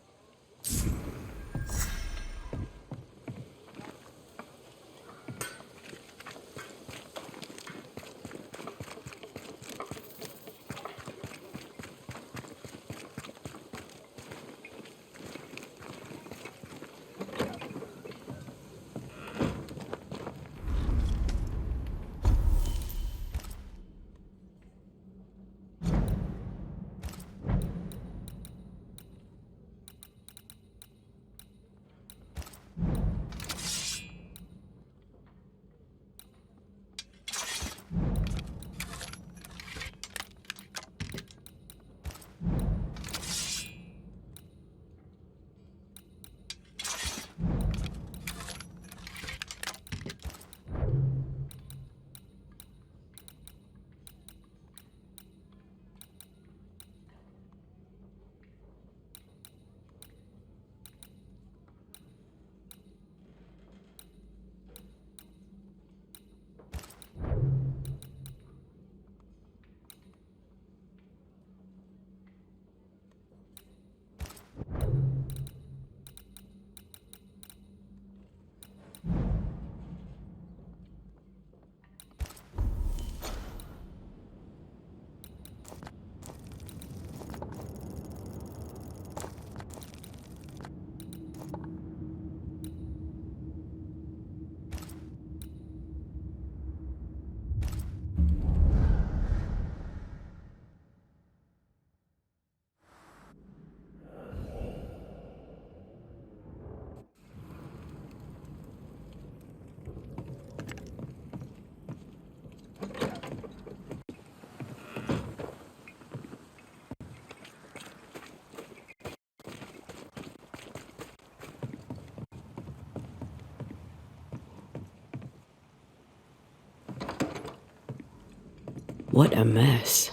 What a mess.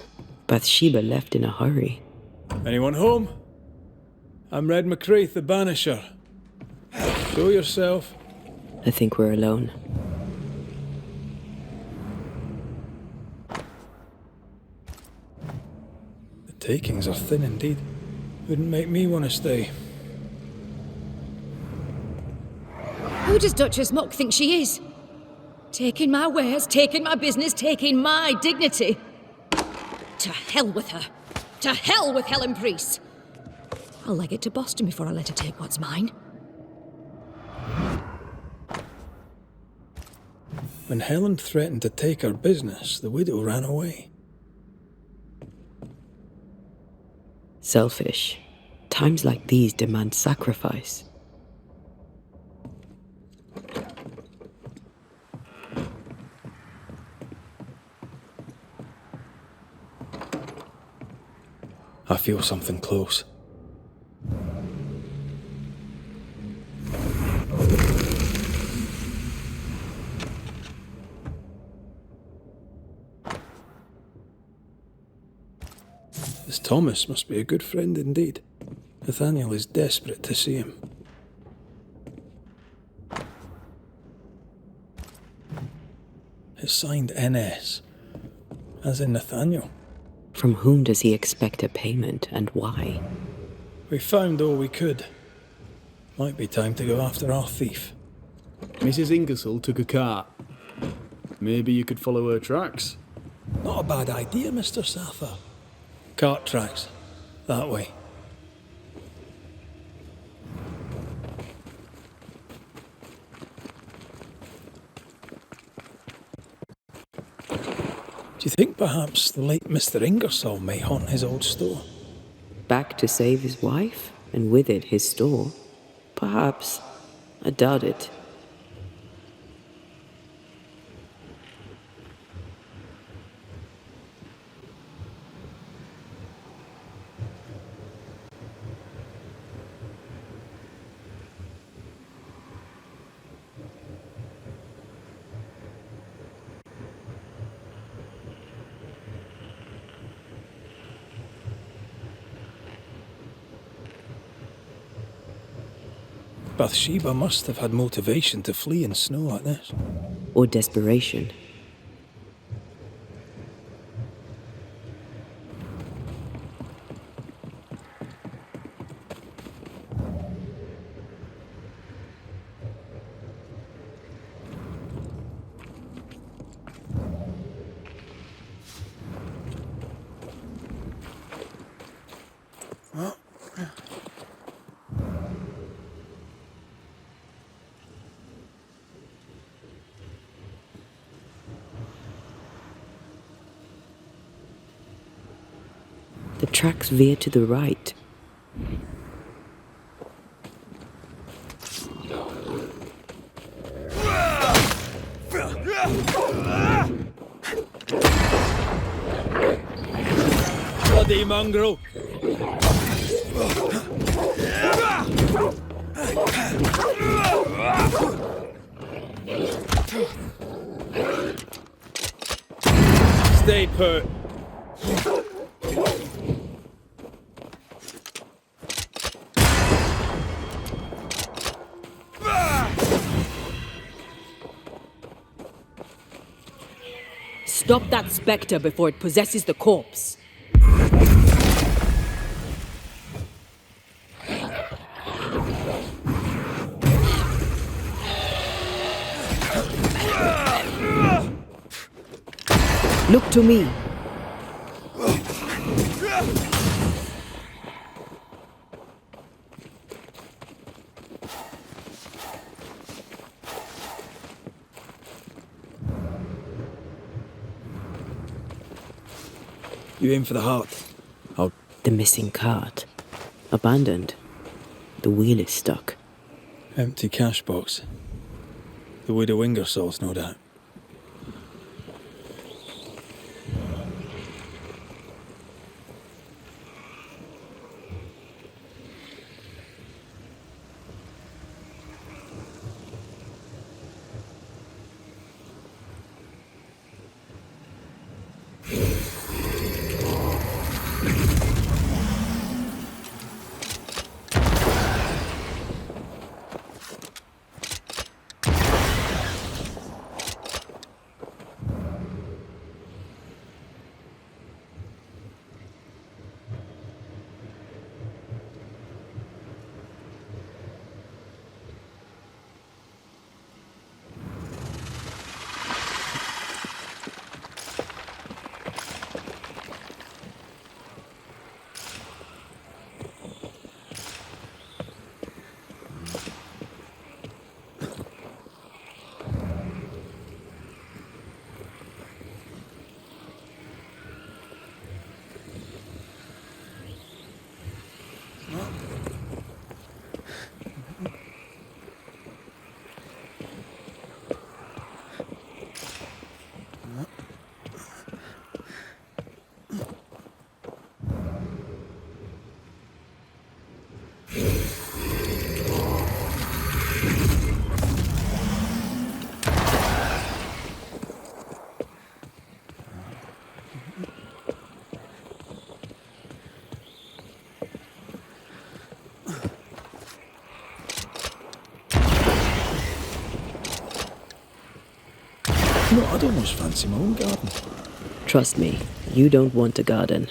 Bathsheba left in a hurry. Anyone home? I'm Red McCraith, the Banisher. Show yourself. I think we're alone. The takings are thin indeed. Wouldn't make me want to stay. Who does Duchess Muck think she is? Taking my wares, taking my business, taking my dignity. To hell with her. To hell with Helen Priest. I'll leg it to Boston before I let her take what's mine. When Helen threatened to take her business, the widow ran away. Selfish. Times like these demand sacrifice. I feel something close. This Thomas must be a good friend indeed. Nathaniel is desperate to see him. It's signed NS, as in Nathaniel. From whom does he expect a payment, and why? We found all we could. Might be time to go after our thief. Mrs. Ingersoll took a cart. Maybe you could follow her tracks. Not a bad idea, Mr. Safa. Cart tracks. That way. Do you think perhaps the late Mr. Ingersoll may haunt his old store? Back to save his wife, and with it his store? Perhaps. I doubt it. Bathsheba must have had motivation to flee in snow like this. Or desperation. The tracks veer to the right. Bloody mongrel! Stay put. Stop that spectre before it possesses the corpse. Look to me. You aim for the heart. The missing cart. Abandoned. The wheel is stuck. Empty cash box. The widow Ingersoll's, no doubt. No, I'd almost fancy my own garden. Trust me, you don't want a garden.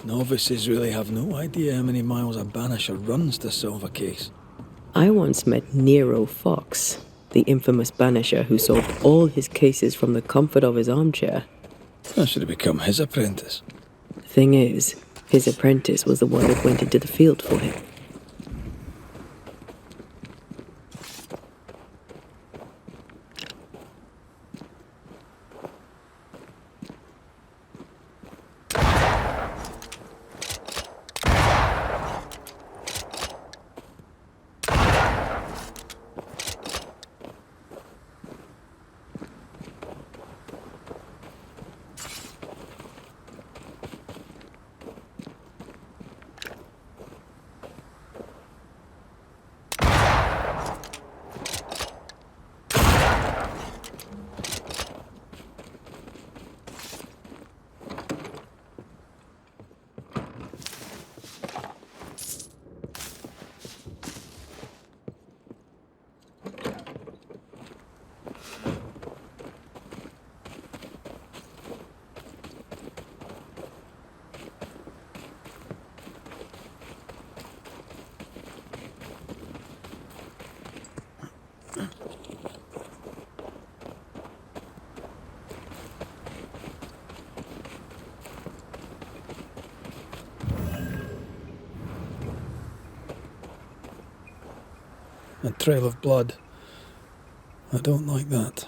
Novices really have no idea how many miles a banisher runs to solve a case. I once met Nero Fox, the infamous banisher who solved all his cases from the comfort of his armchair. I should have become his apprentice. Thing is, his apprentice was the one that went into the field for him. A trail of blood. I don't like that.